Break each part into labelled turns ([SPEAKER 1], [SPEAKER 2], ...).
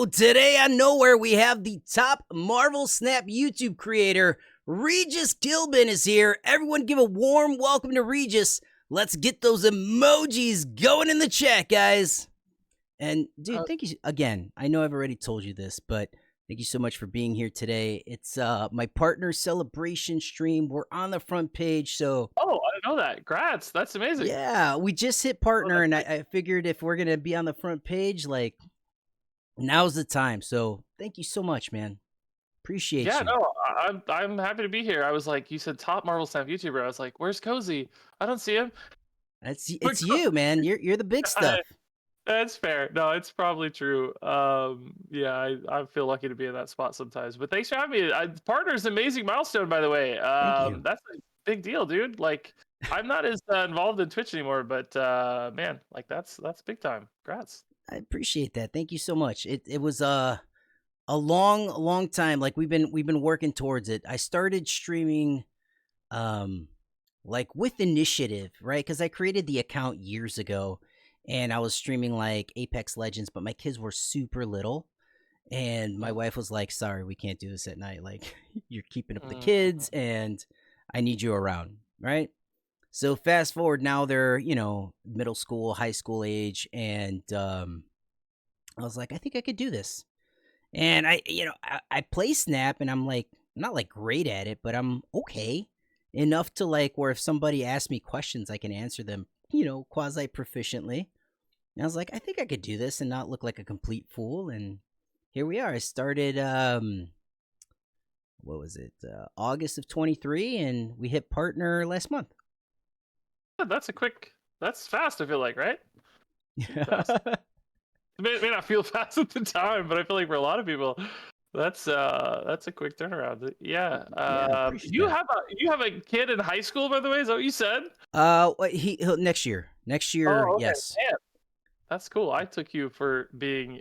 [SPEAKER 1] So today on Knowhere, we have the top Marvel Snap YouTube creator, RegisKillbin is here. Everyone give a warm welcome to Regis. Let's get those emojis going in the chat, guys. And dude, thank you again. I know I've already told you this, but thank you so much for being here today. It's my partner celebration stream. We're on the front page, so
[SPEAKER 2] Oh, I didn't know that. Congrats. That's amazing.
[SPEAKER 1] yeah, we just hit partner, and I figured if we're gonna be on the front page, like, now's the time. So thank you so much, man. Appreciate you.
[SPEAKER 2] No, I'm happy to be here. I was like, you said top Marvel Snap YouTuber. I was like, where's Cozy? I don't see him.
[SPEAKER 1] It's you, man. You're the big stuff.
[SPEAKER 2] That's fair. No, it's probably true. Yeah, I feel lucky to be in that spot sometimes. But thanks for having me. Partner's an amazing milestone, by the way.
[SPEAKER 1] Thank you.
[SPEAKER 2] That's a big deal, dude. Like, I'm not as involved in Twitch anymore, but man, like that's big time. Congrats.
[SPEAKER 1] I appreciate that. Thank you so much. It was a long time. Like we've been working towards it. I started streaming like with initiative, right? Because I created the account years ago and I was streaming like Apex Legends, but my kids were super little. And my wife was like, sorry, we can't do this at night. Like, you're keeping up the kids and I need you around, right? So fast forward, now they're, middle school, high school age. And I was like, I think I could do this. And I play Snap and I'm like, not like great at it, but I'm okay enough to like where if somebody asks me questions, I can answer them, quasi proficiently. And I was like, I think I could do this and not look like a complete fool. And here we are. I started, what was it? August of 23, and we hit partner last month.
[SPEAKER 2] That's fast, I feel like, right? It may not feel fast at the time, but I feel like for a lot of people, that's a quick turnaround. Yeah. You have a kid in high school, by the way. Is that what you said?
[SPEAKER 1] He'll next year. Next year,
[SPEAKER 2] Oh, okay.
[SPEAKER 1] yes.
[SPEAKER 2] Man. That's cool. I took you for being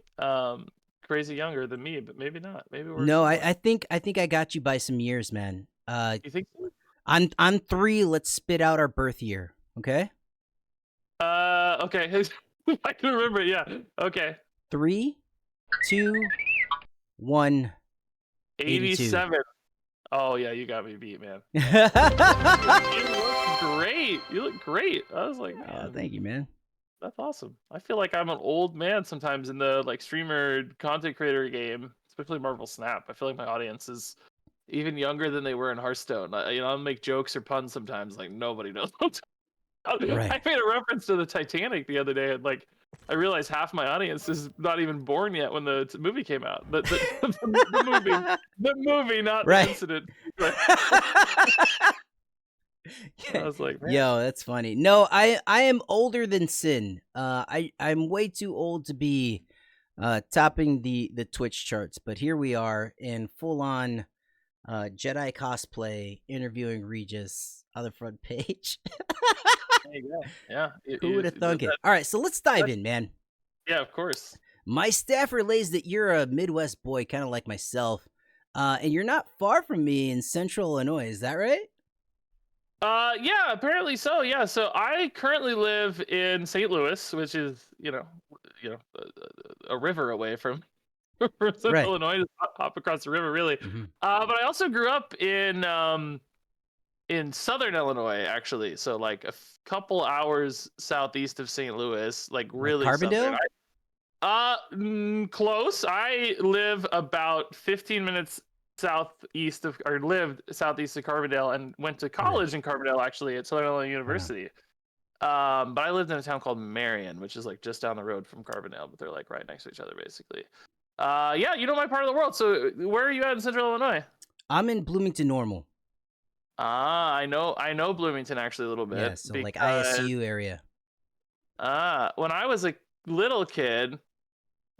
[SPEAKER 2] crazy younger than me, but maybe not. Maybe we're
[SPEAKER 1] no. I think I got you by some years, man.
[SPEAKER 2] You think so?
[SPEAKER 1] On 3, let's spit out our birth year. Okay.
[SPEAKER 2] Okay. I can remember. Yeah. Okay.
[SPEAKER 1] 3, 2, 1.
[SPEAKER 2] 87. Oh yeah, you got me beat, man. You look great. You look great. I was like,
[SPEAKER 1] thank you, man.
[SPEAKER 2] That's awesome. I feel like I'm an old man sometimes in the like streamer content creator game, especially Marvel Snap. I feel like my audience is even younger than they were in Hearthstone. I'll make jokes or puns sometimes, like nobody knows.
[SPEAKER 1] Right.
[SPEAKER 2] I made a reference to the Titanic the other day, and like I realized half my audience is not even born yet when the movie came out. The movie, not
[SPEAKER 1] right.
[SPEAKER 2] the incident. I was like, man.
[SPEAKER 1] Yo, that's funny. No, I am older than Sin. I'm way too old to be topping the Twitch charts, but here we are in full on Jedi cosplay interviewing Regis on the front page.
[SPEAKER 2] There you go. Yeah.
[SPEAKER 1] Who would have thunk it? All right, so let's dive in, man.
[SPEAKER 2] Yeah, of course.
[SPEAKER 1] My staff relays that you're a Midwest boy, kind of like myself, and you're not far from me in Central Illinois. Is that right?
[SPEAKER 2] Yeah, apparently so. Yeah, so I currently live in St. Louis, which is a river away from Central Illinois. Just hop across the river, really.
[SPEAKER 1] Mm-hmm.
[SPEAKER 2] But I also grew up in Southern Illinois, actually. So like a couple hours southeast of St. Louis, like really
[SPEAKER 1] Carbondale.
[SPEAKER 2] Close. I live about 15 minutes southeast of Carbondale and went to college in Carbondale, actually, at Southern Illinois University. But I lived in a town called Marion, which is like just down the road from Carbondale, but they're like right next to each other, basically. Yeah, my part of the world. So where are you at in Central Illinois?
[SPEAKER 1] I'm in Bloomington Normal.
[SPEAKER 2] I know Bloomington actually a little bit.
[SPEAKER 1] Yeah, so like ISU area.
[SPEAKER 2] When I was a little kid,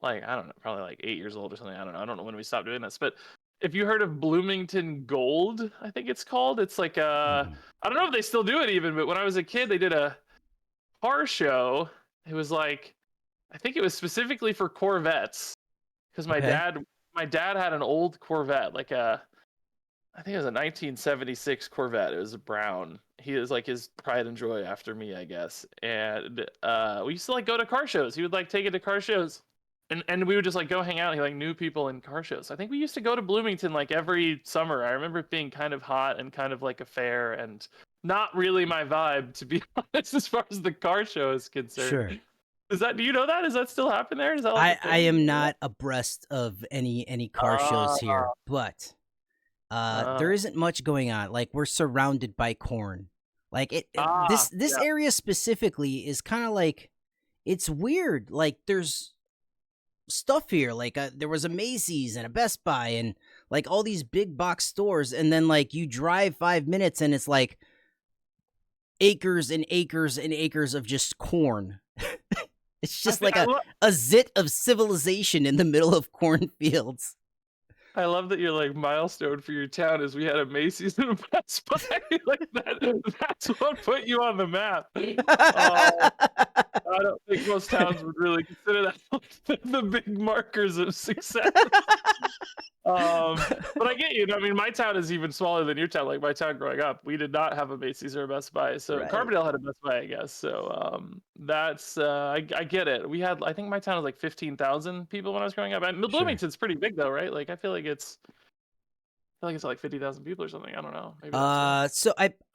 [SPEAKER 2] like, I don't know, probably like 8 years old or something. I don't know when we stopped doing this, but if you heard of Bloomington Gold, I think it's called. It's like I don't know if they still do it even, but when I was a kid, they did a car show. It was like, I think it was specifically for Corvettes, because my dad had an old Corvette, like I think it was a 1976 Corvette. It was a brown. He was like his pride and joy after me, I guess. And we used to like go to car shows. He would like take it to car shows and we would just like go hang out. He like knew people in car shows. I think we used to go to Bloomington like every summer. I remember it being kind of hot and kind of like a fair and not really my vibe, to be honest, as far as the car show is concerned.
[SPEAKER 1] Sure.
[SPEAKER 2] Is that, do you know that? Is that still happen there? Is that like a
[SPEAKER 1] I
[SPEAKER 2] thing?
[SPEAKER 1] am not abreast of any car shows
[SPEAKER 2] Ah,
[SPEAKER 1] here, but
[SPEAKER 2] uh,
[SPEAKER 1] there isn't much going on. Like we're surrounded by corn. Like this
[SPEAKER 2] yeah.
[SPEAKER 1] area specifically is kind of like it's weird. Like there's stuff here. Like there was a Macy's and a Best Buy and like all these big box stores, and then like you drive 5 minutes and it's like acres and acres and acres of just corn. It's
[SPEAKER 2] I
[SPEAKER 1] just
[SPEAKER 2] think
[SPEAKER 1] like a zit of civilization in the middle of cornfields.
[SPEAKER 2] I love that your like milestone for your town is we had a Macy's and a Best Buy. Like that's what put you on the map. I don't think most towns would really consider that like the big markers of success. But I get you. I mean, my town is even smaller than your town. Like my town growing up, we did not have a Macy's or a Best Buy. So
[SPEAKER 1] Right.
[SPEAKER 2] Carbondale had a Best Buy, I guess. So that's I get it. We had, I think my town was like 15,000 people when I was growing up. And
[SPEAKER 1] Sure.
[SPEAKER 2] Bloomington's pretty big though, right? Like I feel like it's like 50,000 people or something. I don't know. Maybe that's wrong.
[SPEAKER 1] So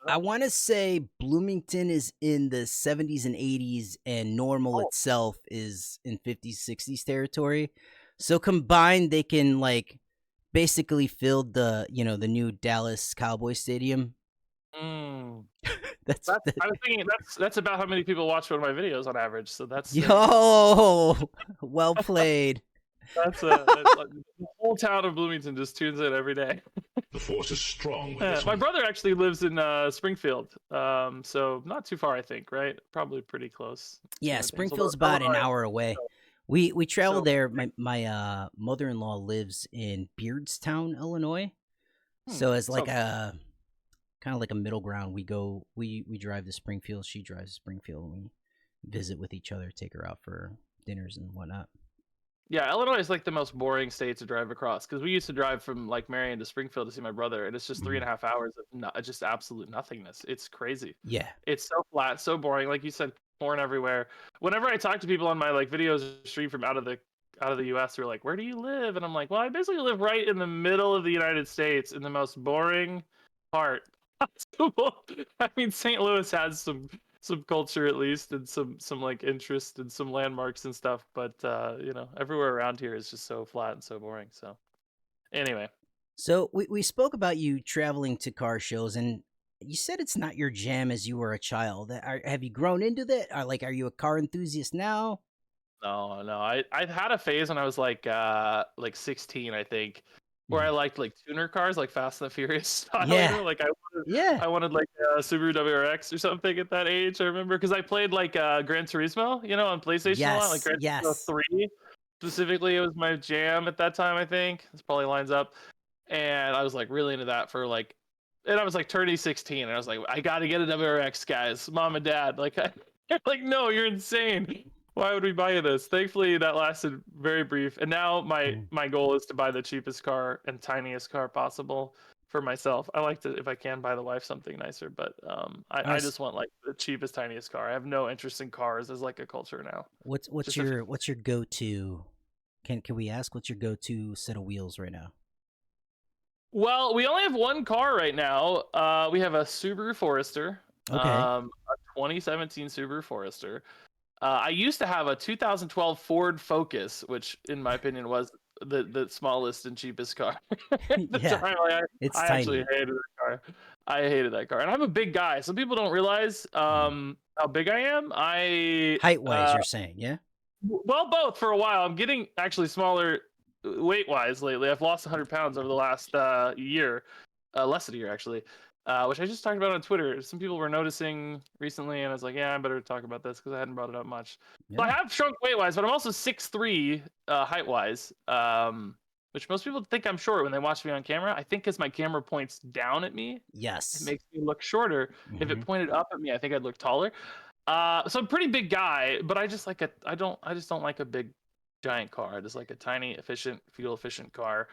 [SPEAKER 1] I want to say Bloomington is in the 70s and 80s, and Normal
[SPEAKER 2] Oh,
[SPEAKER 1] itself is in 50s, 60s territory. So combined, they can like basically fill the new Dallas Cowboy Stadium.
[SPEAKER 2] mm.
[SPEAKER 1] That's
[SPEAKER 2] That's, I was thinking that's about how many people watch one of my videos on average. So that's there you go.
[SPEAKER 1] yo, well played.
[SPEAKER 2] That's like the whole town of Bloomington just tunes in every day.
[SPEAKER 3] The force is strong with this
[SPEAKER 2] My
[SPEAKER 3] one.
[SPEAKER 2] brother actually lives in Springfield, so not too far, I think. Right? Probably pretty close.
[SPEAKER 1] Yeah,
[SPEAKER 2] Scheme of things. Although
[SPEAKER 1] Springfield's about an
[SPEAKER 2] Illinois,
[SPEAKER 1] hour away. We travel
[SPEAKER 2] so
[SPEAKER 1] there. My mother-in-law lives in Beardstown, Illinois. So as like
[SPEAKER 2] sounds
[SPEAKER 1] a kind of like a middle ground, we drive to Springfield, she drives to Springfield, and we visit with each other, take her out for dinners and whatnot.
[SPEAKER 2] yeah. Illinois is like the most boring state to drive across because we used to drive from like Marion to Springfield to see my brother, and it's just three
[SPEAKER 1] Mhm.
[SPEAKER 2] and a half hours of just absolute nothingness. It's crazy.
[SPEAKER 1] Yeah.
[SPEAKER 2] It's so flat, so boring. Like you said, corn everywhere. Whenever I talk to people on my like videos stream from out of the US, who are like, "Where do you live?" And I'm like, "Well, I basically live right in the middle of the United States in the most boring part possible." I mean, St. Louis has some culture at least and some like interest and some landmarks and stuff, but everywhere around here is just so flat and so boring. So anyway,
[SPEAKER 1] So we spoke about you traveling to car shows, and you said it's not your jam as you were a child. Have you grown into that? Are you a car enthusiast now?
[SPEAKER 2] no, I had a phase when I was like 16, I think, where I
[SPEAKER 1] Mhm.
[SPEAKER 2] liked like tuner cars, like Fast and the Furious style.
[SPEAKER 1] Yeah.
[SPEAKER 2] Like
[SPEAKER 1] Yeah.
[SPEAKER 2] I wanted like a Subaru WRX or something at that age. I remember because I played like Gran Turismo, on PlayStation a lot, like
[SPEAKER 1] Yes.
[SPEAKER 2] Gran Turismo
[SPEAKER 1] Yes.
[SPEAKER 2] 3 specifically. It was my jam at that time. I think this probably lines up, and I was like really into that for like. And I was like turning 16, and I was like, I got to get a WRX, guys, mom and dad. Like, like, no, you're insane. Why would we buy you this? Thankfully, that lasted very brief. And now my
[SPEAKER 1] Mhm.
[SPEAKER 2] my goal is to buy the cheapest car and tiniest car possible for myself. I like to, if I can, buy the wife something nicer, but
[SPEAKER 1] All right.
[SPEAKER 2] I just want like the cheapest, tiniest car. I have no interest in cars as like a culture now.
[SPEAKER 1] What's
[SPEAKER 2] Just a few.
[SPEAKER 1] your go to? Can we ask what's your go to set of wheels right now?
[SPEAKER 2] Well, we only have one car right now. We have a Subaru Forester,
[SPEAKER 1] Okay.
[SPEAKER 2] a 2017 Subaru Forester. I used to have a 2012 Ford Focus, which, in my opinion, was the smallest and cheapest car at the
[SPEAKER 1] Yeah.
[SPEAKER 2] time. Like,
[SPEAKER 1] It's
[SPEAKER 2] I actually
[SPEAKER 1] tiny.
[SPEAKER 2] hated that car. I hated that car, and I'm a big guy. Some people don't realize
[SPEAKER 1] Mhm.
[SPEAKER 2] how big I am.
[SPEAKER 1] Height wise, you're saying, yeah?
[SPEAKER 2] Well, both for a while. I'm getting actually smaller weight wise lately. I've lost 100 pounds over the last year, less than a year actually, which I just talked about on Twitter. Some people were noticing recently, and I was like, yeah, I better talk about this because I hadn't brought it up much. So I
[SPEAKER 1] Yeah.
[SPEAKER 2] have shrunk weight wise, but I'm also 6'3" height wise, which most people think I'm short when they watch me on camera. I think because my camera points down at me, it
[SPEAKER 1] Yes.
[SPEAKER 2] makes me look shorter. If it
[SPEAKER 1] Hmm.
[SPEAKER 2] pointed up at me, I think I'd look taller. So I'm a pretty big guy, but I just don't like a big giant car. I just like a tiny, efficient, fuel efficient car.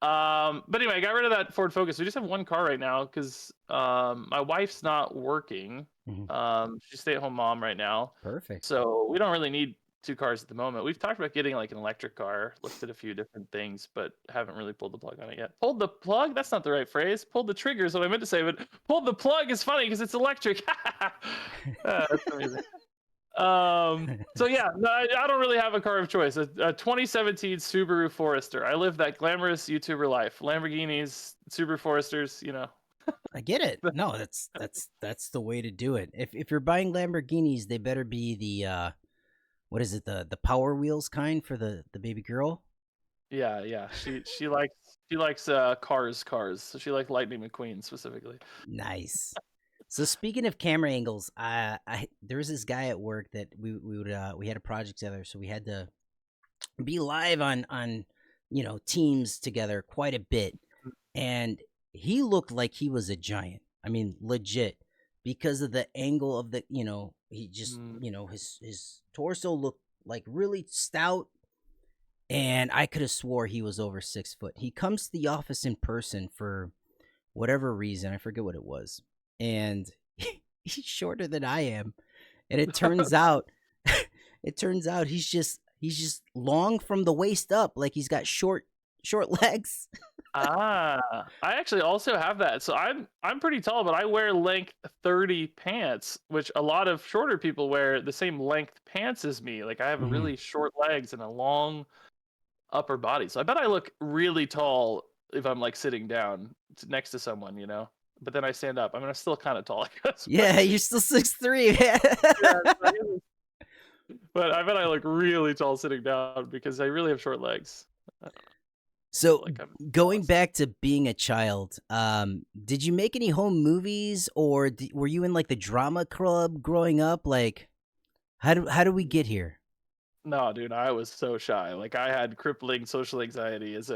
[SPEAKER 2] But anyway, I got rid of that Ford Focus. We just have one car right now because my wife's not working.
[SPEAKER 1] Hmm.
[SPEAKER 2] She's a stay-at-home mom right now,
[SPEAKER 1] Perfect.
[SPEAKER 2] so we don't really need two cars at the moment. We've talked about getting like an electric car, looked at a few different things, but haven't really pulled the plug on it yet. Pulled the plug? That's not the right phrase. Pulled the trigger is what I meant to say, but pulled the plug is funny because it's electric. That's amazing. So yeah, no, I don't really have a car of choice. A 2017 Subaru Forester. I live that glamorous YouTuber life. Lamborghinis, Subaru Foresters, you know.
[SPEAKER 1] I get it. No, that's the way to do it. If you're buying Lamborghinis, they better be the what is it, the Power Wheels kind for the baby girl?
[SPEAKER 2] Yeah. She likes cars. So she likes Lightning McQueen specifically.
[SPEAKER 1] Nice. So speaking of camera angles, there was this guy at work that we had a project together, so we had to be live on Teams together quite a bit, and he looked like he was a giant. I mean, legit, because of the angle of the he just his torso looked like really stout, and I could have swore he was over 6 foot. He comes to the office in person for whatever reason, I forget what it was, and he's shorter than I am, and it turns out he's just long from the waist up, like he's got short legs.
[SPEAKER 2] I actually also have that. So I'm pretty tall, but I wear length 30 pants, which a lot of shorter people wear the same length pants as me. Like I have
[SPEAKER 1] Mhm.
[SPEAKER 2] really short legs and a long upper body. So I bet I look really tall if I'm like sitting down next to someone, you know. But then I stand up. I mean, I'm still kind of tall, I guess.
[SPEAKER 1] Yeah, you're still 6'3", man.
[SPEAKER 2] Yeah, but I bet I look really tall sitting down because I really have short legs.
[SPEAKER 1] So
[SPEAKER 2] Like I'm
[SPEAKER 1] going
[SPEAKER 2] lost.
[SPEAKER 1] back to being a child, did you make any home movies, or were you in like the drama club growing up? Like, how do we get here?
[SPEAKER 2] No, dude, I was so shy. Like I had crippling social anxiety as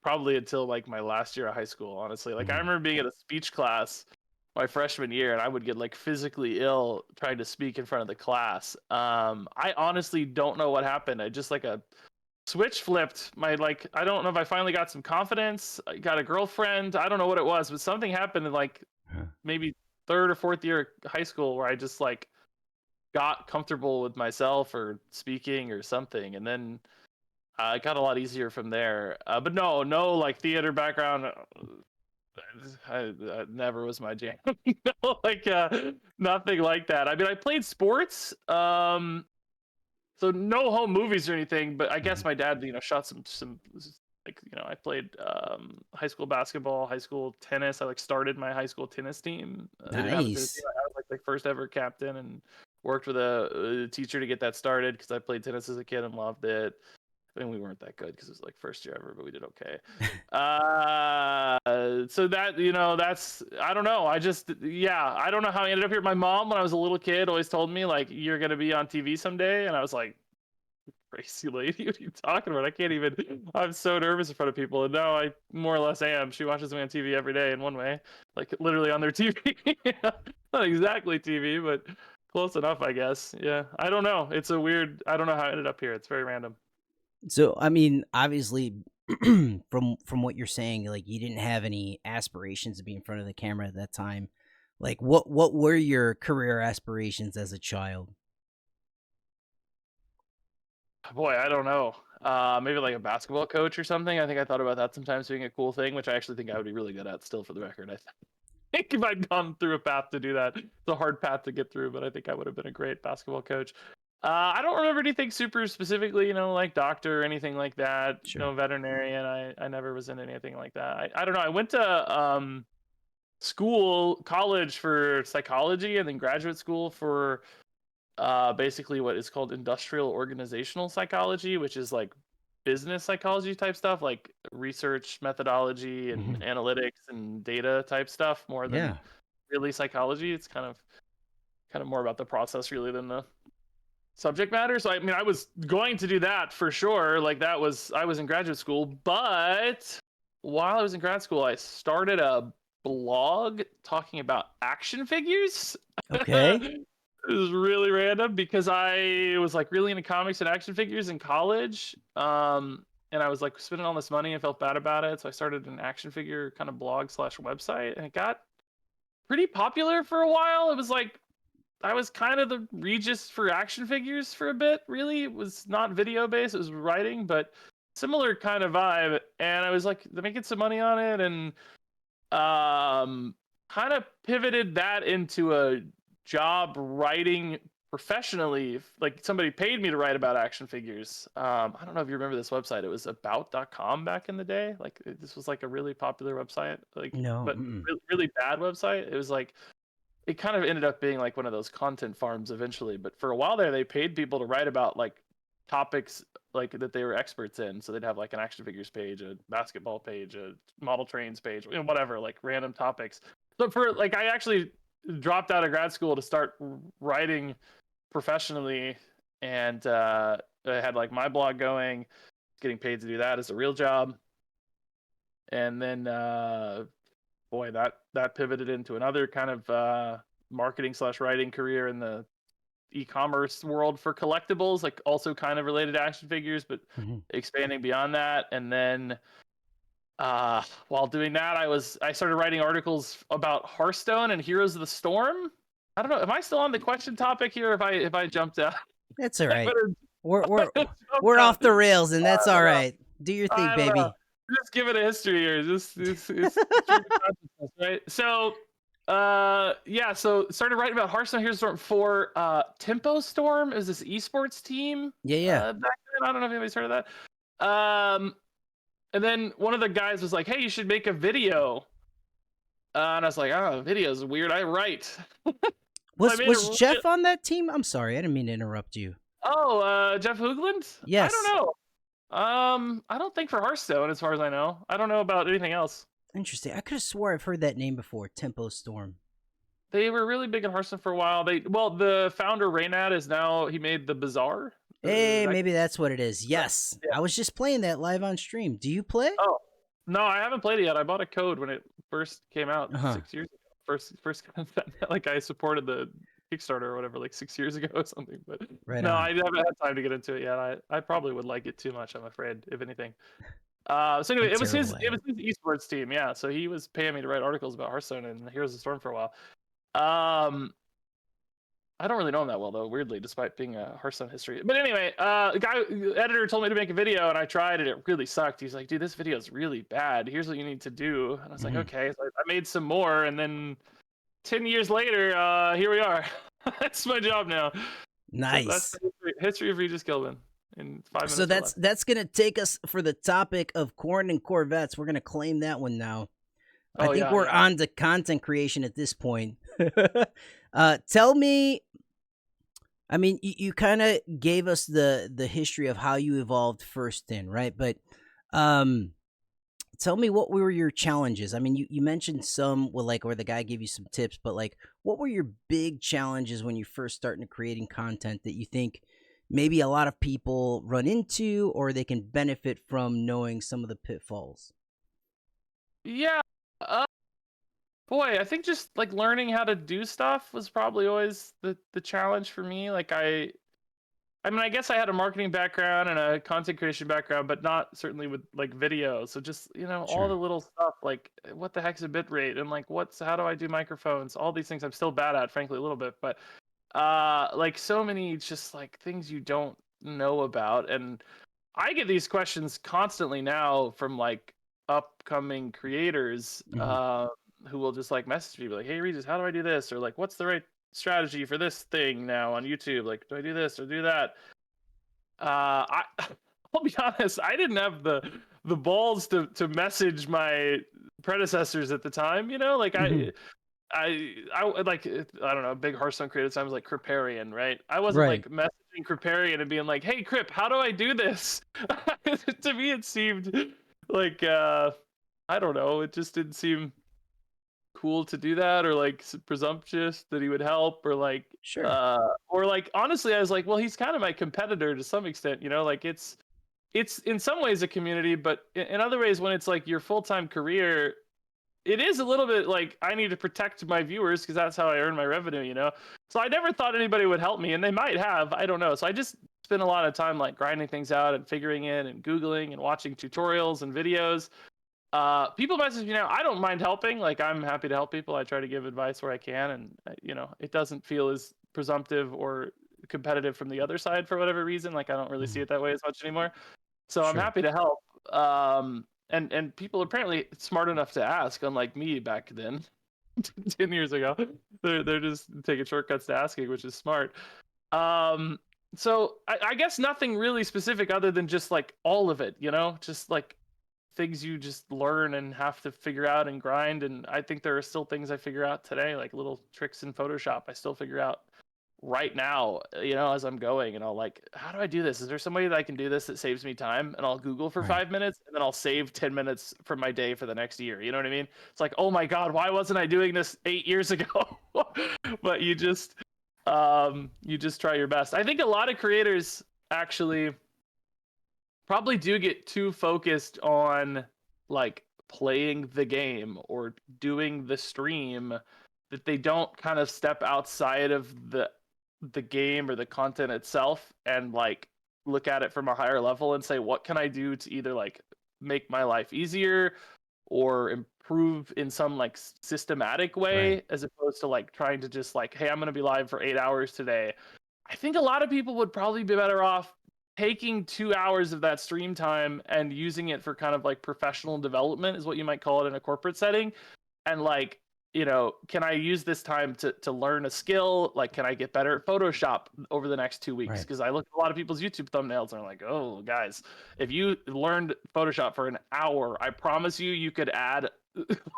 [SPEAKER 2] probably until like my last year of high school, honestly. Like I
[SPEAKER 1] Mhm.
[SPEAKER 2] remember being in a speech class my freshman year and I would get like physically ill trying to speak in front of the class. I honestly don't know what happened. I just like a switch flipped. My like I don't know if I finally got some confidence, I got a girlfriend, I don't know what it was, but something happened in like
[SPEAKER 1] Huh.
[SPEAKER 2] maybe third or fourth year of high school where I just like got comfortable with myself or speaking or something, and then it got a lot easier from there. But no, like theater background. Never was my jam. No, like nothing like that. I mean, I played sports. So no home movies or anything. But I guess
[SPEAKER 1] Mhm.
[SPEAKER 2] my dad, shot some like I played high school basketball, high school tennis. I like started my high school tennis team. They didn't have a tennis team.
[SPEAKER 1] Nice.
[SPEAKER 2] I was like the first ever captain and worked with a teacher to get that started because I played tennis as a kid and loved it. I mean, we weren't that good because it was like first year ever, but we did okay. So that that's I don't know. I don't know how I ended up here. My mom, when I was a little kid, always told me like you're gonna be on TV someday, and I was like, crazy lady, what are you talking about? I can't even. I'm so nervous in front of people, and now I more or less am. She watches me on TV every day in one way, like literally on their TV. Not exactly TV, but close enough, I guess. Yeah, I don't know. It's a weird. I don't know how I ended up here. It's very random.
[SPEAKER 1] So I mean, obviously, from what you're saying, like you didn't have any aspirations to be in front of the camera at that time. Like, what were your career aspirations as a child?
[SPEAKER 2] Boy, I don't know. Maybe like a basketball coach or something. I think I thought about that sometimes being a cool thing, which I actually think I would be really good at still for the record. I think if I'd gone through a path to do that, it's a hard path to get through, but I think I would have been a great basketball coach. I don't remember anything super specifically, like doctor or anything like that.
[SPEAKER 1] Sure.
[SPEAKER 2] Veterinarian. I never was in anything like that. I don't know. I went to college for psychology and then graduate school for basically what is called industrial organizational psychology, which is like business psychology type stuff, like research methodology and
[SPEAKER 1] Hmm.
[SPEAKER 2] analytics and data type stuff, more than
[SPEAKER 1] Yeah.
[SPEAKER 2] really psychology. It's kind of more about the process really than the subject matter. So I mean, I was going to do that for sure. Like I was in graduate school, but while I was in grad school, I started a blog talking about action figures.
[SPEAKER 1] Okay.
[SPEAKER 2] It was really random because I was like really into comics and action figures in college. And I was like spending all this money and felt bad about it. So I started an action figure kind of blog / website, and it got pretty popular for a while. It was like I was kind of the Regis for action figures for a bit. Really, it was not video based; it was writing, but similar kind of vibe. And I was like making some money on it, and kind of pivoted that into a job writing professionally. Like somebody paid me to write about action figures. I don't know if you remember this website. It was about.com back in the day. Like this was like a really popular website, like
[SPEAKER 1] No.
[SPEAKER 2] but really, really bad website. It was like it kind of ended up being like one of those content farms eventually, but for a while there they paid people to write about like topics like that they were experts in. So they'd have like an action figures page, a basketball page, a model trains page, whatever, like random topics. So for like I actually dropped out of grad school to start writing professionally, and I had like my blog going, getting paid to do that as a real job. And then boy, that pivoted into another kind of marketing / writing career in the e-commerce world for collectibles, like also kind of related to action figures, but expanding beyond that. And then while doing that, I started writing articles about Hearthstone and Heroes of the Storm. I don't know. Am I still on the question topic here? If I jumped out,
[SPEAKER 1] That's all right.
[SPEAKER 2] I
[SPEAKER 1] We're off the rails, and that's all right. Do your thing,
[SPEAKER 2] I don't know.
[SPEAKER 1] baby.
[SPEAKER 2] Just give it a history here. Just it's right. So yeah, so started writing about Hearthstone Heroes Storm for Tempo Storm is this esports team.
[SPEAKER 1] Yeah.
[SPEAKER 2] Back then. I don't know if anybody's heard of that. And then one of the guys was like, "Hey, you should make a video." And I was like, "Oh, video's weird. I write."
[SPEAKER 1] Was Jeff on that team? I'm sorry, I didn't mean to interrupt you.
[SPEAKER 2] Oh, Jeff Hoogland?
[SPEAKER 1] Yes.
[SPEAKER 2] I don't know. I don't think for Hearthstone, as far as I know. I don't know about anything else.
[SPEAKER 1] Interesting. I could have swore I've heard that name before. Tempo Storm.
[SPEAKER 2] They were really big in Hearthstone for a while. The founder Reynad he made the Bazaar.
[SPEAKER 1] Hey, maybe that's what it is. Yes. Yeah. I was just playing that live on stream. Do you play?
[SPEAKER 2] Oh, no, I haven't played it yet. I bought a code when it first came out 6 years ago. First like I supported the Kickstarter or whatever like 6 years ago or something. But I haven't had time to get into it yet. I probably would like it too much, I'm afraid, if anything. So anyway, it was his esports team, yeah. So he was paying me to write articles about Hearthstone and Heroes of the Storm for a while. I don't really know him that well though, weirdly, despite being a Hearthstone history. But anyway, the editor told me to make a video, and I tried, and it really sucked. He's like, "Dude, this video is really bad. Here's what you need to do." And I was like, "Okay." So I made some more, and then 10 years later, here we are. That's my job now.
[SPEAKER 1] Nice.
[SPEAKER 2] So that's the history of RegisKillbin in 5 minutes.
[SPEAKER 1] So that's gonna take us for the topic of corn and Corvettes. We're gonna claim that one now. I think we're on to content creation at this point. Tell me, I mean, you kind of gave us the history of how you evolved first in, right? But tell me, what were your challenges? I mean, you mentioned some where the guy gave you some tips, but like, what were your big challenges when you first started creating content that you think maybe a lot of people run into, or they can benefit from knowing some of the pitfalls?
[SPEAKER 2] Yeah. Boy, I think just like learning how to do stuff was probably always the challenge for me. Like I mean, I guess I had a marketing background and a content creation background, but not certainly with like video. So just, all the little stuff like what the heck's a bit rate and like how do I do microphones? All these things I'm still bad at, frankly, a little bit, but like so many just like things you don't know about. And I get these questions constantly now from like upcoming creators who will just like message me like, "Hey Regis, how do I do this?" Or like, "What's the right strategy for this thing now on YouTube? Like, do I do this or do that?" I'll be honest, I didn't have the balls to message my predecessors at the time, like I like, I don't know, big Hearthstone creative times like Kriparian, right? I wasn't like messaging Kriparian and being like, "Hey Krip, how do I do this?" To me it seemed like I don't know, it just didn't seem cool to do that, or like presumptuous that he would help, or like or like honestly I was like, well, he's kind of my competitor to some extent, like it's in some ways a community, but in other ways when it's like your full-time career, it is a little bit like I need to protect my viewers because that's how I earn my revenue, so I never thought anybody would help me, and they might have, I don't know. So I just spent a lot of time like grinding things out and figuring it and Googling and watching tutorials and videos. People message me now. I don't mind helping. Like, I'm happy to help people. I try to give advice where I can, and it doesn't feel as presumptive or competitive from the other side for whatever reason. Like I don't really see it that way as much anymore. So I'm
[SPEAKER 1] Sure.
[SPEAKER 2] happy to help. And people are apparently smart enough to ask, unlike me back then, 10 years ago. They're just taking shortcuts to asking, which is smart. Um, so I guess nothing really specific other than just like all of it, just like things you just learn and have to figure out and grind. And I think there are still things I figure out today, like little tricks in Photoshop I still figure out right now, as I'm going, and I'll like, how do I do this? Is there some way that I can do this that saves me time? And I'll Google for
[SPEAKER 1] Right.
[SPEAKER 2] 5 minutes and then I'll save 10 minutes from my day for the next year. You know what I mean? It's like, oh my God, why wasn't I doing this 8 years ago? But you just try your best. I think a lot of creators actually probably do get too focused on like playing the game or doing the stream that they don't kind of step outside of the game or the content itself and like look at it from a higher level and say, what can I do to either like make my life easier or improve in some like systematic way,
[SPEAKER 1] Right.
[SPEAKER 2] as opposed to like trying to just like, hey, I'm going to be live for 8 hours today. I think a lot of people would probably be better off taking 2 hours of that stream time and using it for kind of like professional development, is what you might call it in a corporate setting. And like, can I use this time to learn a skill? Like, can I get better at Photoshop over the next 2 weeks?
[SPEAKER 1] Right.
[SPEAKER 2] Because I look at a lot of people's YouTube thumbnails and I'm like, oh, guys, if you learned Photoshop for an hour, I promise you could add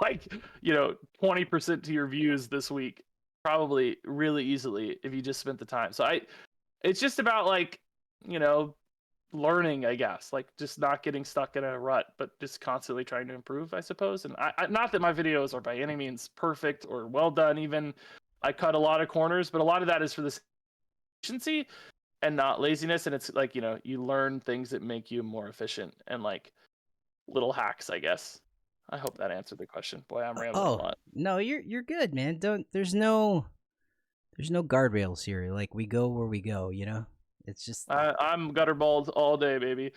[SPEAKER 2] like, 20% to your views this week, probably really easily if you just spent the time. So it's just about like, learning, I guess, like just not getting stuck in a rut, but just constantly trying to improve, I suppose. And I not that my videos are by any means perfect or well done, even I cut a lot of corners, but a lot of that is for this efficiency and not laziness. And it's like, you learn things that make you more efficient and like little hacks, I guess. I hope that answered the question. Boy, I'm rambling a
[SPEAKER 1] Oh
[SPEAKER 2] lot.
[SPEAKER 1] no, you're good, man. Don't there's no guardrails here. Like we go where we go. It's just.
[SPEAKER 2] I'm gutter bald all day, baby.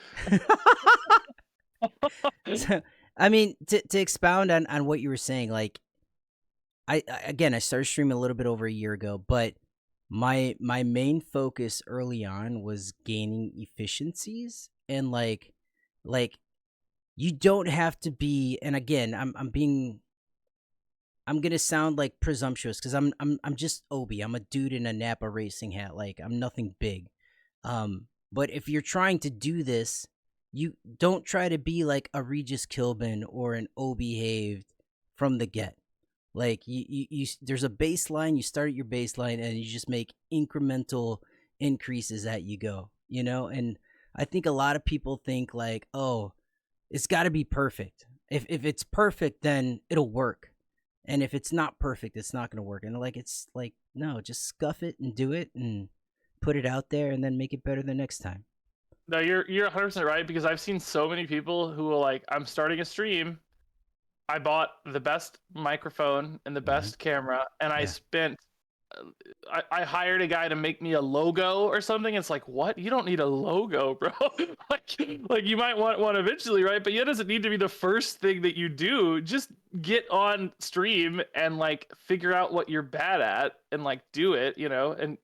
[SPEAKER 1] So, I mean, to expound on what you were saying, like I started streaming a little bit over a year ago, but my main focus early on was gaining efficiencies and like you don't have to be. And again, I'm gonna sound like presumptuous because I'm just Obi. I'm a dude in a Napa racing hat. Like I'm nothing big. But if you're trying to do this, you don't try to be like a RegisKillbin or an O behaved from the get. Like there's a baseline. You start at your baseline, and you just make incremental increases as you go. And I think a lot of people think like, oh, it's got to be perfect. If it's perfect, then it'll work, and if it's not perfect, it's not going to work. And like it's like no, just scuff it and do it and put it out there, and then make it better the next time.
[SPEAKER 2] No, you're 100% right, because I've seen so many people who are like, I'm starting a stream. I bought the best microphone and the best camera, and I
[SPEAKER 1] Yeah.
[SPEAKER 2] spent. I hired a guy to make me a logo or something. It's like, what? You don't need a logo, bro. like you might want one eventually, right? But it doesn't need to be the first thing that you do. Just get on stream and like figure out what you're bad at and like do it, and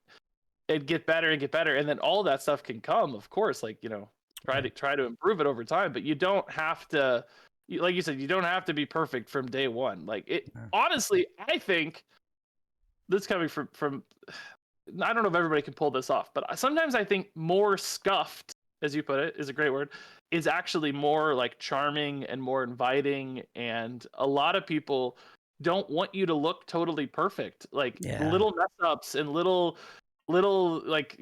[SPEAKER 2] get better and get better, and then all that stuff can come, of course, like try to improve it over time. But you don't have to, like you said, you don't have to be perfect from day one. Like it honestly, I think this coming from I don't know if everybody can pull this off, but sometimes I think more scuffed, as you put it, is a great word, is actually more like charming and more inviting. And a lot of people don't want you to look totally perfect, like little mess ups and little like,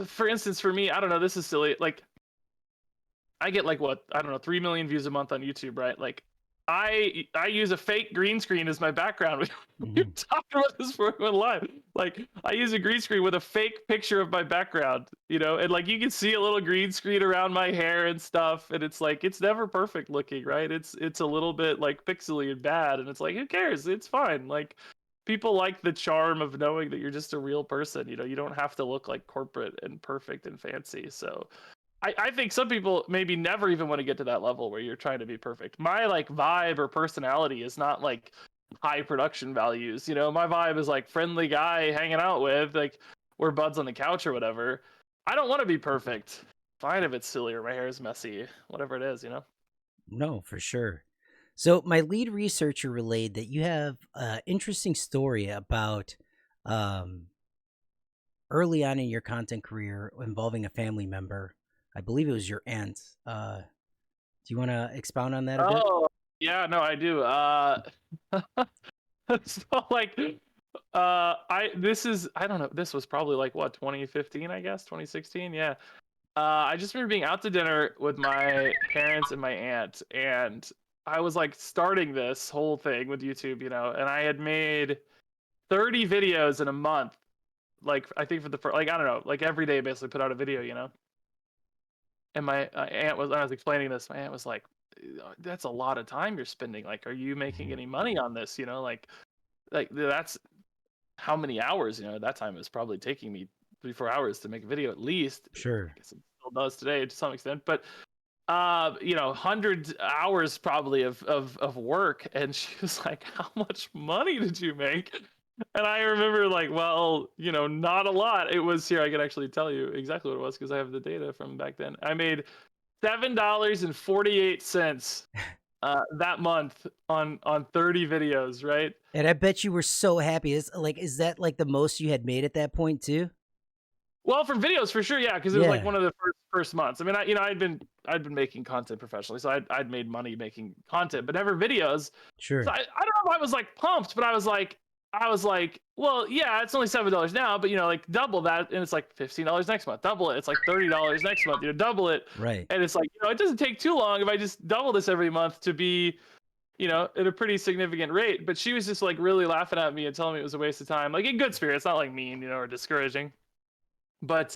[SPEAKER 2] for instance, for me, I don't know, this is silly, like I get like what, I don't know, 3 million views a month on YouTube, right? Like I use a fake green screen as my background. We talked about this before we went live. Like I use a green screen with a fake picture of my background, and like you can see a little green screen around my hair and stuff, and it's like it's never perfect looking, right? It's a little bit like pixely and bad, and it's like who cares? It's fine. Like people like the charm of knowing that you're just a real person. You don't have to look like corporate and perfect and fancy. So I think some people maybe never even want to get to that level where you're trying to be perfect. My like vibe or personality is not like high production values. You know, my vibe is like friendly guy hanging out with, like we're buds on the couch or whatever. I don't want to be perfect. Fine if it's silly or my hair is messy, whatever it is, you know?
[SPEAKER 1] No, for sure. So my lead researcher relayed that you have an interesting story about um, early on in your content career involving a family member. I believe it was your aunt. Do you want to expound on that a bit?
[SPEAKER 2] Oh, yeah, no, I do. So like I don't know, this was probably like what, 2015, I guess, 2016, yeah. I just remember being out to dinner with my parents and my aunt, and I was like starting this whole thing with YouTube, you know, and I had made 30 videos in a month. Like I think for the first, like I don't know, like every day basically put out a video, you know. And my aunt was, I was explaining this, my aunt was like, "That's a lot of time you're spending. Like, are you making
[SPEAKER 1] Mhm.
[SPEAKER 2] any money on this? You know, like that's how many hours? You know, at that time it was probably taking me 3 4 hours to make a video at least. I
[SPEAKER 1] Sure.
[SPEAKER 2] guess it still does today to some extent, but you know, hundreds hours probably of work." And she was like, "How much money did you make?" And I remember like, well, you know, not a lot. It was, here I can actually tell you exactly what it was because I have the data from back then. I made $7.48 that month on 30 videos, right?
[SPEAKER 1] And I bet you were so happy. Is that like the most you had made at that point too?
[SPEAKER 2] Well, for videos for sure, yeah, because it was like
[SPEAKER 1] Yeah,
[SPEAKER 2] one of the first months. I mean, you know, I'd been making content professionally, so I'd made money making content, but never videos. So
[SPEAKER 1] sure.
[SPEAKER 2] I don't know if I was like pumped, but I was like, well, yeah, it's only $7 now, but you know, like double that, and it's like $15 next month. Double it, it's like $30 next month. You know, double it,
[SPEAKER 1] Right.
[SPEAKER 2] and it's like, you know, it doesn't take too long if I just double this every month to be, you know, at a pretty significant rate. But she was just like really laughing at me and telling me it was a waste of time, like in good spirits, not like mean, you know, or discouraging. But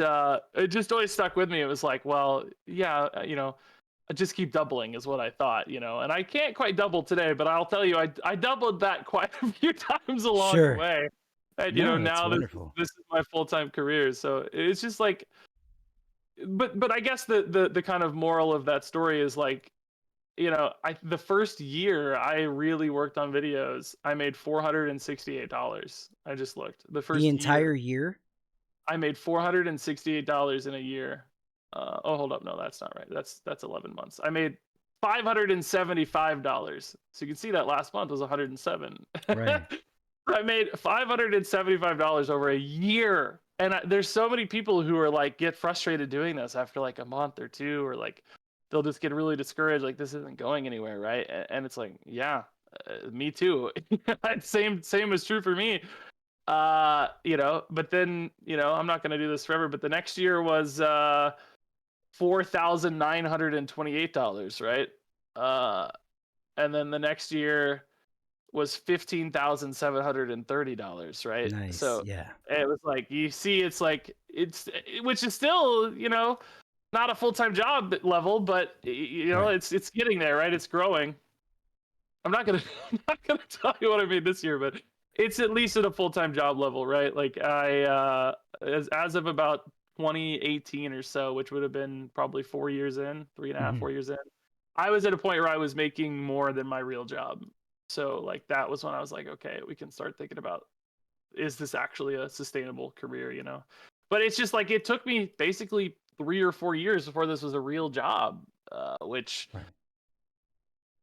[SPEAKER 2] it just always stuck with me. It was like, well, yeah, you know, just keep doubling is what I thought, you know. And I can't quite double today, but I'll tell you, I doubled that quite a few times along the
[SPEAKER 1] Sure.
[SPEAKER 2] way. And you know,
[SPEAKER 1] No, that's
[SPEAKER 2] now
[SPEAKER 1] wonderful.
[SPEAKER 2] this is my full-time career. So it's just like, but I guess the kind of moral of that story is like, you know, the first year I really worked on videos, I made $468. I just looked. The
[SPEAKER 1] The
[SPEAKER 2] first year
[SPEAKER 1] entire year?
[SPEAKER 2] I made $468 in a year. Oh, hold up, no, that's not right. That's 11 months. I made $575. So you can see that last month was 107.
[SPEAKER 1] Right.
[SPEAKER 2] I made $575 over a year. And there's so many people who are like get frustrated doing this after like a month or two, or like they'll just get really discouraged, like this isn't going anywhere, right? And it's like, yeah, me too. Same is true for me. You know, but then, you know, I'm not going to do this forever, but the next year was $4,928, right? uh and then the next year was $15,730, right?
[SPEAKER 1] Nice.
[SPEAKER 2] So
[SPEAKER 1] Yeah.
[SPEAKER 2] it was like, you see, it's like, which is still, you know, not a full-time job level, but you know,
[SPEAKER 1] Right.
[SPEAKER 2] it's getting there, right? It's growing. I'm not gonna I'm not gonna tell you what I made this year, but it's at least at a full-time job level, right? Like as of about 2018 or so, which would have been probably 4 years in, three and a half,
[SPEAKER 1] Mhm.
[SPEAKER 2] 4 years in, I was at a point where I was making more than my real job. So like that was when I was like, okay, we can start thinking about, is this actually a sustainable career, you know? But it's just like it took me basically 3 or 4 years before this was a real job, which
[SPEAKER 1] Right.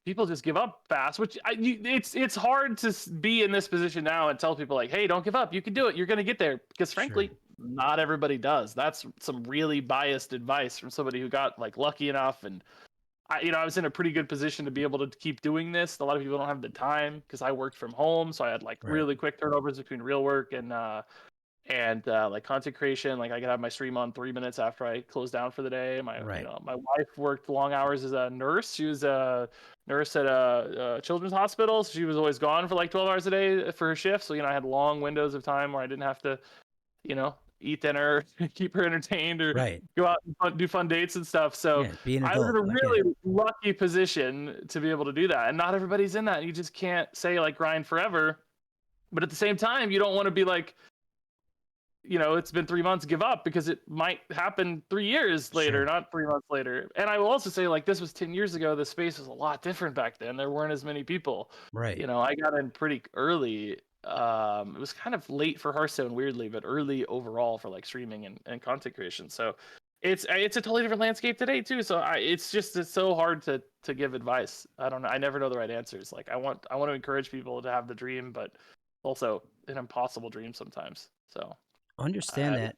[SPEAKER 2] people just give up fast. It's hard to be in this position now and tell people like, hey, don't give up, you can do it, you're going to get there, because
[SPEAKER 1] Sure.
[SPEAKER 2] frankly not everybody does. That's some really biased advice from somebody who got like lucky enough. And you know, I was in a pretty good position to be able to keep doing this. A lot of people don't have the time because I worked from home, so I had like
[SPEAKER 1] Right.
[SPEAKER 2] really quick turnovers between real work and like content creation. Like I could have my stream on 3 minutes after I closed down for the day. You
[SPEAKER 1] Right.
[SPEAKER 2] know, my wife worked long hours as a nurse. She was a nurse at a children's hospital, so she was always gone for like 12 hours a day for her shift. So you know, I had long windows of time where I didn't have to, you know, eat dinner, keep her entertained, or
[SPEAKER 1] Right.
[SPEAKER 2] go out and do fun dates and stuff. So
[SPEAKER 1] Yeah. Be an
[SPEAKER 2] I was in
[SPEAKER 1] adult.
[SPEAKER 2] a
[SPEAKER 1] I get it.
[SPEAKER 2] really lucky position to be able to do that. And not everybody's in that. You just can't say like grind forever. But at the same time, you don't want to be like, it's been 3 months, give up, because it might happen 3 years later,
[SPEAKER 1] Sure.
[SPEAKER 2] not 3 months later. And I will also say, like, this was 10 years ago. The space was a lot different back then. There weren't as many people.
[SPEAKER 1] Right.
[SPEAKER 2] I got in pretty early. It was kind of late for Hearthstone, weirdly, but early overall for like streaming and content creation. So it's a totally different landscape today too. So it's so hard to give advice. I don't know. I never know the right answers. Like, I want to encourage people to have the dream, but also an impossible dream sometimes. So
[SPEAKER 1] Understand
[SPEAKER 2] I,
[SPEAKER 1] that.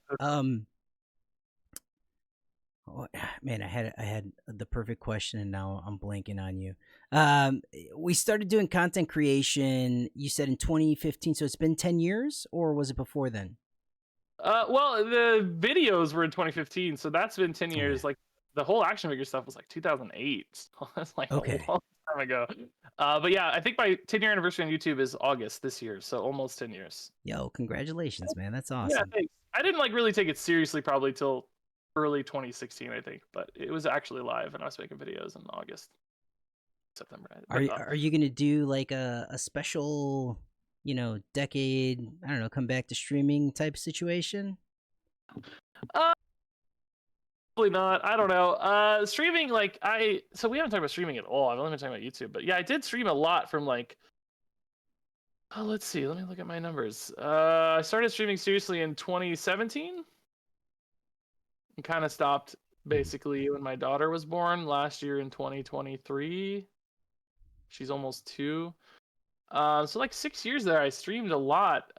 [SPEAKER 1] Oh, man, I had the perfect question, and now I'm blanking on you. We started doing content creation. You said in 2015, so it's been 10 years, or was it before then?
[SPEAKER 2] well, the videos were in 2015, so that's been 10
[SPEAKER 1] Okay.
[SPEAKER 2] years. Like, the whole action figure stuff was like 2008. So that's like a
[SPEAKER 1] Okay.
[SPEAKER 2] long time ago. But yeah, I think my 10-year anniversary on YouTube is August this year, so almost 10 years.
[SPEAKER 1] Yo, congratulations, man. That's
[SPEAKER 2] Yeah,
[SPEAKER 1] awesome.
[SPEAKER 2] thanks. I didn't like really take it seriously probably till early 2016, I think, but it was actually live, and I was making videos in August, September.
[SPEAKER 1] Are you gonna do like a special, decade? I don't know, come back to streaming type situation?
[SPEAKER 2] Uh, Probably not. I don't know. Streaming, like, so we haven't talked about streaming at all. I've only been talking about YouTube, but yeah, I did stream a lot from like, oh, let's see. Let me look at my numbers. I started streaming seriously in 2017 and kind of stopped basically when my daughter was born last year in 2023. She's almost 2. So like 6 years there, I streamed a lot.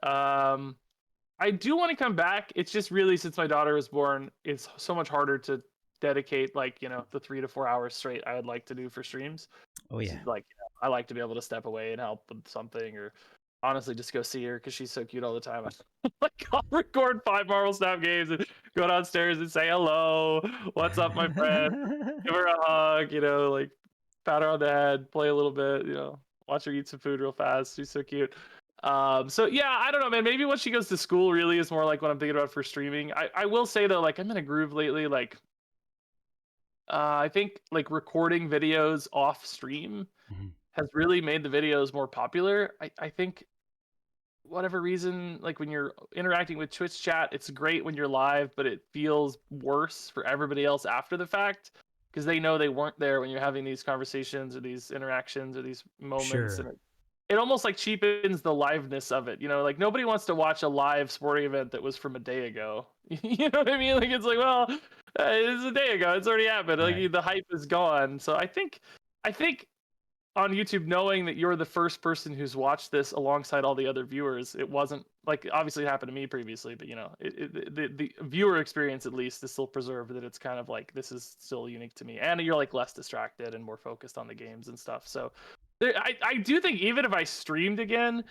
[SPEAKER 2] I do want to come back. It's just really, since my daughter was born, it's so much harder to dedicate, like, the 3 to 4 hours straight I would like to do for streams.
[SPEAKER 1] Oh yeah.
[SPEAKER 2] Like, I like to be able to step away and help with something, or honestly just go see her because she's so cute all the time. Like, I'll record 5 Marvel Snap games and go downstairs and say hello, what's up, my friend, give her a hug, like pat her on the head, play a little bit, watch her eat some food real fast. She's so cute. So yeah, I don't know, man. Maybe when she goes to school really is more like what I'm thinking about for streaming. I will say though, like, I'm in a groove lately. Like, I think like recording videos off stream
[SPEAKER 1] Mhm.
[SPEAKER 2] has really made the videos more popular. I think, whatever reason, like, when you're interacting with Twitch chat, it's great when you're live, but it feels worse for everybody else after the fact, because they know they weren't there when you're having these conversations or these interactions or these moments, and
[SPEAKER 1] Sure.
[SPEAKER 2] it almost like cheapens the liveness of it. Like, nobody wants to watch a live sporting event that was from a day ago. You know what I mean? Like, it's like, well, it's a day ago. It's already happened.
[SPEAKER 1] Right.
[SPEAKER 2] Like, the hype is gone. So I think on YouTube, knowing that you're the first person who's watched this alongside all the other viewers, it wasn't like, obviously it happened to me previously, but the viewer experience at least is still preserved. That it's kind of like, this is still unique to me, and you're like less distracted and more focused on the games and stuff. So I do think even if I streamed again,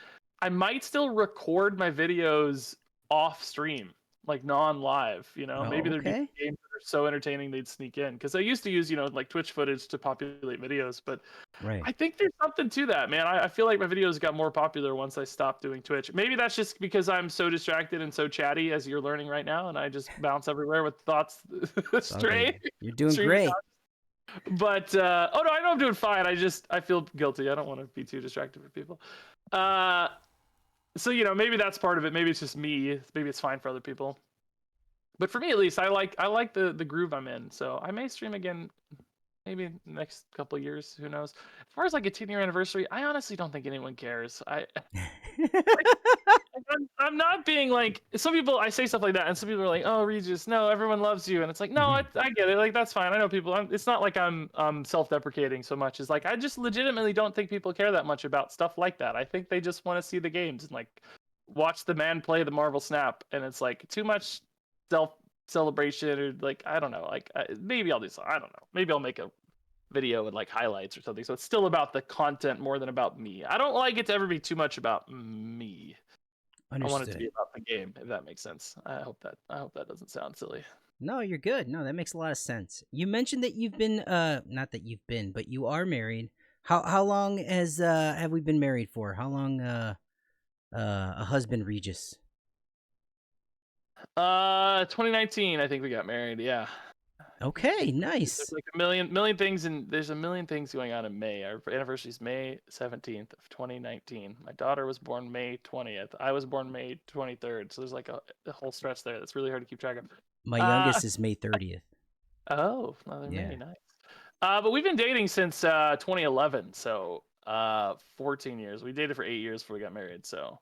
[SPEAKER 2] I might still record my videos off stream, like non-live. Maybe
[SPEAKER 1] Oh,
[SPEAKER 2] there'd be
[SPEAKER 1] okay.
[SPEAKER 2] games that are so entertaining they'd sneak in, because I used to use like Twitch footage to populate videos, but
[SPEAKER 1] Right.
[SPEAKER 2] I think there's something to that, man. I feel like my videos got more popular once I stopped doing Twitch. Maybe that's just because I'm so distracted and so chatty, as you're learning right now, and I just bounce everywhere with thoughts
[SPEAKER 1] It's all good.
[SPEAKER 2] stray.
[SPEAKER 1] You're doing
[SPEAKER 2] Streaming
[SPEAKER 1] great.
[SPEAKER 2] out. But oh no, I know I'm doing fine. I feel guilty. I don't want to be too distracted for people. Uh, so maybe that's part of it. Maybe it's just me. Maybe it's fine for other people. But for me, at least, I like the groove I'm in. So I may stream again, maybe next couple of years. Who knows? As far as like a 10-year anniversary, I honestly don't think anyone cares. I'm not being like, some people. I say stuff like that, and some people are like, "Oh, Regis, no, everyone loves you," and it's like, no, I get it. Like, that's fine. I know people. It's not like I'm self-deprecating so much. It's like, I just legitimately don't think people care that much about stuff like that. I think they just want to see the games and like watch the man play the Marvel Snap, and it's like too much self celebration, or like, I don't know. Like, maybe I'll do something. I don't know. Maybe I'll make a video with like highlights or something. So it's still about the content more than about me. I don't like it to ever be too much about me. I want it to be
[SPEAKER 1] Understood.
[SPEAKER 2] about the game, if that makes sense. I hope that doesn't sound silly.
[SPEAKER 1] No, you're good. No, that makes a lot of sense. You mentioned that you've been not that you've been, but you are married. How long has have we been married for? How long a husband, Regis?
[SPEAKER 2] 2019, I think we got married. Yeah.
[SPEAKER 1] Okay,
[SPEAKER 2] There's
[SPEAKER 1] nice.
[SPEAKER 2] like a million things, and there's a million things going on in May. Our anniversary is May 17th of 2019. My daughter was born May 20th. I was born May 23rd. So there's like a whole stretch there that's really hard to keep track of.
[SPEAKER 1] My
[SPEAKER 2] Uh,
[SPEAKER 1] youngest is May 30th.
[SPEAKER 2] oh, another
[SPEAKER 1] Yeah.
[SPEAKER 2] May, nice. But we've been dating since 2011, so 14 years. We dated for 8 years before we got married, so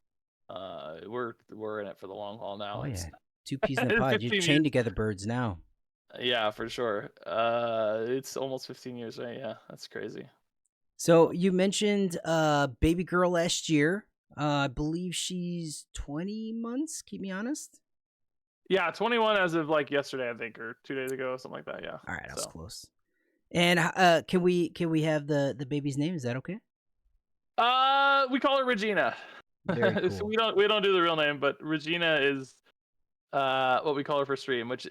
[SPEAKER 2] we're in it for the long haul now.
[SPEAKER 1] Oh
[SPEAKER 2] It's
[SPEAKER 1] yeah. Two peas in a pod. You're
[SPEAKER 2] 15 years.
[SPEAKER 1] chained together birds now.
[SPEAKER 2] Yeah, for sure. It's almost 15 years, right? Yeah, that's crazy.
[SPEAKER 1] So you mentioned baby girl last year. I believe she's 20 months. Keep me honest.
[SPEAKER 2] Yeah, 21 as of like yesterday, I think, or 2 days ago, something like that. Yeah.
[SPEAKER 1] All right, I was
[SPEAKER 2] So,
[SPEAKER 1] close. And can we have the baby's name? Is that okay?
[SPEAKER 2] we call her Regina.
[SPEAKER 1] Very
[SPEAKER 2] So
[SPEAKER 1] cool.
[SPEAKER 2] we don't do the real name, but Regina is what we call her for stream. Which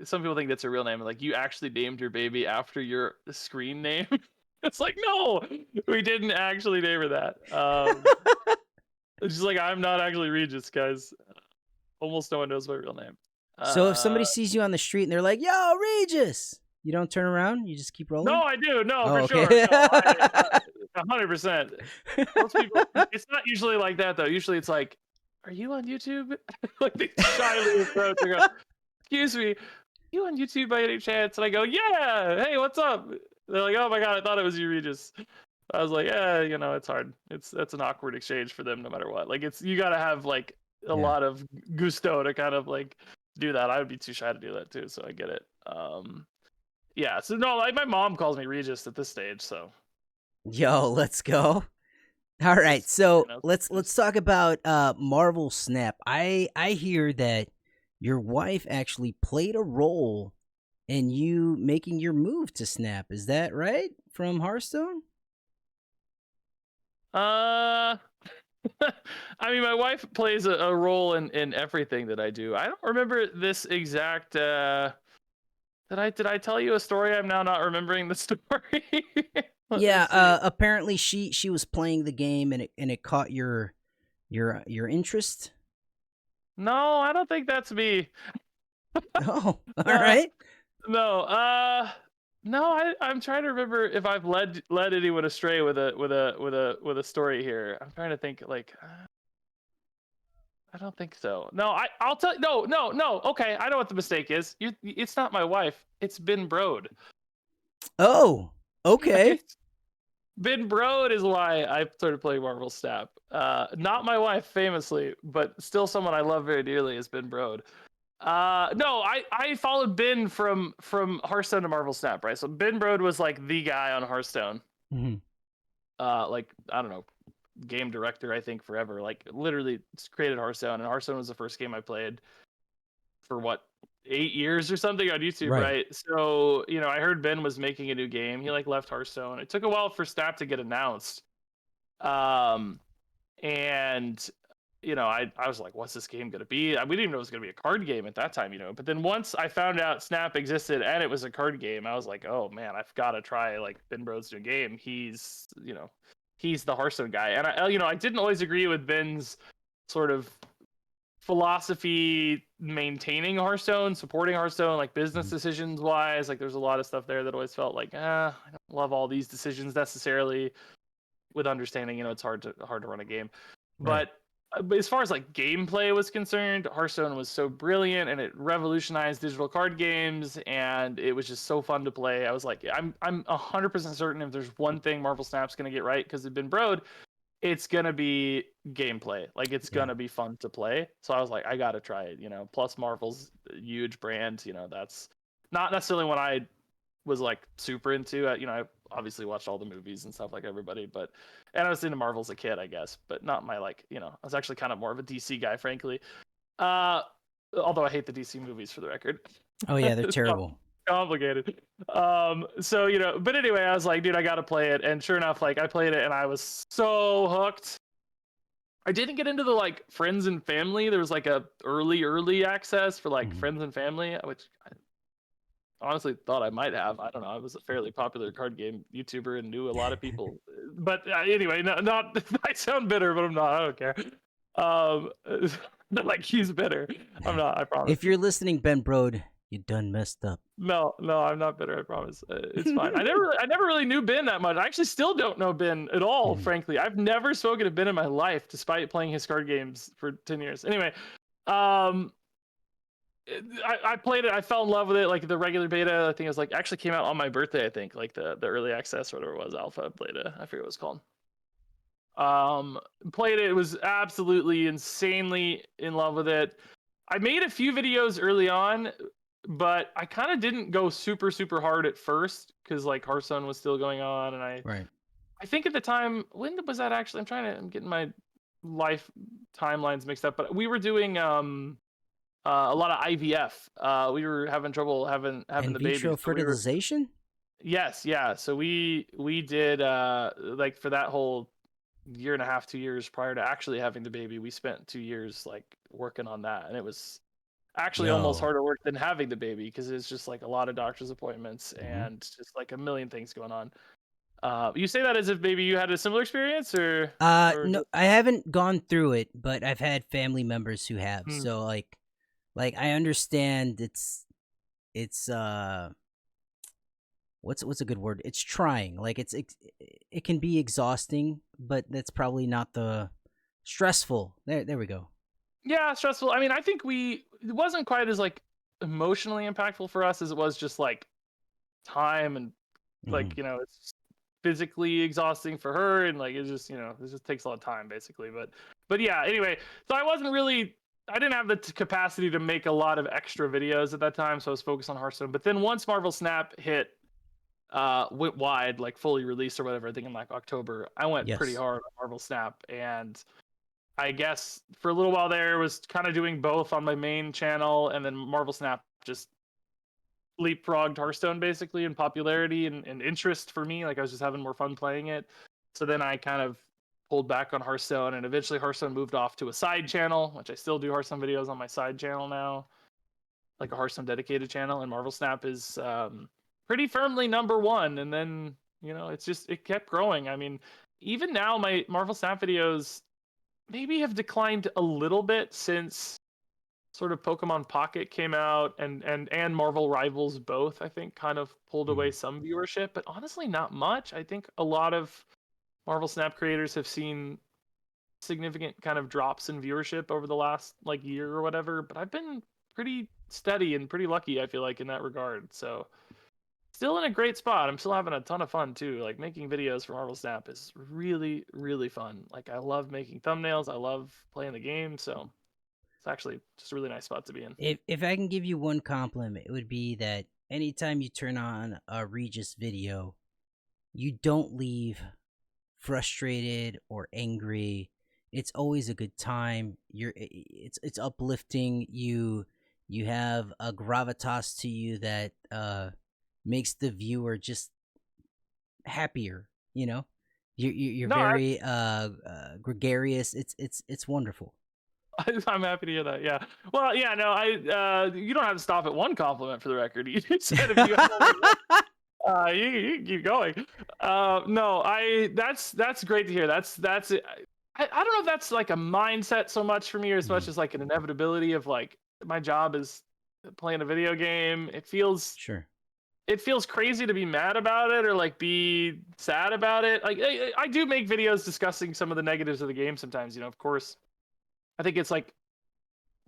[SPEAKER 2] some people think that's a real name. Like, you actually named your baby after your screen name. It's like, no, we didn't actually name her that. It's just like, I'm not actually Regis, guys. Almost no one knows my real name.
[SPEAKER 1] So if somebody sees you on the street and they're like, "Yo, Regis," you don't turn around. You just keep rolling.
[SPEAKER 2] No, I do. No,
[SPEAKER 1] Oh,
[SPEAKER 2] for
[SPEAKER 1] okay.
[SPEAKER 2] sure. No, 100%. Most people, it's not usually like that though. Usually it's like, "Are you on YouTube?" Like, they shyly approach and go, "Excuse me, you on YouTube by any chance?" And I go, "Yeah. Hey, what's up?" They're like, "Oh my god, I thought it was you, Regis." I was like, "Yeah, it's hard. That's an awkward exchange for them, no matter what. Like, you gotta have like a
[SPEAKER 1] Yeah.
[SPEAKER 2] lot of gusto to kind of like do that. I would be too shy to do that too, so I get it. Yeah. So no, like, my mom calls me Regis at this stage, so
[SPEAKER 1] Yo, let's go. All right,
[SPEAKER 2] it's,
[SPEAKER 1] so
[SPEAKER 2] Regis.
[SPEAKER 1] let's talk about Marvel Snap. I hear that your wife actually played a role in you making your move to Snap. Is that right? From Hearthstone?
[SPEAKER 2] Uh, I mean, my wife plays a role in everything that I do. I don't remember this exact. Did I tell you a story? I'm now not remembering the story. Let me see.
[SPEAKER 1] Yeah, apparently she was playing the game and it caught your interest.
[SPEAKER 2] No, I don't think that's me.
[SPEAKER 1] Oh, all
[SPEAKER 2] Uh,
[SPEAKER 1] right.
[SPEAKER 2] no, no. I'm trying to remember if I've led anyone astray with a story here. I'm trying to think. Like, I don't think so. No, I'll tell you. No. Okay, I know what the mistake is. It's not my wife. It's Ben Brode.
[SPEAKER 1] Oh, okay.
[SPEAKER 2] Ben Brode is why I started playing Marvel Snap. Not my wife, famously, but still someone I love very dearly is Ben Brode. No, I followed Ben from Hearthstone to Marvel Snap, right? So Ben Brode was like the guy on Hearthstone.
[SPEAKER 1] Mm-hmm.
[SPEAKER 2] Like, I don't know, game director, I think, forever. Like, literally created Hearthstone, and Hearthstone was the first game I played for what, 8 years or something on YouTube,
[SPEAKER 1] Right.
[SPEAKER 2] right? So, I heard Ben was making a new game. He like left Hearthstone. It took a while for Snap to get announced. And I was like, what's this game gonna be? We didn't even know it was gonna be a card game at that time, But then once I found out Snap existed and it was a card game, I was like, oh man, I've got to try like Ben Brode's new game. He's the Hearthstone guy, and I didn't always agree with Ben's sort of philosophy maintaining Hearthstone, supporting Hearthstone, like business decisions wise. Like, there's a lot of stuff there that always felt like, I don't love all these decisions necessarily. With understanding, it's hard to run a game,
[SPEAKER 1] Right.
[SPEAKER 2] but as far as like gameplay was concerned, Hearthstone was so brilliant and it revolutionized digital card games, and it was just so fun to play. I was like, I'm 100% certain if there's one thing Marvel Snap's gonna get right, because it's been Brode, it's gonna be gameplay. Like, it's gonna be fun to play. So I was like, I gotta try it. Plus Marvel's a huge brand. That's not necessarily what I was like super into. I obviously watched all the movies and stuff like everybody, and I was into Marvel as a kid, I guess, but not my like. I was actually kind of more of a DC guy, frankly. Although I hate the DC movies, for the record.
[SPEAKER 1] Oh yeah, they're terrible.
[SPEAKER 2] Complicated. So but anyway, I was like, dude, I gotta play it, and sure enough, like, I played it and I was so hooked. I didn't get into the like friends and family. There was like a early access for like friends and family, which I honestly thought I might have. I don't know. I was a fairly popular card game YouTuber and knew a lot of people. But anyway, not I sound bitter, but I'm not. I don't care. Like, he's bitter. I'm not. I promise.
[SPEAKER 1] If you're listening, Ben Brode, You done messed up.
[SPEAKER 2] No, I'm not bitter. I promise. It's fine. I never really knew Ben that much. I actually still don't know Ben at all.
[SPEAKER 1] Mhm.
[SPEAKER 2] Frankly, I've never spoken to Ben in my life, despite playing his card games for 10 years. Anyway, um, I played it. I fell in love with it. Like the regular beta, I think it was like actually came out on my birthday. I think like the early access, whatever it was, alpha beta. I forget what it was called. Um, Played it. It was absolutely insanely in love with it. I made a few videos early on, but I kind of didn't go super hard at first because like Hearthstone was still going on, and
[SPEAKER 1] Right.
[SPEAKER 2] I think at the time, when was that actually? I'm getting my life timelines mixed up, but we were doing a lot of IVF. We were having trouble having
[SPEAKER 1] In
[SPEAKER 2] the
[SPEAKER 1] vitro
[SPEAKER 2] babies. So we were,
[SPEAKER 1] fertilization?
[SPEAKER 2] yes, yeah. So we did like for that whole year and a half, 2 years prior to actually having the baby, we spent 2 years like working on that, and it was actually almost
[SPEAKER 1] Yo.
[SPEAKER 2] harder work than having the baby because it's just like a lot of doctor's appointments
[SPEAKER 1] Hmm.
[SPEAKER 2] and just like a million things going on. You say that as if maybe you had a similar experience, or
[SPEAKER 1] No,
[SPEAKER 2] just,
[SPEAKER 1] I haven't gone through it, but I've had family members who have.
[SPEAKER 2] hmm.
[SPEAKER 1] So like I understand it's what's a good word? It's trying. Like it can be exhausting, but that's probably not the stressful. There we go.
[SPEAKER 2] Yeah, stressful. I mean, I think it wasn't quite as like emotionally impactful for us as it was just like time and
[SPEAKER 1] Hmm.
[SPEAKER 2] like it's physically exhausting for her, and like it's just it just takes a lot of time basically. But yeah, anyway, so I didn't have the capacity to make a lot of extra videos at that time, so I was focused on Hearthstone. But then once Marvel Snap hit went wide, like fully released or whatever, I think in like October, I went pretty
[SPEAKER 1] Yes.
[SPEAKER 2] hard on Marvel Snap. And I guess for a little while there was kind of doing both on my main channel, and then Marvel Snap just leapfrogged Hearthstone basically in popularity and interest for me. Like I was just having more fun playing it. So then I kind of pulled back on Hearthstone, and eventually Hearthstone moved off to a side channel, which I still do Hearthstone videos on my side channel now, like a Hearthstone dedicated channel. And Marvel Snap is pretty firmly number one. And then it kept growing. I mean, even now my Marvel Snap videos maybe have declined a little bit since sort of Pokemon Pocket came out, and Marvel Rivals both, I think, kind of pulled away
[SPEAKER 1] Mhm.
[SPEAKER 2] some viewership, but honestly not much. I think a lot of Marvel Snap creators have seen significant kind of drops in viewership over the last like year or whatever, but I've been pretty steady and pretty lucky, I feel like, in that regard. So still in a great spot. I'm still having a ton of fun too. Like making videos for Marvel Snap is really fun. Like I love making thumbnails. I love playing the game. So it's actually just a really nice spot to be in.
[SPEAKER 1] If I can give you one compliment, it would be that anytime you turn on a Regis video, you don't leave frustrated or angry. It's always a good time. It's uplifting. You have a gravitas to you that makes the viewer just happier. You know, you're
[SPEAKER 2] No, I,
[SPEAKER 1] very gregarious. It's wonderful.
[SPEAKER 2] I'm happy to hear that. Yeah. Well, yeah. No, you don't have to stop at one compliment for the record. You said if you have more than one, you can keep going. No, that's great to hear. That's it. I don't know if that's like a mindset so much for me, or as much
[SPEAKER 1] Mhm.
[SPEAKER 2] as like an inevitability of like my job is playing a video game.
[SPEAKER 1] Sure.
[SPEAKER 2] It feels crazy to be mad about it or like be sad about it. Like I do make videos discussing some of the negatives of the game sometimes. Of course, I think it's like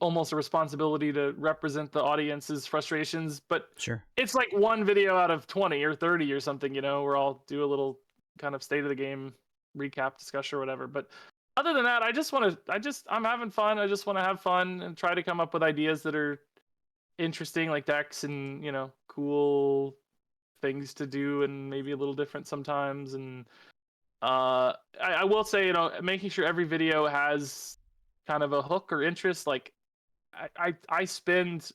[SPEAKER 2] almost a responsibility to represent the audience's frustrations, but
[SPEAKER 1] Sure.
[SPEAKER 2] it's like one video out of 20 or 30 or something, where I'll do a little kind of state of the game recap discussion or whatever. But other than that, I'm having fun. I just want to have fun and try to come up with ideas that are interesting, like decks and, cool things to do and maybe a little different sometimes. And I will say, making sure every video has kind of a hook or interest. Like I spend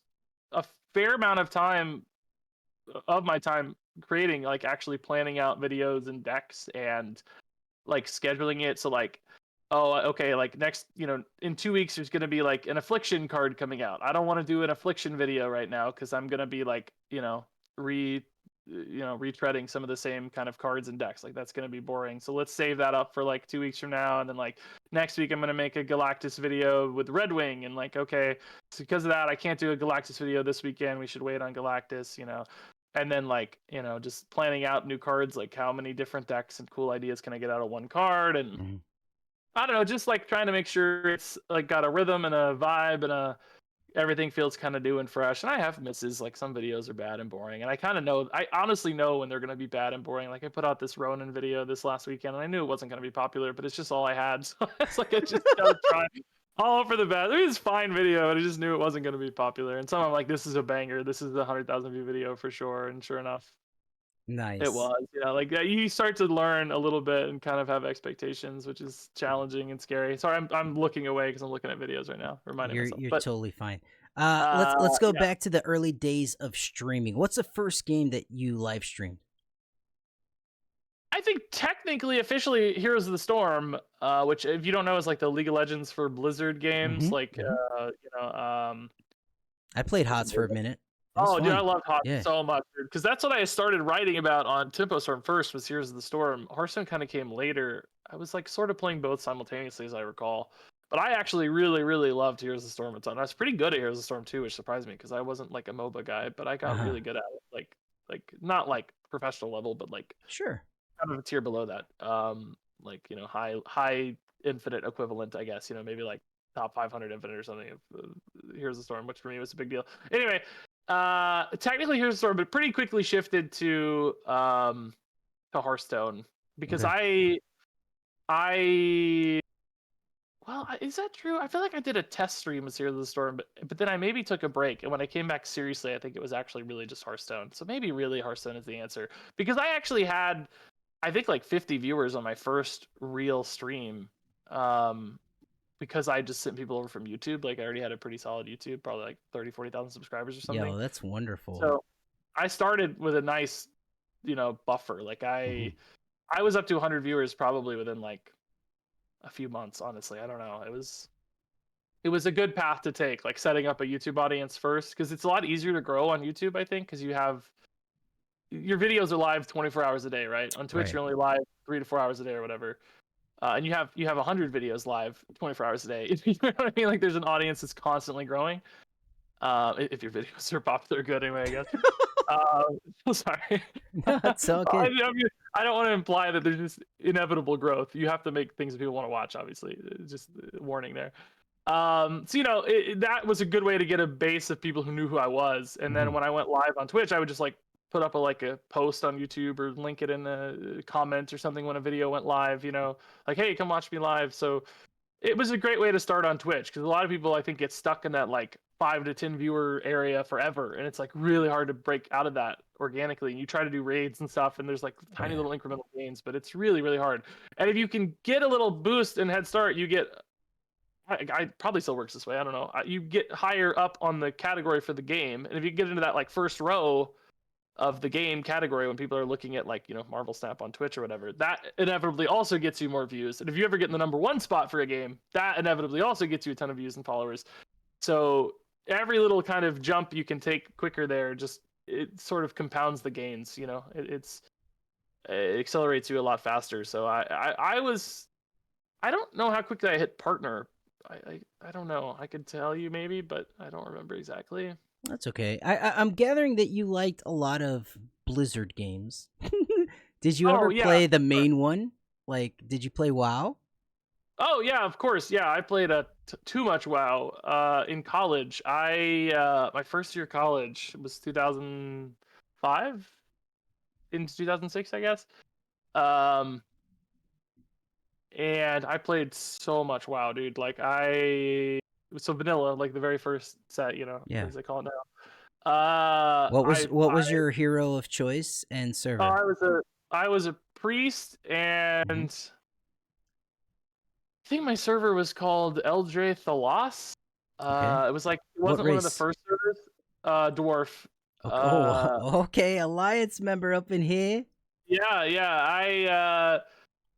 [SPEAKER 2] a fair amount of my time creating, like actually planning out videos and decks and like scheduling it. So like, oh, okay, like next, in 2 weeks there's gonna be like an affliction card coming out. I don't want to do an affliction video right now because I'm gonna be like, retreading some of the same kind of cards and decks. Like that's going to be boring. So let's save that up for like 2 weeks from now, and then like next week I'm going to make a Galactus video with Red Wing, and like okay, so because of that I can't do a Galactus video this weekend. We should wait on Galactus, and then like just planning out new cards, like how many different decks and cool ideas can I get out of one card, and I don't know, just like trying to make sure it's like got a rhythm and a vibe and everything feels kind of new and fresh. And I have misses, like some videos are bad and boring, and I honestly know when they're going to be bad and boring. Like I put out this Ronin video this last weekend and I knew it wasn't going to be popular, but it's just all I had. So it's like I just gotta try all for the best. It was a fine video, and I just knew it wasn't going to be popular. And some I'm like, this is a banger, this is the 100,000 view video for sure. And sure enough,
[SPEAKER 1] Nice.
[SPEAKER 2] it was. Like you start to learn a little bit and kind of have expectations, which is challenging and scary. Sorry, I'm looking away because I'm looking at videos right now, reminding myself.
[SPEAKER 1] You're
[SPEAKER 2] But
[SPEAKER 1] totally fine. Let's go
[SPEAKER 2] yeah.
[SPEAKER 1] back to the early days of streaming. What's the first game that you live streamed?
[SPEAKER 2] I think technically, officially, Heroes of the Storm, which if you don't know is like the League of Legends for Blizzard games. Like,
[SPEAKER 1] I played HOTS for a minute.
[SPEAKER 2] Oh, dude, I loved HOTS
[SPEAKER 1] Yeah.
[SPEAKER 2] so much, because that's what I started writing about on Tempo Storm first, was Heroes of the Storm. Hearthstone kind of came later. I was like sort of playing both simultaneously, as I recall. But I actually really, really loved Heroes of the Storm a ton. I was pretty good at Heroes of the Storm too, which surprised me because I wasn't like a MOBA guy, but I got really good at it. Like not like professional level, but like
[SPEAKER 1] Sure.
[SPEAKER 2] kind of a tier below that. Like high infinite equivalent, I guess. Maybe like top 500 infinite or something of Heroes of the Storm, which for me was a big deal. Anyway, technically Heroes of the Storm, but pretty quickly shifted to Hearthstone because well, is that true? I feel like I did a test stream with Heroes of the Storm, but then I maybe took a break, and when I came back seriously, I think it was actually really just Hearthstone. So maybe really Hearthstone is the answer, because I actually had, I think, like 50 viewers on my first real stream, because I just sent people over from YouTube. Like I already had a pretty solid YouTube, probably like 30,000-40,000 subscribers or something.
[SPEAKER 1] Yo, that's wonderful.
[SPEAKER 2] So I started with a nice, buffer. Like I was up to 100 viewers probably within like a few months, honestly. I don't know. It was a good path to take, like setting up a YouTube audience first, because it's a lot easier to grow on YouTube, I think, because you have your videos are live 24 hours a day, right? On Twitch, you're only live 3 to 4 hours a day or whatever. And you have 100 videos live 24 hours a day. You know what I mean? Like there's an audience that's constantly growing. If your videos are popular, good anyway, I guess. Sorry.
[SPEAKER 1] No, it's all good.
[SPEAKER 2] I don't want to imply that there's just inevitable growth. You have to make things that people want to watch, obviously. Just warning there. So that was a good way to get a base of people who knew who I was. And then when I went live on Twitch, I would just like put up a post on YouTube or link it in a comment or something when a video went live. Like, hey, come watch me live. So it was a great way to start on Twitch, because a lot of people, I think, get stuck in that like 5 to 10 viewer area forever, and it's like really hard to break out of that organically. And you try to do raids and stuff, and there's like tiny little incremental gains, but it's really, really hard. And if you can get a little boost and head start, you get, I probably still works this way, I don't know, you get higher up on the category for the game. And if you get into that like first row of the game category when people are looking at like Marvel Snap on Twitch or whatever, that inevitably also gets you more views. And if you ever get in the number 1 spot for a game, that inevitably also gets you a ton of views and followers. So every little kind of jump you can take quicker there, just it sort of compounds the gains. It accelerates you a lot faster. So I don't know how quickly I hit partner. I don't know. I could tell you maybe, but I don't remember exactly.
[SPEAKER 1] That's okay. I'm gathering that you liked a lot of Blizzard games. Did you ever play the main one? Like, did you play WoW?
[SPEAKER 2] Oh yeah, of course. Yeah, I played too much WoW in college. My first year of college was 2005 into 2006, I guess. And I played so much WoW, dude. Like so vanilla, like the very first set, as they call it now.
[SPEAKER 1] What was your hero of choice and server?
[SPEAKER 2] I was a priest, and I think my server was called Eldre Thalas. It wasn't one of the first servers. Dwarf.
[SPEAKER 1] Okay, Alliance member up in here.
[SPEAKER 2] Yeah.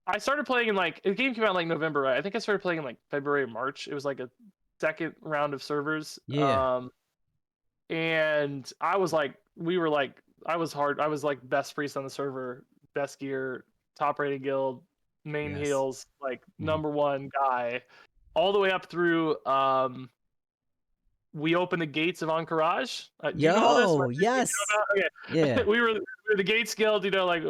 [SPEAKER 2] I started playing in the game came out in like November, right? I think I started playing in like February, March. It was like a second round of servers.
[SPEAKER 1] Yeah.
[SPEAKER 2] And I was like, we were like hard. I was like best priest on the server, best gear, top rated guild, main
[SPEAKER 1] Yes.
[SPEAKER 2] heals, like
[SPEAKER 1] Mhm.
[SPEAKER 2] #1 guy, all the way up through. We opened the gates of Encourage. Do you know all this?
[SPEAKER 1] Yo, yes.
[SPEAKER 2] Okay.
[SPEAKER 1] Yeah.
[SPEAKER 2] we were the Gates Guild. You know, like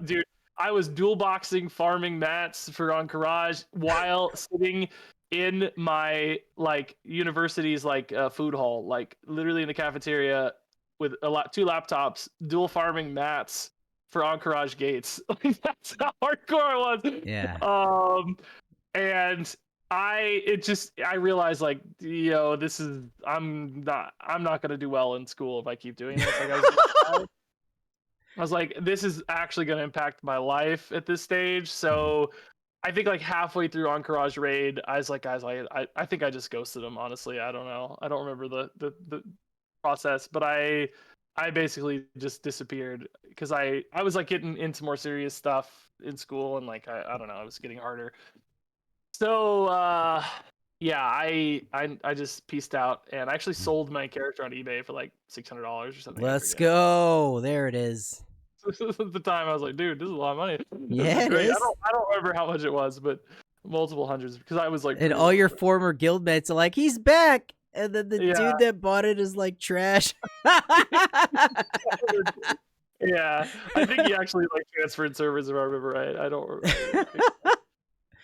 [SPEAKER 2] dude. I was dual boxing, farming mats for Encourage while sitting in my like university's like food hall, like literally in the cafeteria with two laptops, dual farming mats for Encourage Gates. Like that's how hardcore I was.
[SPEAKER 1] Yeah.
[SPEAKER 2] And I realized like, this is I'm not gonna do well in school if I keep doing this. Like I was like, this is actually gonna impact my life at this stage. So I think like halfway through Encourage Raid, I was like, guys, I think I just ghosted him. Honestly, I don't know. I don't remember the process, but I basically just disappeared because I was like getting into more serious stuff in school and like I don't know, it was getting harder. So yeah, I just pieced out and I actually sold my character on eBay for like $600 or something.
[SPEAKER 1] Let's go. There it is.
[SPEAKER 2] This is the time I was like, dude, this is a lot of money.
[SPEAKER 1] Yeah,
[SPEAKER 2] this is
[SPEAKER 1] it
[SPEAKER 2] great.
[SPEAKER 1] is.
[SPEAKER 2] I don't remember how much it was, but multiple hundreds because I was like,
[SPEAKER 1] And all your former guildmates are like, he's back. And then the
[SPEAKER 2] Yeah.
[SPEAKER 1] dude that bought it is like trash.
[SPEAKER 2] Yeah, I think he actually like transferred servers if I remember right. I don't remember.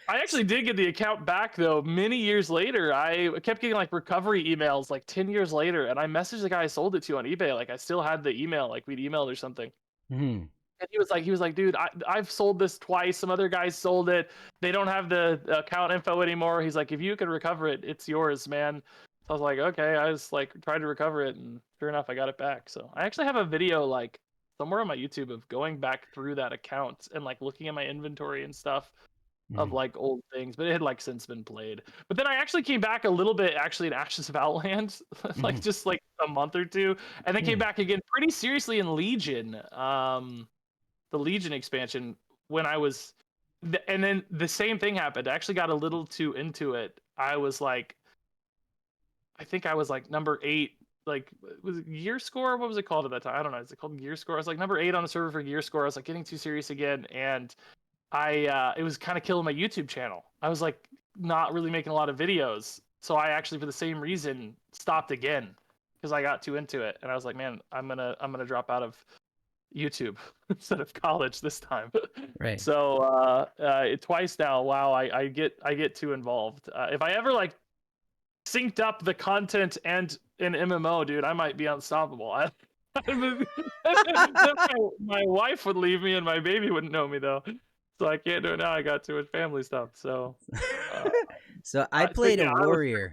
[SPEAKER 2] I actually did get the account back though. Many years later, I kept getting like recovery emails like 10 years later, and I messaged the guy I sold it to on eBay. Like I still had the email, like we'd emailed or something.
[SPEAKER 1] Mhm.
[SPEAKER 2] And he was like, dude, I've sold this twice. Some other guys sold it. They don't have the account info anymore. He's like, if you can recover it, it's yours, man. So I was like, okay. I was like trying to recover it, and sure enough, I got it back. So I actually have a video like somewhere on my YouTube of going back through that account and like looking at my inventory and stuff of like old things, but it had like since been played. But then I actually came back a little bit actually in Ashes of Outland, like just like a month or two, and then came back again pretty seriously in Legion, the Legion expansion when I was, and then the same thing happened. I actually got a little too into it. I was like, I think I was like number 8. Like, was it gear score? What was it called at that time? I don't know. Is it called gear score? I was like number 8 on the server for gear score. I was like getting too serious again, and it was kind of killing my YouTube channel. I was like not really making a lot of videos. So I actually, for the same reason, stopped again because I got too into it. And I was like, man, I'm gonna drop out of YouTube instead of college this time.
[SPEAKER 1] Right.
[SPEAKER 2] So twice now. Wow, I get too involved. If I ever like synced up the content and an MMO, dude, I might be unstoppable. My wife would leave me and my baby wouldn't know me though. So I can't do it now. I got too much family stuff. So
[SPEAKER 1] So I played a
[SPEAKER 2] yeah,
[SPEAKER 1] warrior.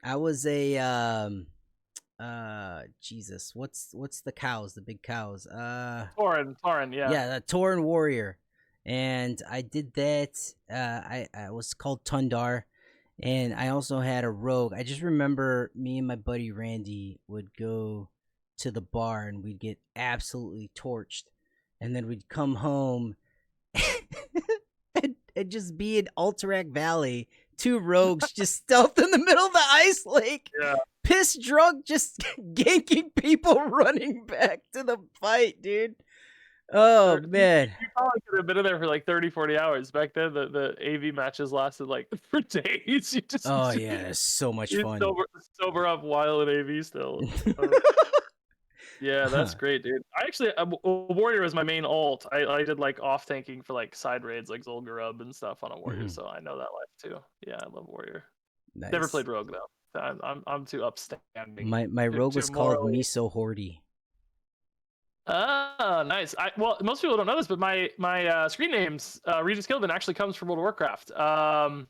[SPEAKER 1] I was a Jesus, what's the cows, the big cows?
[SPEAKER 2] Tauren, yeah.
[SPEAKER 1] Yeah, the Tauren warrior. And I did that. I was called Tundar, and I also had a rogue. I just remember me and my buddy Randy would go to the bar and we'd get absolutely torched, and then we'd come home and just be in Alterac Valley, 2 rogues just stealth in the middle of the ice lake.
[SPEAKER 2] Yeah.
[SPEAKER 1] Piss drunk, just ganking people running back to the fight, dude. Oh, man.
[SPEAKER 2] You probably could have been in there for like 30, 40 hours. Back then, the AV matches lasted like for days. You just
[SPEAKER 1] Yeah, it's so much fun.
[SPEAKER 2] Sober up while in AV still. Yeah, that's great, dude. I actually, Warrior was my main alt. I did like off tanking for like side raids like Zul'Gurub and stuff on a Warrior, so I know that life too. Yeah, I love Warrior.
[SPEAKER 1] Nice.
[SPEAKER 2] Never played Rogue though. I'm too upstanding.
[SPEAKER 1] My rogue was called Miso Hordy.
[SPEAKER 2] Ah, nice. Well, most people don't know this, but my screen names RegisKillbin actually comes from World of Warcraft. So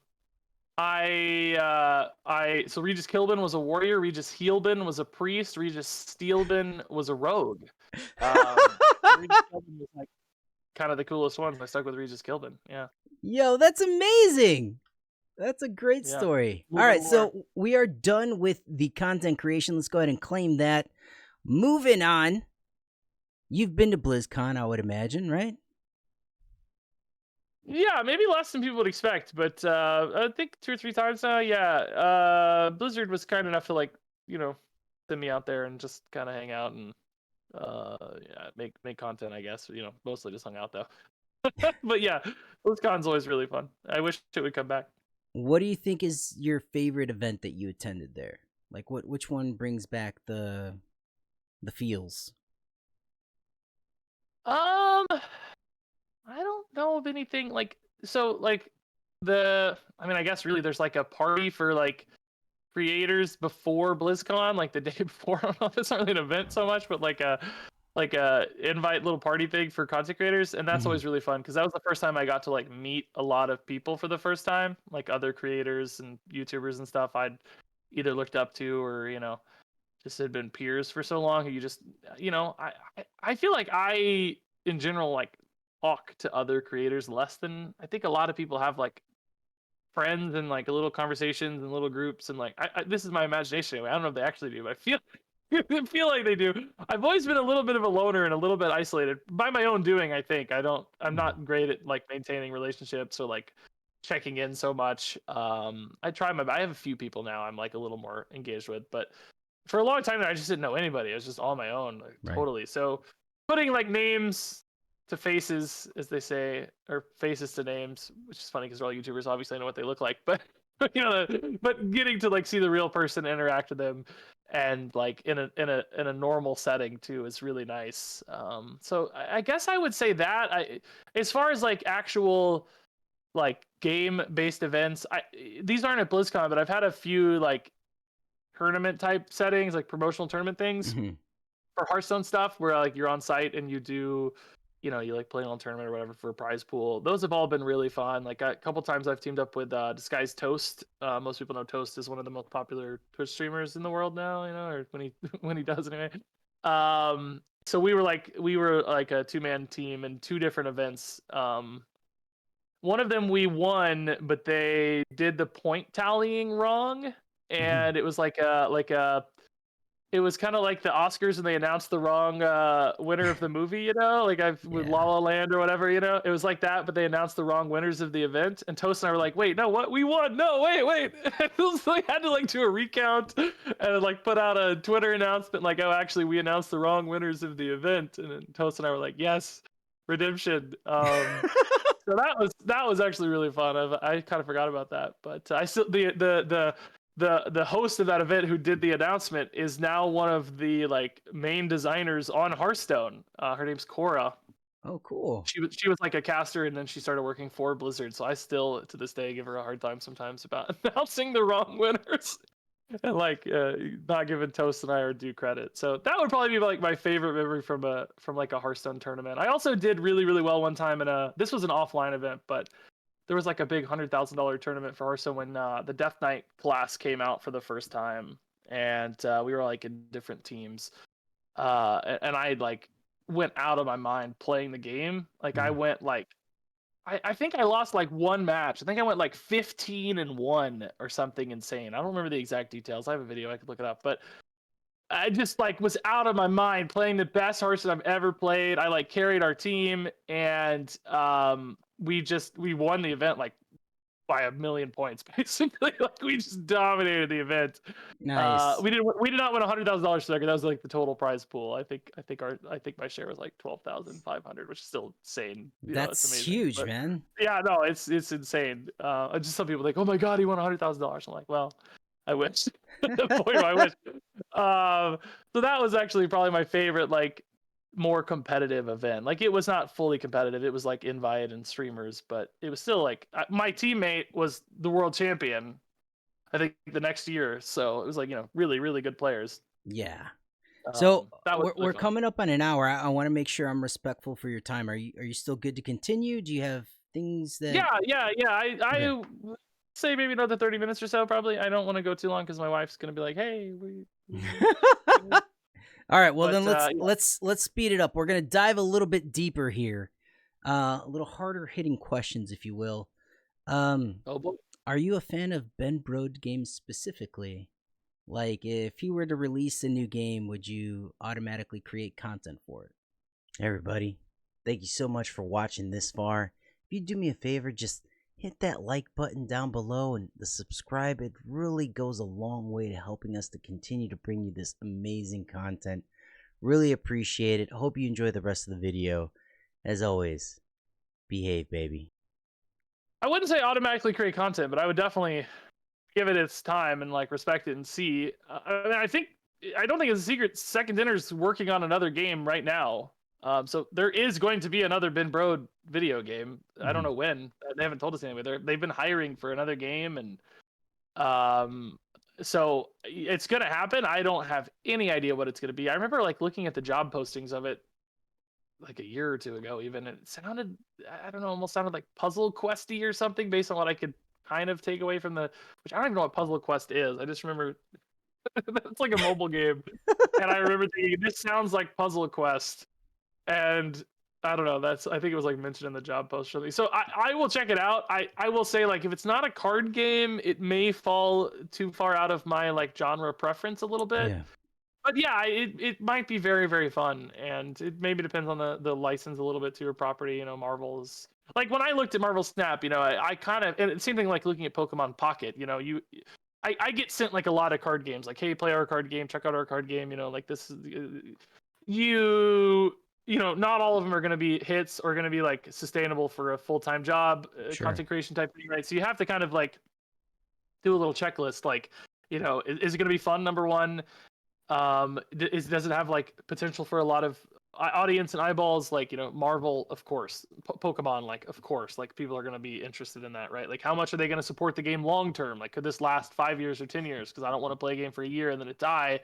[SPEAKER 2] RegisKillbin was a warrior, RegisHealbin was a priest, RegisSteelbin was a rogue. RegisKillbin was like kind of the coolest ones. I stuck with RegisKillbin. Yeah.
[SPEAKER 1] Yo, that's amazing. That's a great story. All right, so we are done with the content creation. Let's go ahead and claim that. Moving on. You've been to BlizzCon, I would imagine, right?
[SPEAKER 2] Yeah, maybe less than people would expect, but I think 2 or 3 times now. Yeah, Blizzard was kind enough to like, send me out there and just kind of hang out, and yeah, make content, I guess. Mostly just hung out though. But yeah, BlizzCon's always really fun. I wish it would come back.
[SPEAKER 1] What do you think is your favorite event that you attended there? Like, which one brings back the feels?
[SPEAKER 2] I don't know of anything like I mean, I guess really there's like a party for like creators before BlizzCon, like the day before. I don't know if it's not really an event so much, but like a invite little party thing for content creators, and that's
[SPEAKER 1] Mhm.
[SPEAKER 2] always really fun because that was the first time I got to like meet a lot of people for the first time, like other creators and YouTubers and stuff I'd either looked up to or just had been peers for so long. You just I feel like I in general like talk to other creators less than I think a lot of people have like friends and like little conversations and little groups and like this is my imagination anyway. I don't know if they actually do, but I feel I feel like they do. I've always been a little bit of a loner and a little bit isolated by my own doing. I think I'm
[SPEAKER 1] Mhm.
[SPEAKER 2] not great at like maintaining relationships or like checking in so much. I try I have a few people now I'm like a little more engaged with, but for a long time I just didn't know anybody. I was just on my own, like,
[SPEAKER 1] Right.
[SPEAKER 2] totally. So putting like names to faces, as they say, or faces to names, which is funny because they're all YouTubers. Obviously, I know what they look like, but but getting to like see the real person, interact with them, and like in a normal setting too is really nice. So I guess I would say that as far as like actual like game based events, these aren't at BlizzCon, but I've had a few like tournament type settings, like promotional tournament things
[SPEAKER 1] Mhm.
[SPEAKER 2] for Hearthstone stuff, where like you're on site and you do, you like play on tournament or whatever for a prize pool. Those have all been really fun. Like a couple times I've teamed up with Disguised Toast. Most people know Toast is one of the most popular Twitch streamers in the world now. Or when he when he does anyway. So we were like a 2-man team in 2 different events. One of them we won, but they did the point tallying wrong,
[SPEAKER 1] Mhm.
[SPEAKER 2] and it was like a it was kind of like the Oscars and they announced the wrong winner of the movie, like I've with La
[SPEAKER 1] Yeah.
[SPEAKER 2] La Land or whatever, it was like that, but they announced the wrong winners of the event, and Toast and I were like, wait, no, what, we won, no, wait, it was like had to like do a recount and like put out a Twitter announcement like, oh, actually we announced the wrong winners of the event, and then Toast and I were like, yes, redemption. So that was actually really fun. I kind of forgot about that, but I still the host of that event who did the announcement is now one of the like main designers on Hearthstone. Her name's Cora.
[SPEAKER 1] Oh, cool.
[SPEAKER 2] She was like a caster and then she started working for Blizzard. So I still to this day give her a hard time sometimes about announcing the wrong winners and like not giving Toast and I our due credit. So that would probably be like my favorite memory from like a Hearthstone tournament. I also did really really well one time in a this was an offline event, but there was like a big $100,000 tournament for Hearthstone when the Death Knight class came out for the first time, and we were like in different teams. And I like went out of my mind playing the game. Like I
[SPEAKER 1] Mhm.
[SPEAKER 2] went like I think I lost like one match. I think I went like 15-1 or something insane. I don't remember the exact details. I have a video, I could look it up, but I just like was out of my mind playing the best Hearthstone I've ever played. I like carried our team, and we won the event like by a million points basically. Like we just dominated the event.
[SPEAKER 1] Nice.
[SPEAKER 2] We did not win $100,000 second. That was like the total prize pool. I think my share was like 12,500, which is still insane. It's
[SPEAKER 1] That's
[SPEAKER 2] amazing.
[SPEAKER 1] huge,
[SPEAKER 2] But
[SPEAKER 1] man.
[SPEAKER 2] yeah, no, it's insane. Just some people like, oh my god, he won $100,000. I'm like, well, I wish. Boy, do I wish. So that was actually probably my favorite, like more competitive event. Like it was not fully competitive. It was like invite and streamers, but it was still like my teammate was the world champion. I think the next year, so it was like really really good players.
[SPEAKER 1] Yeah. So
[SPEAKER 2] That was really
[SPEAKER 1] we're
[SPEAKER 2] fun.
[SPEAKER 1] coming up on an hour. I want to make sure I'm respectful for your time. Are you still good to continue? Do you have things that?
[SPEAKER 2] Yeah.
[SPEAKER 1] Okay.
[SPEAKER 2] I say maybe another 30 minutes or so. Probably. I don't want to go too long because my wife's gonna be like, "Hey,
[SPEAKER 1] All right. Well, then
[SPEAKER 2] But yeah.
[SPEAKER 1] let's speed it up. We're gonna dive a little bit deeper here. A little harder hitting questions, if you will.
[SPEAKER 2] Oh boy.
[SPEAKER 1] Are you a fan of Ben Brode games specifically? Like, if he were to release a new game, would you automatically create content for it? Everybody, thank you so much for watching this far. If you do me a favor, just hit that like button down below and the subscribe. It really goes a long way to helping us to continue to bring you this amazing content. Really appreciate it. Hope you enjoy the rest of the video. As always, behave, baby.
[SPEAKER 2] I wouldn't say automatically create content, but I would definitely give it its time and like respect it and see. I mean, I don't think it's a secret. Second Dinner's working on another game right now. So there is going to be another Ben Brode video game. I don't know when. They haven't told us anyway. They've been hiring for another game, and so it's gonna happen. I don't have any idea what it's gonna be. I remember like looking at the job postings of it like a year or two ago, even, and it sounded, I don't know, almost sounded like Puzzle Questy or something, based on what I could kind of take away from the. Which I don't even know what Puzzle Quest is. I just remember it's like a mobile game, and I remember thinking this sounds like Puzzle Quest, and I don't know. I think it was like mentioned in the job post or something. So I will check it out. I will say, like, if it's not a card game, it may fall too far out of my like genre preference a little bit.
[SPEAKER 1] Yeah.
[SPEAKER 2] But yeah, it might be very, very fun, and it maybe depends on the license a little bit to your property. You know, Marvel's like when I looked at Marvel Snap, you know, I kind of, and the same thing like looking at Pokemon Pocket. You know, I get sent like a lot of card games, like, hey, play our card game, check out our card game. You know, like this is you know, not all of them are going to be hits or going to be like sustainable for a full-time job,
[SPEAKER 1] Sure.
[SPEAKER 2] content creation type thing, right? So you have to kind of like do a little checklist, like, you know, is it going to be fun? Number one, does it have like potential for a lot of audience and eyeballs? Like, you know, Marvel, of course, Pokemon, like, of course, like people are going to be interested in that, right? Like, how much are they going to support the game long term? Like, could this last 5 years or 10 years? Because I don't want to play a game for a year and then it die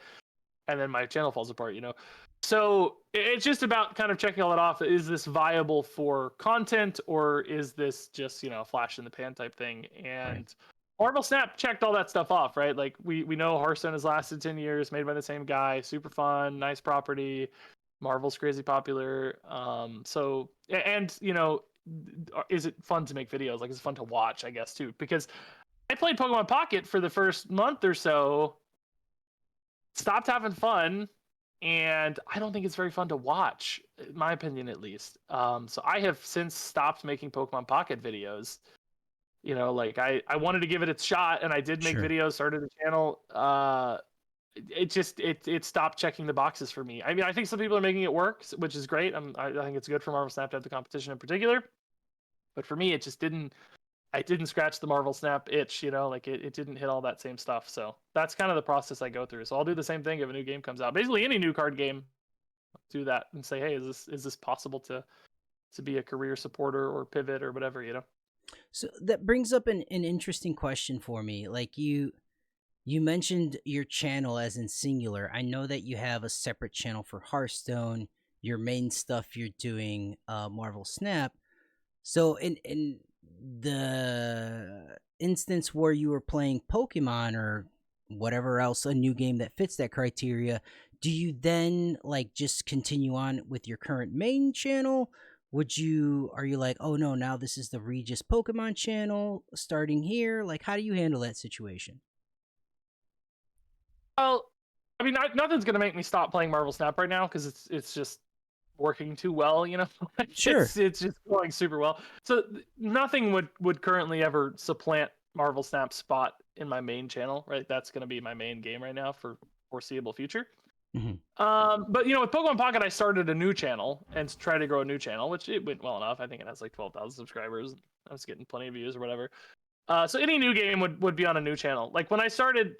[SPEAKER 2] and then my channel falls apart, you know? So it's just about kind of checking all that off. Is this viable for content, or is this just, you know, flash in the pan type thing? And
[SPEAKER 1] Right.
[SPEAKER 2] Marvel Snap checked all that stuff off, right? Like we know Hearthstone has lasted 10 years, made by the same guy, super fun, nice property. Marvel's crazy popular. So, and you know, is it fun to make videos? Like, it's fun to watch, I guess, too, because I played Pokemon Pocket for the first month or so, stopped having fun, and I don't think it's very fun to watch, in my opinion, at least. So I have since stopped making Pokemon Pocket videos. You know, like I wanted to give it its shot, and I did make
[SPEAKER 1] Sure.
[SPEAKER 2] videos, started a channel. It stopped checking the boxes for me. I mean, I think some people are making it work, which is great. I think it's good for Marvel Snap to have the competition in particular, but for me, it just didn't. I didn't scratch the Marvel Snap itch, you know, like it didn't hit all that same stuff. So that's kind of the process I go through. So I'll do the same thing if a new game comes out. Basically, any new card game, do that and say, hey, is this possible to be a career supporter or pivot or whatever, you know?
[SPEAKER 1] So that brings up an interesting question for me. Like you mentioned your channel as in singular. I know that you have a separate channel for Hearthstone. Your main stuff you're doing Marvel Snap. So in the instance where you were playing Pokemon or whatever else, a new game that fits that criteria, do you then like just continue on with your current main channel? Are you like, oh no, now this is the Regis Pokemon channel starting here? Like, how do you handle that situation?
[SPEAKER 2] Well, I mean, nothing's gonna make me stop playing Marvel Snap right now because it's just working too well, you know. Like,
[SPEAKER 1] Sure.
[SPEAKER 2] it's just going super well. So nothing would currently ever supplant Marvel Snap's spot in my main channel, right? That's gonna be my main game right now for foreseeable future. But you know, with Pokemon Pocket, I started a new channel and tried to grow a new channel, which it went well enough. I think it has like 12,000 subscribers. I was getting plenty of views or whatever. So any new game would be on a new channel. Like when I started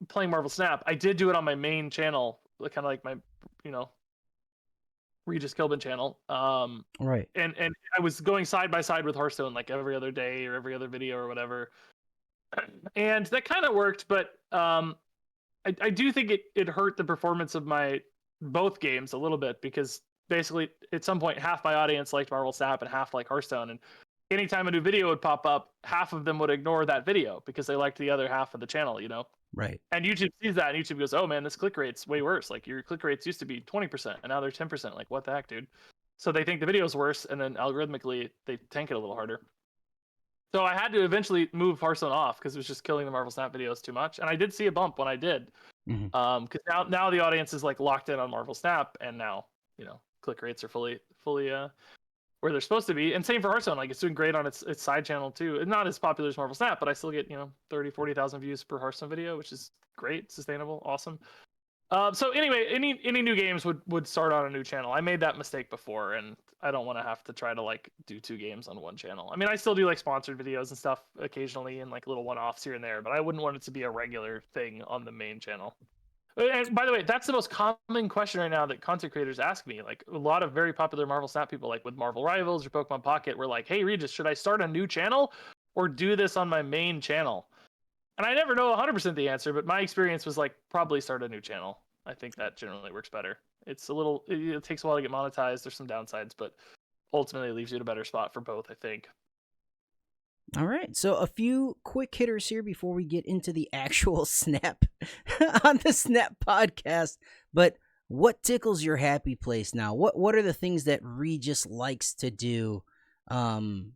[SPEAKER 2] playing Marvel Snap, I did do it on my main channel, kind of like my, you know, RegisKillbin channel.
[SPEAKER 1] Right.
[SPEAKER 2] And I was going side by side with Hearthstone like every other day or every other video or whatever, and that kind of worked. But I do think it hurt the performance of my both games a little bit, because basically at some point half my audience liked Marvel Snap and half like Hearthstone, and anytime a new video would pop up, half of them would ignore that video because they liked the other half of the channel, you know?
[SPEAKER 1] Right.
[SPEAKER 2] And YouTube sees that, and YouTube goes, oh man, this click rate's way worse. Like, your click rates used to be 20% and now they're 10%. Like, what the heck, dude? So they think the video's worse, and then algorithmically they tank it a little harder. So I had to eventually move Hearthstone off because it was just killing the Marvel Snap videos too much. And I did see a bump when I did. Because now the audience is like locked in on Marvel Snap, and now, you know, click rates are fully where they're supposed to be. And same for Hearthstone. Like, it's doing great on its side channel too. It's not as popular as Marvel Snap, but I still get, you know, 30,000-40,000 views per Hearthstone video, which is great, sustainable, awesome. So anyway, any new games would start on a new channel. I made that mistake before, and I don't want to have to try to like do 2 games on one channel. I mean, I still do like sponsored videos and stuff occasionally, and like little one-offs here and there, but I wouldn't want it to be a regular thing on the main channel. And by the way, that's the most common question right now that content creators ask me. Like a lot of very popular Marvel Snap people, like with Marvel Rivals or Pokemon Pocket, were like, "Hey Regis, should I start a new channel or do this on my main channel?" And I never know 100% the answer, but my experience was like probably start a new channel. I think that generally works better. It's a little, it takes a while to get monetized. There's some downsides, but ultimately it leaves you in a better spot for both, I think.
[SPEAKER 1] All right, so a few quick hitters here before we get into the actual Snap on the Snap podcast. But what tickles your happy place now? What are the things that Regis likes to do in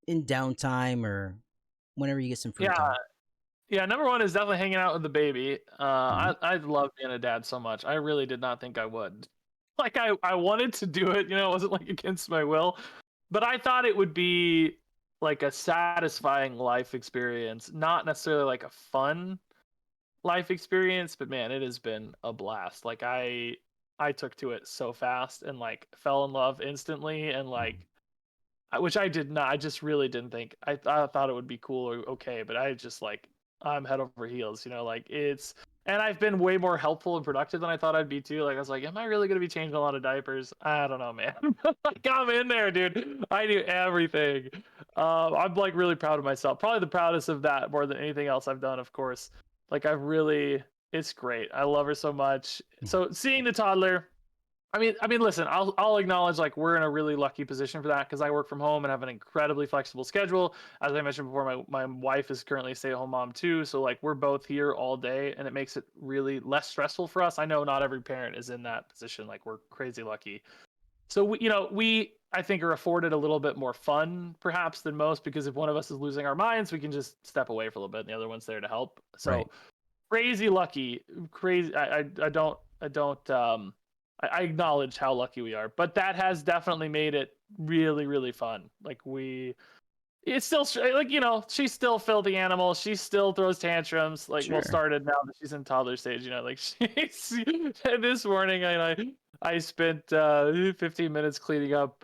[SPEAKER 1] downtime or whenever you get some free
[SPEAKER 2] Yeah,
[SPEAKER 1] time?
[SPEAKER 2] yeah. Number one is definitely hanging out with the baby.
[SPEAKER 1] Mhm.
[SPEAKER 2] I love being a dad so much. I really did not think I would. Like I wanted to do it, it wasn't like against my will, but I thought it would be like a satisfying life experience, not necessarily like a fun life experience, but man, it has been a blast. Like I took to it so fast and like fell in love instantly and like which I did not. I just really didn't think. I thought it would be cool or okay, but I just like I'm head over heels. Like it's and I've been way more helpful and productive than I thought I'd be too. Like I was like, am I really gonna be changing a lot of diapers? I don't know, man. Like I'm in there, dude. I do everything. I'm like really proud of myself. Probably the proudest of that more than anything else I've done, of course. Like I've really, it's great. I love her so much. So seeing the toddler, I mean, listen, I'll acknowledge like we're in a really lucky position for that because I work from home and have an incredibly flexible schedule. As I mentioned before, my wife is currently a stay-at-home mom too, so like we're both here all day, and it makes it really less stressful for us. I know not every parent is in that position. Like we're crazy lucky. So we I think are afforded a little bit more fun perhaps than most because if one of us is losing our minds, we can just step away for a little bit, and the other one's there to help.
[SPEAKER 1] Right.
[SPEAKER 2] So crazy lucky, crazy. I acknowledge how lucky we are, but that has definitely made it really, really fun. It's still like she's still filthy animal. She still throws tantrums. Like, well,
[SPEAKER 1] Sure.
[SPEAKER 2] started now that she's in toddler stage. Like she's this morning. I spent 15 minutes cleaning up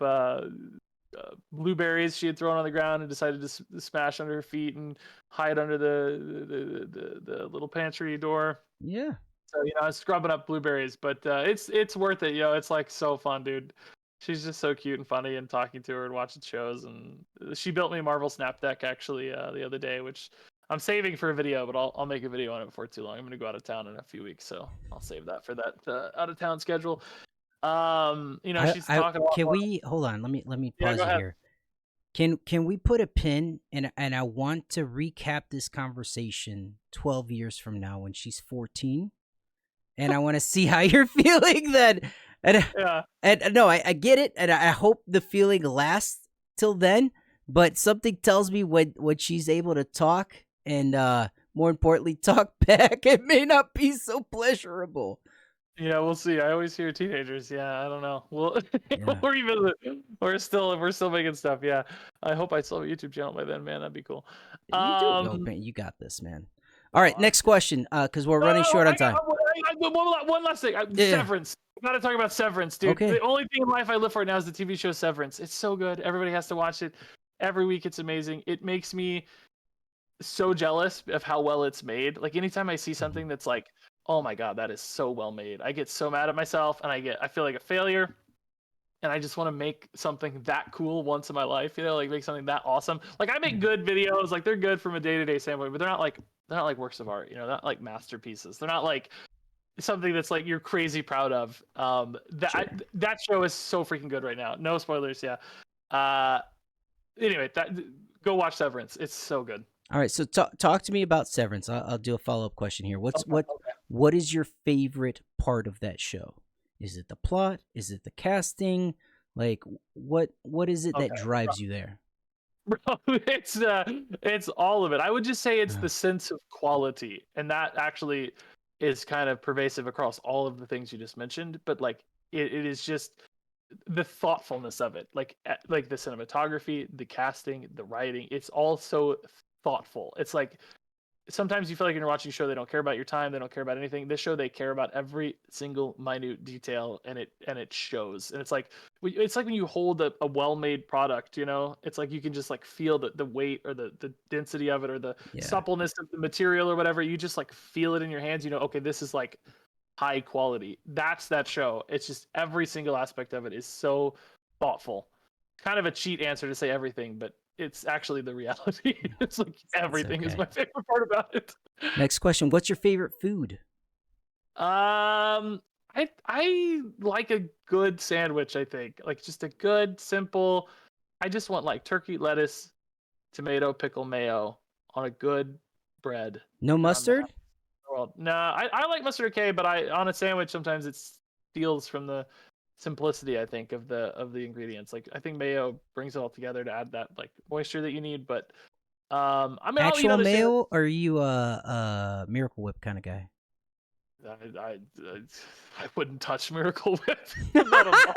[SPEAKER 2] blueberries she had thrown on the ground and decided to smash under her feet and hide under the little pantry door.
[SPEAKER 1] Yeah.
[SPEAKER 2] So I was scrubbing up blueberries, but it's worth it. It's like so fun, dude. She's just so cute and funny, and talking to her and watching shows. And she built me a Marvel Snap deck actually the other day, which I'm saving for a video, but I'll make a video on it before too long. I'm gonna go out of town in a few weeks, so I'll save that for that out of town schedule. She's
[SPEAKER 1] I
[SPEAKER 2] talking a lot
[SPEAKER 1] can
[SPEAKER 2] more.
[SPEAKER 1] we hold on? Let me
[SPEAKER 2] Yeah,
[SPEAKER 1] pause
[SPEAKER 2] go
[SPEAKER 1] you
[SPEAKER 2] ahead.
[SPEAKER 1] here. Can we put a pin and I want to recap this conversation 12 years from now when she's 14, and I want to see how you're feeling then.
[SPEAKER 2] Yeah.
[SPEAKER 1] And no, I get it, and I hope the feeling lasts till then. But something tells me when she's able to talk and more importantly talk back, it may not be so pleasurable.
[SPEAKER 2] Yeah, we'll see. I always hear teenagers. Yeah, I don't know. We'll
[SPEAKER 1] Yeah,
[SPEAKER 2] we'll revisit it. We're still making stuff. Yeah, I hope I still have a YouTube channel by then, man. That'd be cool.
[SPEAKER 1] you do. Yo,
[SPEAKER 2] Um,
[SPEAKER 1] man, you got this, man. All right,
[SPEAKER 2] Aw,
[SPEAKER 1] next question, because we're
[SPEAKER 2] no,
[SPEAKER 1] running
[SPEAKER 2] no,
[SPEAKER 1] short on
[SPEAKER 2] I got
[SPEAKER 1] time.
[SPEAKER 2] one last thing.
[SPEAKER 1] Yeah, yeah.
[SPEAKER 2] Severance. I gotta talk about Severance, dude.
[SPEAKER 1] Okay.
[SPEAKER 2] The only thing in life I live for now is the TV show Severance. It's so good. Everybody has to watch it. Every week, it's amazing. It makes me so jealous of how well it's made. Like anytime I see
[SPEAKER 1] Mhm.
[SPEAKER 2] something that's like, oh my god, that is so well made, I get so mad at myself, and I feel like a failure. And I just want to make something that cool once in my life, like make something that awesome. Like I make
[SPEAKER 1] Yeah.
[SPEAKER 2] good videos, like they're good from a day-to-day standpoint, but they're not like works of art, not like masterpieces. They're not like something that's like you're crazy proud of.
[SPEAKER 1] Sure.
[SPEAKER 2] That show is so freaking good right now. No spoilers, yeah. Uh, anyway, that go watch Severance. It's so good.
[SPEAKER 1] All right. So talk to me about Severance. I'll do a follow up question here.
[SPEAKER 2] Okay.
[SPEAKER 1] What is your favorite part of that show? Is it the plot? Is it the casting? Like what is it that
[SPEAKER 2] Okay.
[SPEAKER 1] drives you there?
[SPEAKER 2] Bro, it's all of it. I would just say it's
[SPEAKER 1] Uh,
[SPEAKER 2] the sense of quality, and that actually is kind of pervasive across all of the things you just mentioned. But like it is just the thoughtfulness of it, like the cinematography, the casting, the writing. It's all so thoughtful. It's like sometimes you feel like you're watching a show, they don't care about your time, they don't care about anything. This show, they care about every single minute detail, and it shows. And it's like when you hold a well-made product, you know, it's like you can just like feel the weight or the density of it, or the
[SPEAKER 1] Yeah.
[SPEAKER 2] suppleness of the material or whatever. You just like feel it in your hands, you know, okay, this is like high quality. That's that show. It's just every single aspect of it is so thoughtful. Kind of a cheat answer to say everything, but it's actually the reality. It's like everything is
[SPEAKER 1] okay.
[SPEAKER 2] my favorite part about it.
[SPEAKER 1] Next question. What's your favorite food?
[SPEAKER 2] I like a good sandwich, I think. Like just a good, simple, I just want like turkey, lettuce, tomato, pickle, mayo on a good bread.
[SPEAKER 1] No
[SPEAKER 2] And I'm the
[SPEAKER 1] mustard?
[SPEAKER 2] happiest in the world. No, I like mustard okay, but on a sandwich sometimes it steals from the simplicity, I think, of the ingredients. Like I think mayo brings it all together to add that like moisture that you need. But I mean, I'll eat
[SPEAKER 1] Actual
[SPEAKER 2] other
[SPEAKER 1] mayo,
[SPEAKER 2] sandwiches.
[SPEAKER 1] or are you a Miracle Whip kind of guy?
[SPEAKER 2] I wouldn't touch Miracle Whip. Not a lot.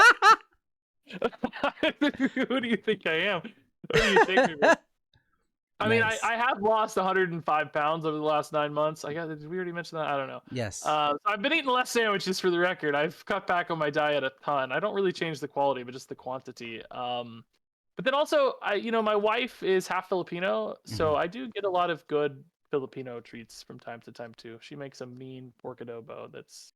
[SPEAKER 2] Who do you think I am? Who do you think? I mean,
[SPEAKER 1] Nice.
[SPEAKER 2] I have lost 105 pounds over the last 9 months. Did we already mention that? I don't know.
[SPEAKER 1] Yes.
[SPEAKER 2] So I've been eating less sandwiches for the record. I've cut back on my diet a ton. I don't really change the quality, but just the quantity. But then also, my wife is half Filipino, so I do get a lot of good Filipino treats from time to time too. She makes a mean pork adobo that's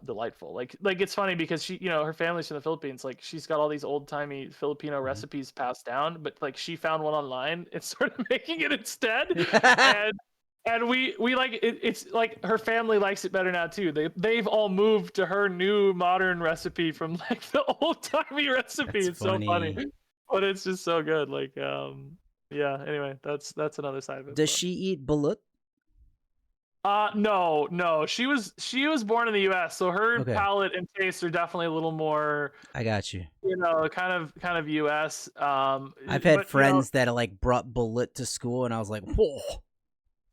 [SPEAKER 2] delightful. Like it's funny because she, her family's from the Philippines. Like she's got all these old timey Filipino recipes passed down, but like she found one online and started making it instead. and we like it, it's like her family likes it better now too. They've all moved to her new modern recipe from like the old timey recipe.
[SPEAKER 1] That's
[SPEAKER 2] It's so funny, but it's just so good. Like yeah. Anyway, that's another side of it.
[SPEAKER 1] Does she eat balut?
[SPEAKER 2] No. She was born in the U.S., so her
[SPEAKER 1] Okay.
[SPEAKER 2] palate and taste are definitely a little more,
[SPEAKER 1] I got you.
[SPEAKER 2] kind of U.S.
[SPEAKER 1] I've had friends that like brought balut to school, and I was like, whoa.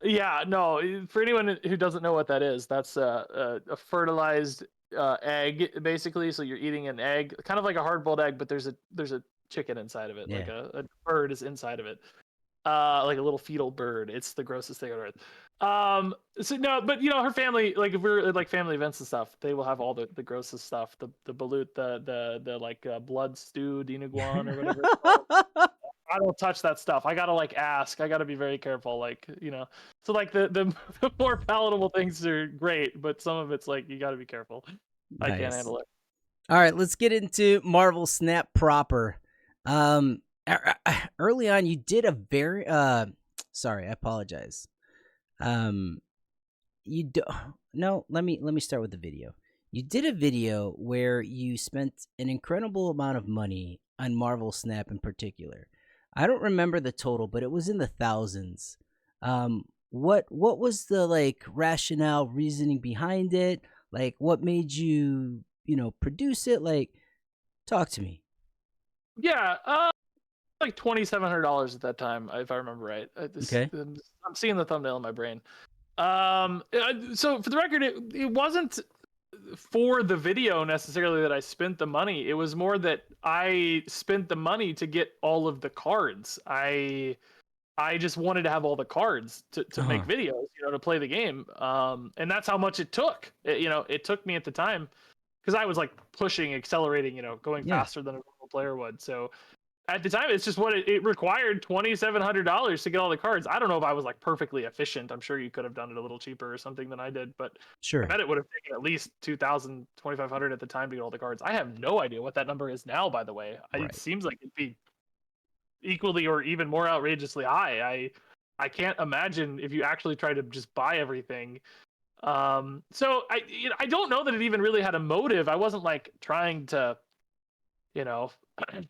[SPEAKER 2] Yeah, no. For anyone who doesn't know what that is, that's a fertilized egg, basically. So you're eating an egg, kind of like a hard-boiled egg, but there's a chicken inside of it, like a bird is inside of it. Like a little fetal bird. It's the grossest thing on earth. So no, but her family, like if we're at like family events and stuff, they will have all the grossest stuff. The balut, the like blood stew, dinuguan or whatever it's called. I don't touch that stuff. I gotta like ask. I gotta be very careful. Like so like the more palatable things are great, but some of it's like you gotta be careful.
[SPEAKER 1] Nice.
[SPEAKER 2] I can't handle it.
[SPEAKER 1] All right, let's get into Marvel Snap proper. Early on, you did a very sorry, I apologize. You do no. Let me start with the video. You did a video where you spent an incredible amount of money on Marvel Snap in particular. I don't remember the total, but it was in the thousands. What was the like rationale, reasoning behind it? Like, what made you produce it? Like, talk to me.
[SPEAKER 2] Yeah, like $2,700 at that time, if I remember right.
[SPEAKER 1] Okay.
[SPEAKER 2] I'm seeing the thumbnail in my brain. So for the record, it wasn't for the video necessarily that I spent the money. It was more that I spent the money to get all of the cards. I just wanted to have all the cards to make videos, to play the game. And that's how much it took. It took me at the time because I was like pushing, accelerating, going faster than a normal player would. So at the time, it's just what it required $2,700 to get all the cards. I don't know if I was like perfectly efficient. I'm sure you could have done it a little cheaper or something than I did, but
[SPEAKER 1] sure,
[SPEAKER 2] I bet it would have taken at least $2,000, $2,500 at the time to get all the cards. I have no idea what that number is now, by the way. Right. It seems like it'd be equally or even more outrageously high. I can't imagine if you actually try to just buy everything. So I don't know that it even really had a motive. I wasn't like trying to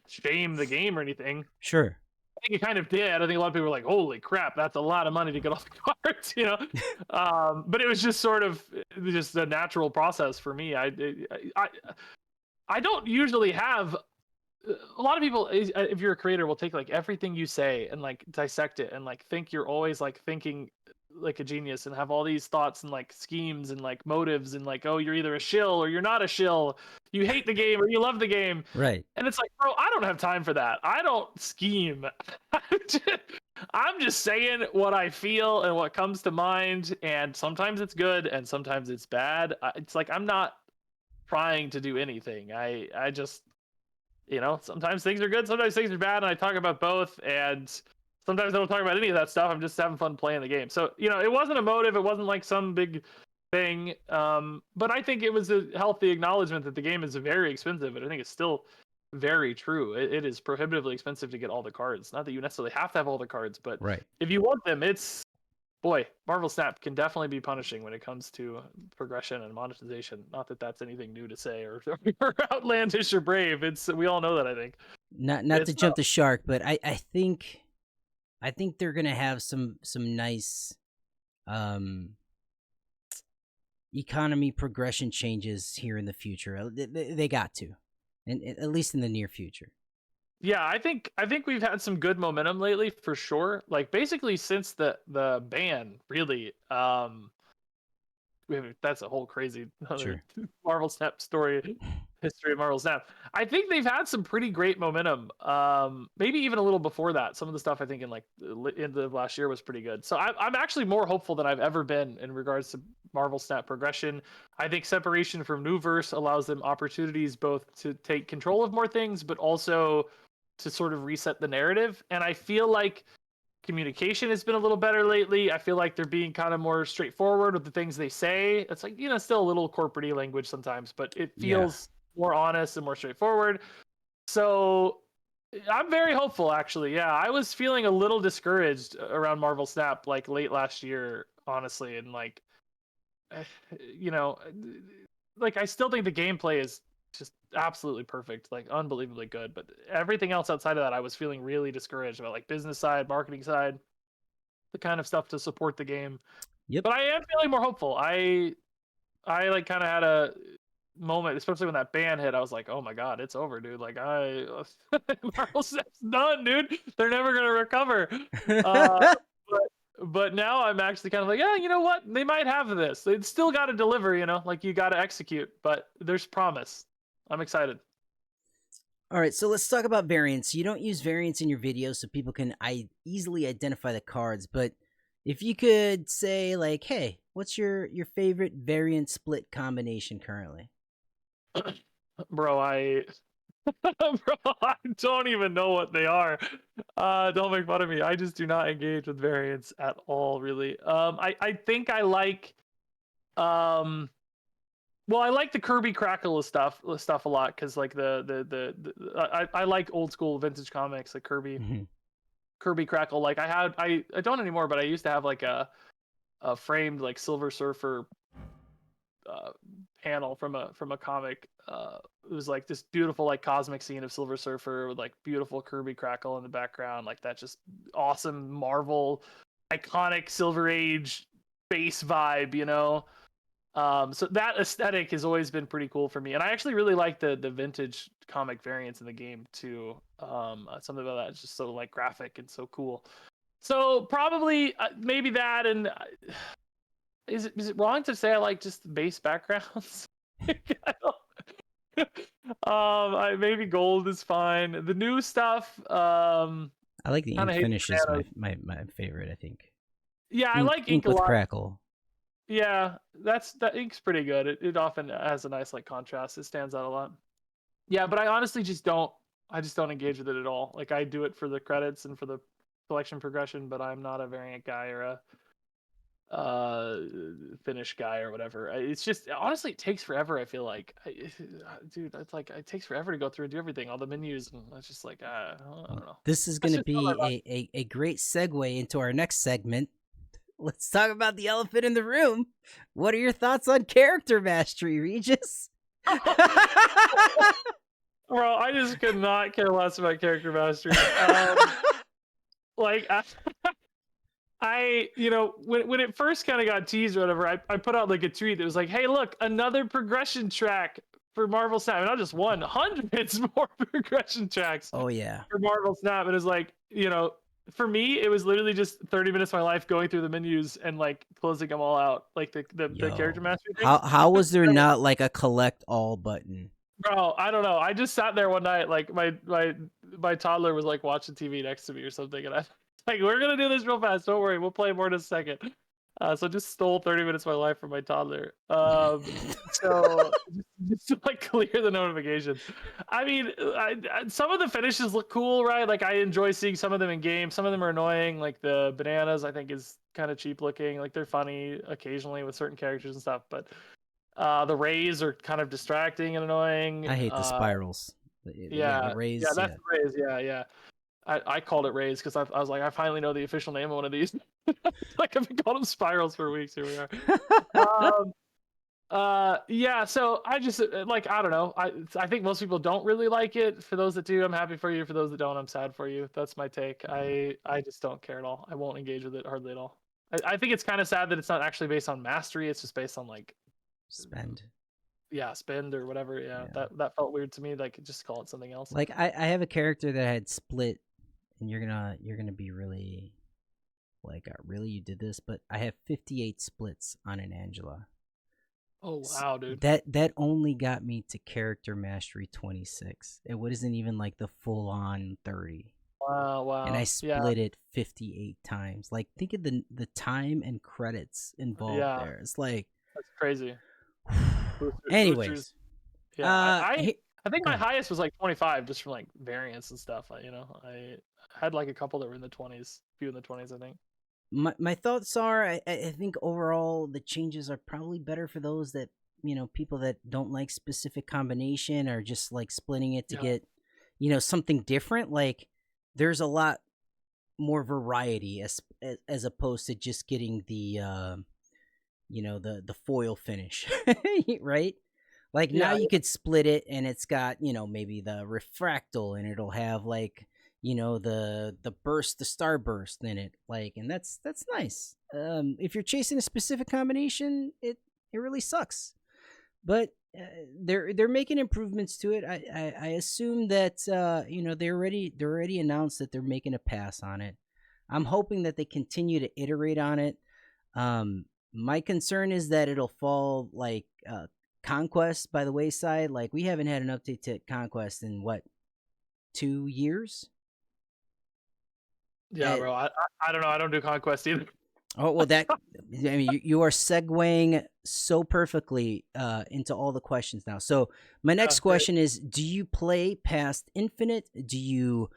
[SPEAKER 2] shame the game or anything.
[SPEAKER 1] Sure.
[SPEAKER 2] I think it kind of did. I think a lot of people were like, holy crap, that's a lot of money to get all the cards, but it was just sort of just a natural process for me. I don't usually have a lot of people, if you're a creator, will take like everything you say and like dissect it and like think you're always like thinking like a genius and have all these thoughts and like schemes and like motives and like, oh, you're either a shill or you're not a shill. You hate the game or you love the game.
[SPEAKER 1] Right.
[SPEAKER 2] And it's like, bro, I don't have time for that. I don't scheme. I'm just saying what I feel and what comes to mind, and sometimes it's good and sometimes it's bad. It's like I'm not trying to do anything. I just, sometimes things are good, sometimes things are bad, and I talk about both. And sometimes I don't talk about any of that stuff. I'm just having fun playing the game. So it wasn't a motive. It wasn't like some big thing. But I think it was a healthy acknowledgement that the game is very expensive, but I think it's still very true. It is prohibitively expensive to get all the cards. Not that you necessarily have to have all the cards, but
[SPEAKER 1] Right.
[SPEAKER 2] if you want them, boy, Marvel Snap can definitely be punishing when it comes to progression and monetization. Not that that's anything new to say or outlandish or brave. We all know that, I think.
[SPEAKER 1] Not to jump the shark, but I think they're gonna have some nice economy progression changes here in the future. They got to, and at least in the near future.
[SPEAKER 2] Yeah, I think we've had some good momentum lately for sure. Like basically since the ban, really. That's a whole crazy
[SPEAKER 1] Sure.
[SPEAKER 2] Marvel Snap story, history of Marvel Snap. I think they've had some pretty great momentum. Maybe even a little before that. Some of the stuff I think in the last year was pretty good. So I'm actually more hopeful than I've ever been in regards to Marvel Snap progression. I think separation from Newverse allows them opportunities both to take control of more things, but also to sort of reset the narrative. And I feel like communication has been a little better lately. I feel like they're being kind of more straightforward with the things they say. It's like, still a little corporate-y language sometimes, but it feels more honest and more straightforward. So I'm very hopeful, actually. Yeah, I was feeling a little discouraged around Marvel Snap like late last year, honestly. And like, like I still think the gameplay is just absolutely perfect, like unbelievably good. But everything else outside of that, I was feeling really discouraged about, like business side, marketing side, the kind of stuff to support the game.
[SPEAKER 1] Yep.
[SPEAKER 2] But I am feeling more hopeful. I like kind of had a moment, especially when that ban hit. I was like, oh my god, it's over, dude. Like Marvel Snap's done, dude. They're never gonna recover. But now I'm actually kind of like, yeah, you know what? They might have this. They still got to deliver, like you got to execute. But there's promise. I'm excited.
[SPEAKER 1] All right, so let's talk about variants. You don't use variants in your videos so people can easily identify the cards, but if you could say, like, hey, what's your favorite variant split combination currently?
[SPEAKER 2] Bro, I don't even know what they are. Don't make fun of me. I just do not engage with variants at all, really. I think I like well, I like the Kirby Crackle stuff a lot because like I like old school vintage comics like Kirby Crackle. Like I don't anymore, but I used to have like a framed like Silver Surfer panel from a comic. It was like this beautiful like cosmic scene of Silver Surfer with like beautiful Kirby Crackle in the background, like that just awesome Marvel iconic Silver Age base vibe. So that aesthetic has always been pretty cool for me, and I actually really like the vintage comic variants in the game too. Something about that is just so like graphic and so cool. So probably maybe that. And is it wrong to say I like just base backgrounds? Maybe gold is fine. The new stuff.
[SPEAKER 1] I like the ink finish is my favorite. I think.
[SPEAKER 2] Yeah, I like
[SPEAKER 1] ink
[SPEAKER 2] a
[SPEAKER 1] with
[SPEAKER 2] lot.
[SPEAKER 1] crackle.
[SPEAKER 2] Yeah, that ink's pretty good. It often has a nice like contrast. It stands out a lot. Yeah, but I honestly just don't engage with it at all. Like I do it for the credits and for the collection progression, but I'm not a variant guy or a finish guy or whatever. It's just honestly it takes forever. I feel like, dude, it's like it takes forever to go through and do everything, all the menus, and it's just like I don't know.
[SPEAKER 1] This is going to be a great segue into our next segment. Let's talk about the elephant in the room. What are your thoughts on character mastery, Regis?
[SPEAKER 2] Bro, I just could not care less about character mastery. Like I when it first kind of got teased or whatever, I put out like a tweet that was like, hey, look, another progression track for Marvel Snap. Not just one, hundreds more progression tracks.
[SPEAKER 1] Oh yeah.
[SPEAKER 2] For Marvel Snap. And it's like, for me, it was literally just 30 minutes of my life going through the menus and like closing them all out, like the character mastery thing.
[SPEAKER 1] How was there not like a collect all button?
[SPEAKER 2] Bro, I don't know. I just sat there one night, like my toddler was like watching TV next to me or something, and I like, we're gonna do this real fast. Don't worry, we'll play more in a second. So just stole 30 minutes of my life from my toddler. So just to like clear the notifications. I mean, some of the finishes look cool, right? Like I enjoy seeing some of them in game. Some of them are annoying. Like the bananas, I think is kind of cheap looking. Like they're funny occasionally with certain characters and stuff, but the rays are kind of distracting and annoying.
[SPEAKER 1] I hate the spirals. Yeah, the
[SPEAKER 2] Yeah,
[SPEAKER 1] rays.
[SPEAKER 2] that's the rays. Yeah. I called it rays because I was like, I finally know the official name of one of these. Like I've been calling them spirals for weeks. Here we are. Yeah. So I just like I don't know. I think most people don't really like it. For those that do, I'm happy for you. For those that don't, I'm sad for you. That's my take. I just don't care at all. I won't engage with it hardly at all. I think it's kind of sad that it's not actually based on mastery. It's just based on like
[SPEAKER 1] Spend.
[SPEAKER 2] yeah, spend or whatever. Yeah. That felt weird to me. Like just call it something else.
[SPEAKER 1] Like I have a character that had split, and you're gonna be really like, really, you did this? But I have 58 splits on an Angela.
[SPEAKER 2] Oh wow, dude.
[SPEAKER 1] That only got me to character mastery 26. It wasn't even like the full on 30.
[SPEAKER 2] Wow.
[SPEAKER 1] And I split it 58 times. Like think of the time and credits involved there. It's like
[SPEAKER 2] that's crazy.
[SPEAKER 1] Anyways,
[SPEAKER 2] yeah, I think my highest was like 25 just from like variants and stuff. You know, I had like a couple that were in the 20s, few in the 20s, I think.
[SPEAKER 1] My thoughts are I think overall the changes are probably better for those that, people that don't like specific combination or just like splitting it to get, something different. Like there's a lot more variety as opposed to just getting the the foil finish, right? Like now you could split it and it's got, maybe the refractal and it'll have like, the burst, the starburst in it. Like, and that's nice. If you're chasing a specific combination, it really sucks. But they're making improvements to it. I assume that they already announced that they're making a pass on it. I'm hoping that they continue to iterate on it. My concern is that it'll fall like Conquest by the wayside. Like we haven't had an update to Conquest in what, 2 years?
[SPEAKER 2] Yeah, bro. I don't know. I don't do Conquest either.
[SPEAKER 1] Oh well, I mean, you are segueing so perfectly into all the questions now. So my next question is: do you play past Infinite? Do you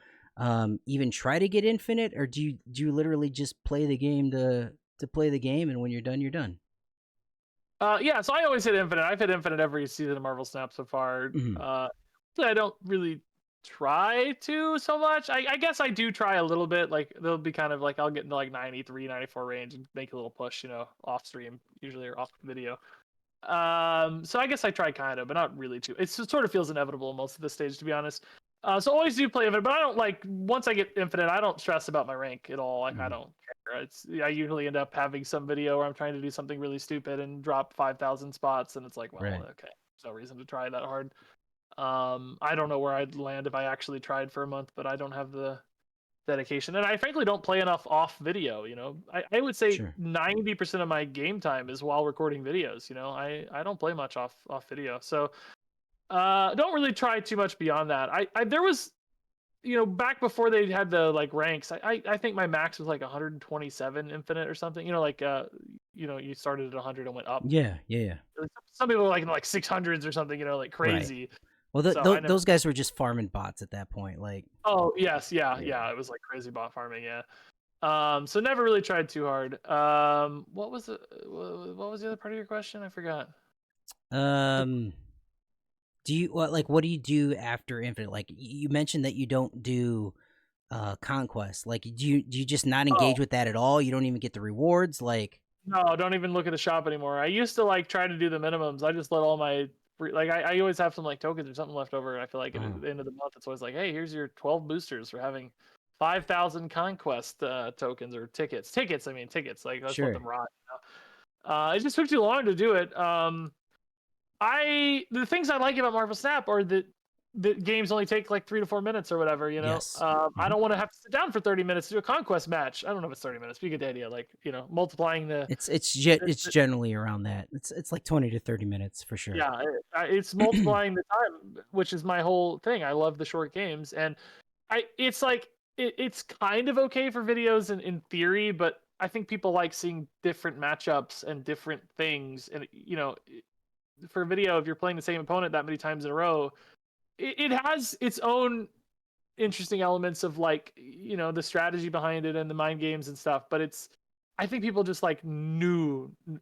[SPEAKER 1] even try to get Infinite, or do you literally just play the game to play the game, and when you're done, you're done?
[SPEAKER 2] Yeah. So I always hit Infinite. I've hit Infinite every season of Marvel Snap so far.
[SPEAKER 1] Mm-hmm.
[SPEAKER 2] I don't really try to so much. I guess I do try a little bit. Like they'll be kind of like I'll get into like 93, 94 range and make a little push, off stream usually or off video. So I guess I try kind of, but not really too. It sort of feels inevitable most of the stage, to be honest. So always do play Infinite, but I don't like once I get Infinite, I don't stress about my rank at all. Like I don't care. I usually end up having some video where I'm trying to do something really stupid and drop 5,000 spots, and it's like, well, okay, there's no reason to try that hard. I don't know where I'd land if I actually tried for a month, but I don't have the dedication, and I frankly don't play enough off video. I would say 90% of my game time is while recording videos. I don't play much off video, so don't really try too much beyond that. I there was, back before they had the like ranks, I think my max was like 127 Infinite or something. You started at 100 and went up.
[SPEAKER 1] Yeah.
[SPEAKER 2] Some people were like in like 600s or something. Like crazy.
[SPEAKER 1] Right. Well, those guys were just farming bots at that point. Like,
[SPEAKER 2] oh yes, yeah. It was like crazy bot farming, yeah. So never really tried too hard. What was the other part of your question? I forgot.
[SPEAKER 1] Do you what do you do after Infinite? Like you mentioned that you don't do Conquest. Like do you just not engage with that at all? You don't even get the rewards? Like,
[SPEAKER 2] no, don't even look at the shop anymore. I used to like try to do the minimums. I just let all my I always have some like tokens or something left over. And I feel like at the end of the month, it's always like, hey, here's your 12 boosters for having 5,000 Conquest tokens or tickets. Tickets. Like let's let them rot. It just took too long to do it. The things I like about Marvel Snap are that the games only take like 3 to 4 minutes or whatever.
[SPEAKER 1] Yes.
[SPEAKER 2] I don't want to have to sit down for 30 minutes to do a Conquest match. I don't know if it's 30 minutes, but you get the idea. Like multiplying the.
[SPEAKER 1] It's generally around that. It's like 20 to 30 minutes for sure.
[SPEAKER 2] Yeah, it's multiplying the time, which is my whole thing. I love the short games, and it's like it's kind of okay for videos in theory, but I think people like seeing different matchups and different things. And for a video, if you're playing the same opponent that many times in a row, it has its own interesting elements of like the strategy behind it and the mind games and stuff. But I think people just like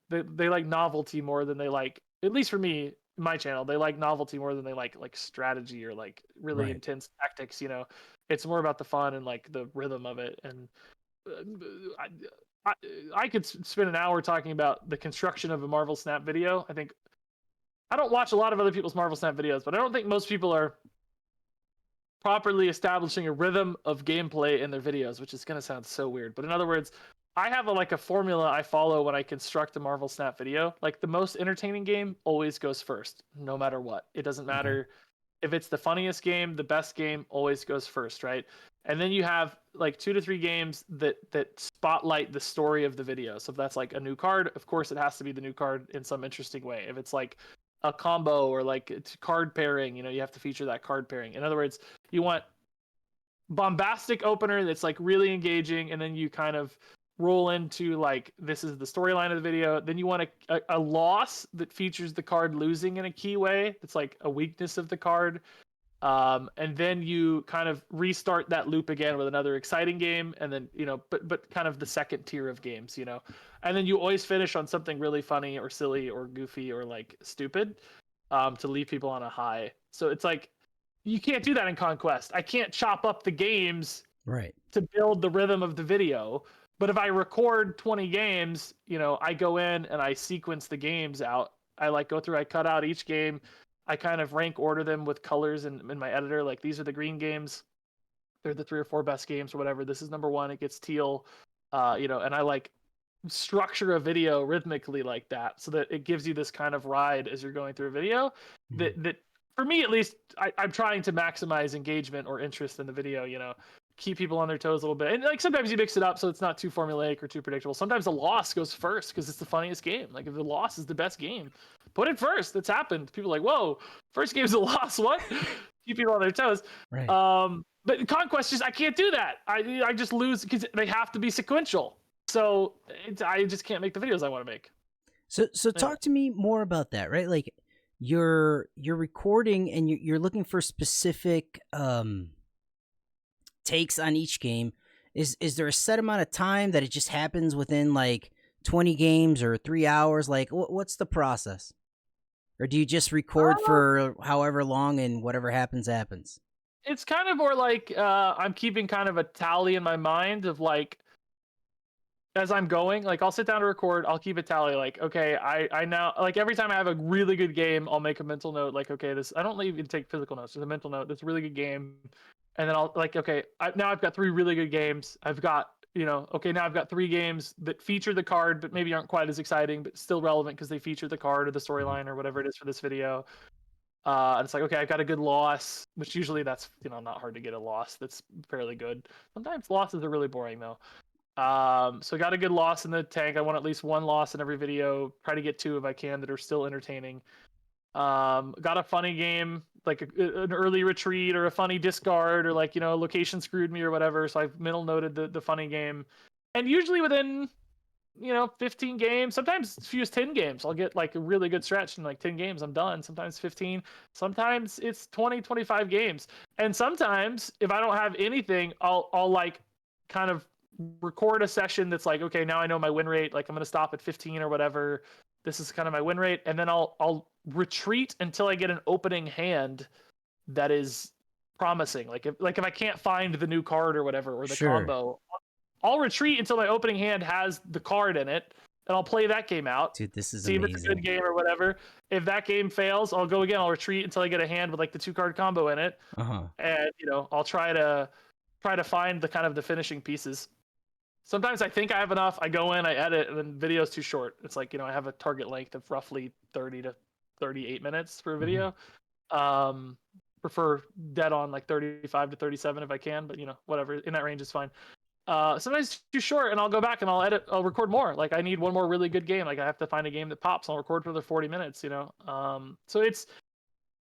[SPEAKER 2] they like novelty more than they like, at least for me, my channel, they like novelty more than they like strategy or like really
[SPEAKER 1] Right.
[SPEAKER 2] intense tactics. It's more about the fun and like the rhythm of it. And I, I, I could spend an hour talking about the construction of a Marvel Snap video. I don't watch a lot of other people's Marvel Snap videos, but I don't think most people are properly establishing a rhythm of gameplay in their videos, which is going to sound so weird. But in other words, I have a formula I follow when I construct a Marvel Snap video. Like the most entertaining game always goes first, no matter what. It doesn't
[SPEAKER 1] Okay.
[SPEAKER 2] matter if it's the funniest game, the best game always goes first, right? And then you have like 2 to 3 games that spotlight the story of the video. So if that's like a new card, of course it has to be the new card in some interesting way. If it's like a combo or like it's card pairing, you have to feature that card pairing. In other words, you want bombastic opener that's like really engaging, and then you kind of roll into like this is the storyline of the video. Then you want a loss that features the card losing in a key way. That's like a weakness of the card. And then you kind of restart that loop again with another exciting game, and then but kind of the second tier of games, and then you always finish on something really funny or silly or goofy or like stupid, to leave people on a high. So it's like you can't do that in Conquest. I can't chop up the games
[SPEAKER 1] Right.
[SPEAKER 2] to build the rhythm of the video. But if I record 20 games, I go in and I sequence the games out. I like go through, I cut out each game. I kind of rank order them with colors in my editor. Like these are the green games. They're the 3 or 4 best games or whatever. This is number 1. It gets teal, and I like structure a video rhythmically like that so that it gives you this kind of ride as you're going through a video that for me at least, I'm trying to maximize engagement or interest in the video, keep people on their toes a little bit. And like sometimes you mix it up so it's not too formulaic or too predictable. Sometimes the loss goes first because it's the funniest game. Like if the loss is the best game, put it first. That's happened. People are like, whoa, first game's a loss. What? Keep people on their toes.
[SPEAKER 1] Right.
[SPEAKER 2] But Conquest I can't do that. I just lose because they have to be sequential. So I just can't make the videos I want to make.
[SPEAKER 1] So talk to me more about that, right? Like you're recording and you're looking for specific takes on each game. Is there a set amount of time that it just happens within like 20 games or 3 hours? Like what's the process? Or do you just record for however long and whatever happens?
[SPEAKER 2] It's kind of more like I'm keeping kind of a tally in my mind of like, as I'm going, like I'll sit down to record, I'll keep a tally, like, okay, I now, like every time I have a really good game, I'll make a mental note, like, okay, this, I don't even take physical notes, there's a mental note, that's a really good game. And then I'll like, okay, now I've got 3 really good games. I've got, okay, now I've got 3 games that feature the card, but maybe aren't quite as exciting, but still relevant because they feature the card or the storyline or whatever it is for this video. And it's like, okay, I've got a good loss, which usually that's, not hard to get a loss that's fairly good. Sometimes losses are really boring though. So I got a good loss in the tank. I want at least 1 loss in every video. Try to get 2 if I can that are still entertaining. Got a funny game, like an early retreat or a funny discard or like, location screwed me or whatever. So I've mental noted the funny game. And usually within, 15 games, sometimes as few as 10 games, I'll get like a really good stretch and like 10 games, I'm done. Sometimes 15, sometimes it's 20, 25 games. And sometimes if I don't have anything, I'll like kind of record a session that's like, okay, now I know my win rate, like I'm going to stop at 15 or whatever. This is kind of my win rate. And then I'll retreat until I get an opening hand that is promising. Like if I can't find the new card or whatever, or the combo, I'll retreat until my opening hand has the card in it, and I'll play that game out.
[SPEAKER 1] Dude, this is
[SPEAKER 2] see
[SPEAKER 1] amazing.
[SPEAKER 2] if it's a good game or whatever. If that game fails, I'll go again. I'll retreat until I get a hand with like the 2 card combo in it. And I'll try to find the kind of the finishing pieces. Sometimes I think I have enough. I go in, I edit, and then video's too short. It's like, I have a target length of roughly 30 to 38 minutes for a video. Prefer dead on like 35 to 37 if I can, but whatever, in that range is fine. Sometimes it's too short, and I'll go back and I'll record more. Like I need 1 more really good game. Like I have to find a game that pops. I'll record for the 40 minutes, So it's,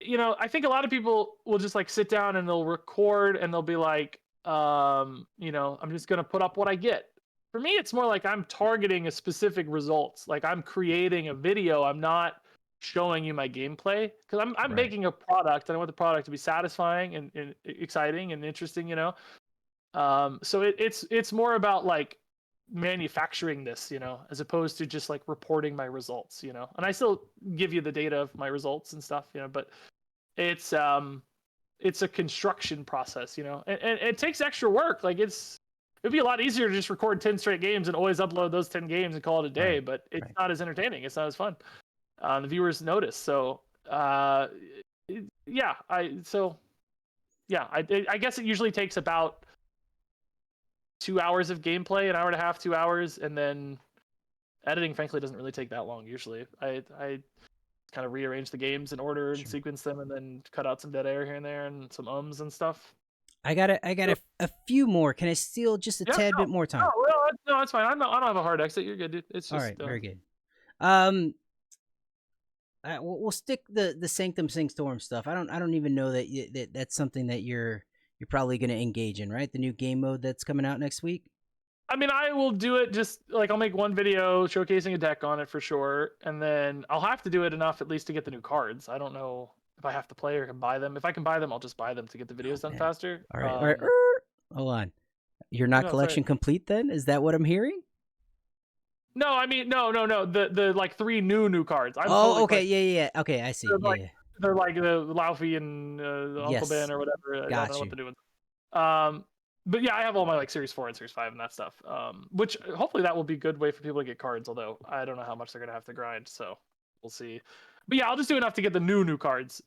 [SPEAKER 2] I think a lot of people will just like sit down and they'll record and they'll be like, You know, I'm just gonna put up what I get. For me, it's more like I'm targeting a specific results. Like I'm creating a video. I'm not showing you my gameplay because I'm
[SPEAKER 1] Right.
[SPEAKER 2] making a product and I want the product to be satisfying and exciting and interesting, you know. So it's more about like manufacturing this, you know, as opposed to just like reporting my results, you know. And I still give you the data of my results and stuff, you know, but it's a construction process, you know, and it takes extra work. Like it'd be a lot easier to just record 10 straight games and always upload those 10 games and call it a day,
[SPEAKER 1] Right.
[SPEAKER 2] but it's
[SPEAKER 1] Right.
[SPEAKER 2] not as entertaining. It's not as fun. The viewers notice. So, yeah, I guess it usually takes about 2 hours of gameplay, an hour and a half, 2 hours. And then editing, frankly, doesn't really take that long. Usually I kind of rearrange the games in order and
[SPEAKER 1] Sure.
[SPEAKER 2] sequence them and then cut out some dead air here and there and some ums and stuff.
[SPEAKER 1] I got a few more. Can I steal just a
[SPEAKER 2] Yeah,
[SPEAKER 1] tad bit more time?
[SPEAKER 2] no, it's fine. I don't have a hard exit. You're good, dude. It's
[SPEAKER 1] All
[SPEAKER 2] just
[SPEAKER 1] right, very good. We'll stick the Sanctum Sanctorum stuff. I don't even know that's something that you're probably going to engage in, right? The new game mode that's coming out next week.
[SPEAKER 2] I mean, I will do it. Just like I'll make one video showcasing a deck on it for sure, and then I'll have to do it enough at least to get the new cards. I don't know if I have to play or can buy them. If I can buy them, I'll just buy them to get the videos done
[SPEAKER 1] Man.
[SPEAKER 2] faster.
[SPEAKER 1] All right, all right. Hold on. You're not
[SPEAKER 2] No,
[SPEAKER 1] collection
[SPEAKER 2] sorry.
[SPEAKER 1] complete then? Is that what I'm hearing?
[SPEAKER 2] No, I mean, no. The like 3 new cards. I'm
[SPEAKER 1] Oh,
[SPEAKER 2] totally
[SPEAKER 1] okay.
[SPEAKER 2] collecting.
[SPEAKER 1] Yeah. Okay, I see.
[SPEAKER 2] They're
[SPEAKER 1] Yeah,
[SPEAKER 2] like
[SPEAKER 1] yeah.
[SPEAKER 2] they're like the Laufey and Uncle Ben
[SPEAKER 1] Yes.
[SPEAKER 2] or whatever. I don't
[SPEAKER 1] Got
[SPEAKER 2] know what
[SPEAKER 1] you.
[SPEAKER 2] the new ones. But yeah, I have all my like Series 4 and Series 5 and that stuff. Which hopefully that will be a good way for people to get cards. Although I don't know how much they're gonna have to grind, so we'll see. But yeah, I'll just do enough to get the new cards.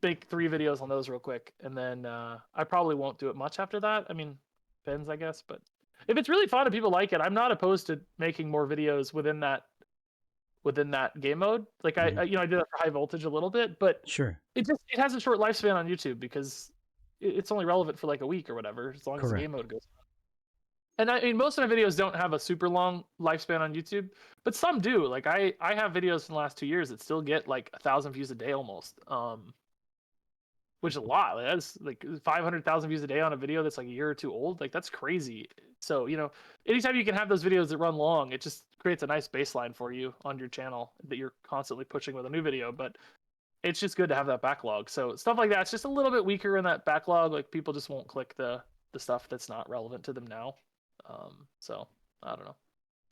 [SPEAKER 2] Make 3 videos on those real quick, and then I probably won't do it much after that. I mean, depends, I guess. But if it's really fun and people like it, I'm not opposed to making more videos within that game mode. Like
[SPEAKER 1] Mhm.
[SPEAKER 2] I did that for high voltage a little bit, but
[SPEAKER 1] Sure.
[SPEAKER 2] it has a short lifespan on YouTube because it's only relevant for like a week or whatever, as long as the game
[SPEAKER 1] Correct.
[SPEAKER 2] mode goes. And I mean, most of my videos don't have a super long lifespan on YouTube, but some do. Like I have videos in the last 2 years that still get like 1,000 views a day almost, which is a lot. Like, that's like 500,000 views a day on a video that's like a year or two old. Like that's crazy. So anytime you can have those videos that run long, it just creates a nice baseline for you on your channel that you're constantly pushing with a new video. But it's just good to have that backlog. So stuff like that, it's just a little bit weaker in that backlog. Like people just won't click the stuff that's not relevant to them now. So I don't know.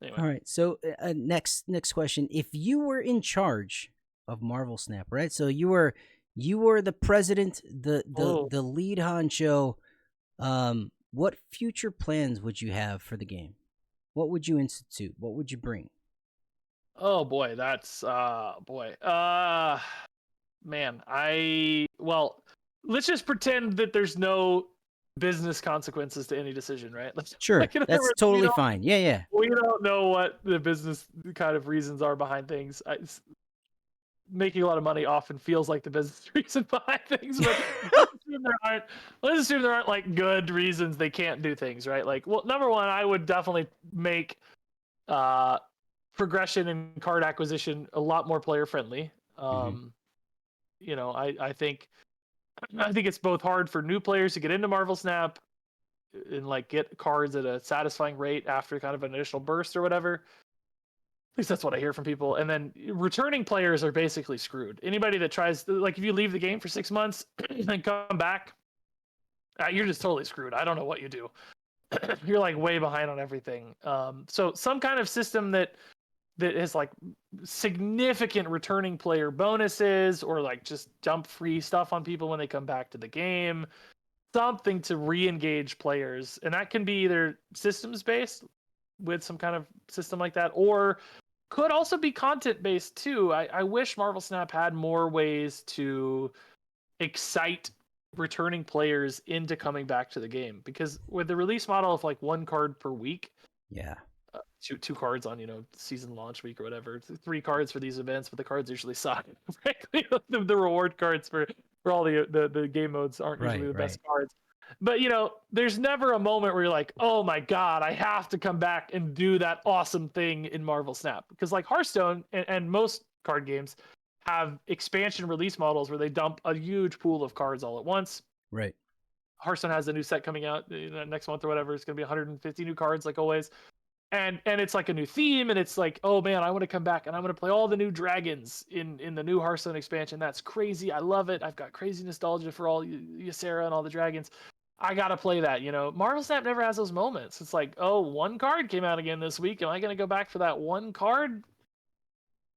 [SPEAKER 2] Anyway.
[SPEAKER 1] All right. So next question: if you were in charge of Marvel Snap, right? So you were the president, the lead honcho. What future plans would you have for the game? What would you institute? What would you bring?
[SPEAKER 2] Oh boy, that's man, let's just pretend that there's no business consequences to any decision, right?
[SPEAKER 1] Sure,
[SPEAKER 2] like,
[SPEAKER 1] that's totally fine. Yeah.
[SPEAKER 2] We don't know what the business kind of reasons are behind things. Making a lot of money often feels like the business reason behind things, but let's assume there aren't like good reasons they can't do things, right? Like, well, number one, I would definitely make progression and card acquisition a lot more player friendly. I think it's both hard for new players to get into Marvel Snap and like get cards at a satisfying rate after kind of an initial burst or whatever. At least that's what I hear from people. And then returning players are basically screwed. Anybody that tries, like, if you leave the game for 6 months and come back, you're just totally screwed. I don't know what you do. You're like way behind on everything. So some kind of system that is like significant returning player bonuses, or like just dump free stuff on people when they come back to the game. Something to re-engage players, and that can be either systems based with some kind of system like that, or could also be content based too. I wish Marvel Snap had more ways to excite returning players into coming back to the game, because with the release model of like 1 card per week,
[SPEAKER 1] Yeah.
[SPEAKER 2] Two cards on season launch week or whatever, 3 cards for these events, but the cards usually suck. Frankly, the reward cards for all the game modes aren't usually the best cards. But there's never a moment where you're like, oh my god, I have to come back and do that awesome thing in Marvel Snap. Because like Hearthstone and most card games have expansion release models where they dump a huge pool of cards all at once.
[SPEAKER 1] Right.
[SPEAKER 2] Hearthstone has a new set coming out next month or whatever. It's gonna be 150 new cards like always, and it's like a new theme, and it's like, oh man, I want to come back and I want to play all the new dragons in the new Hearthstone expansion. That's crazy. I love it. I've got crazy nostalgia for all Ysera and all the dragons. I gotta play that. Marvel Snap never has those moments. It's like, oh, one card came out again this week. Am I gonna go back for that one card?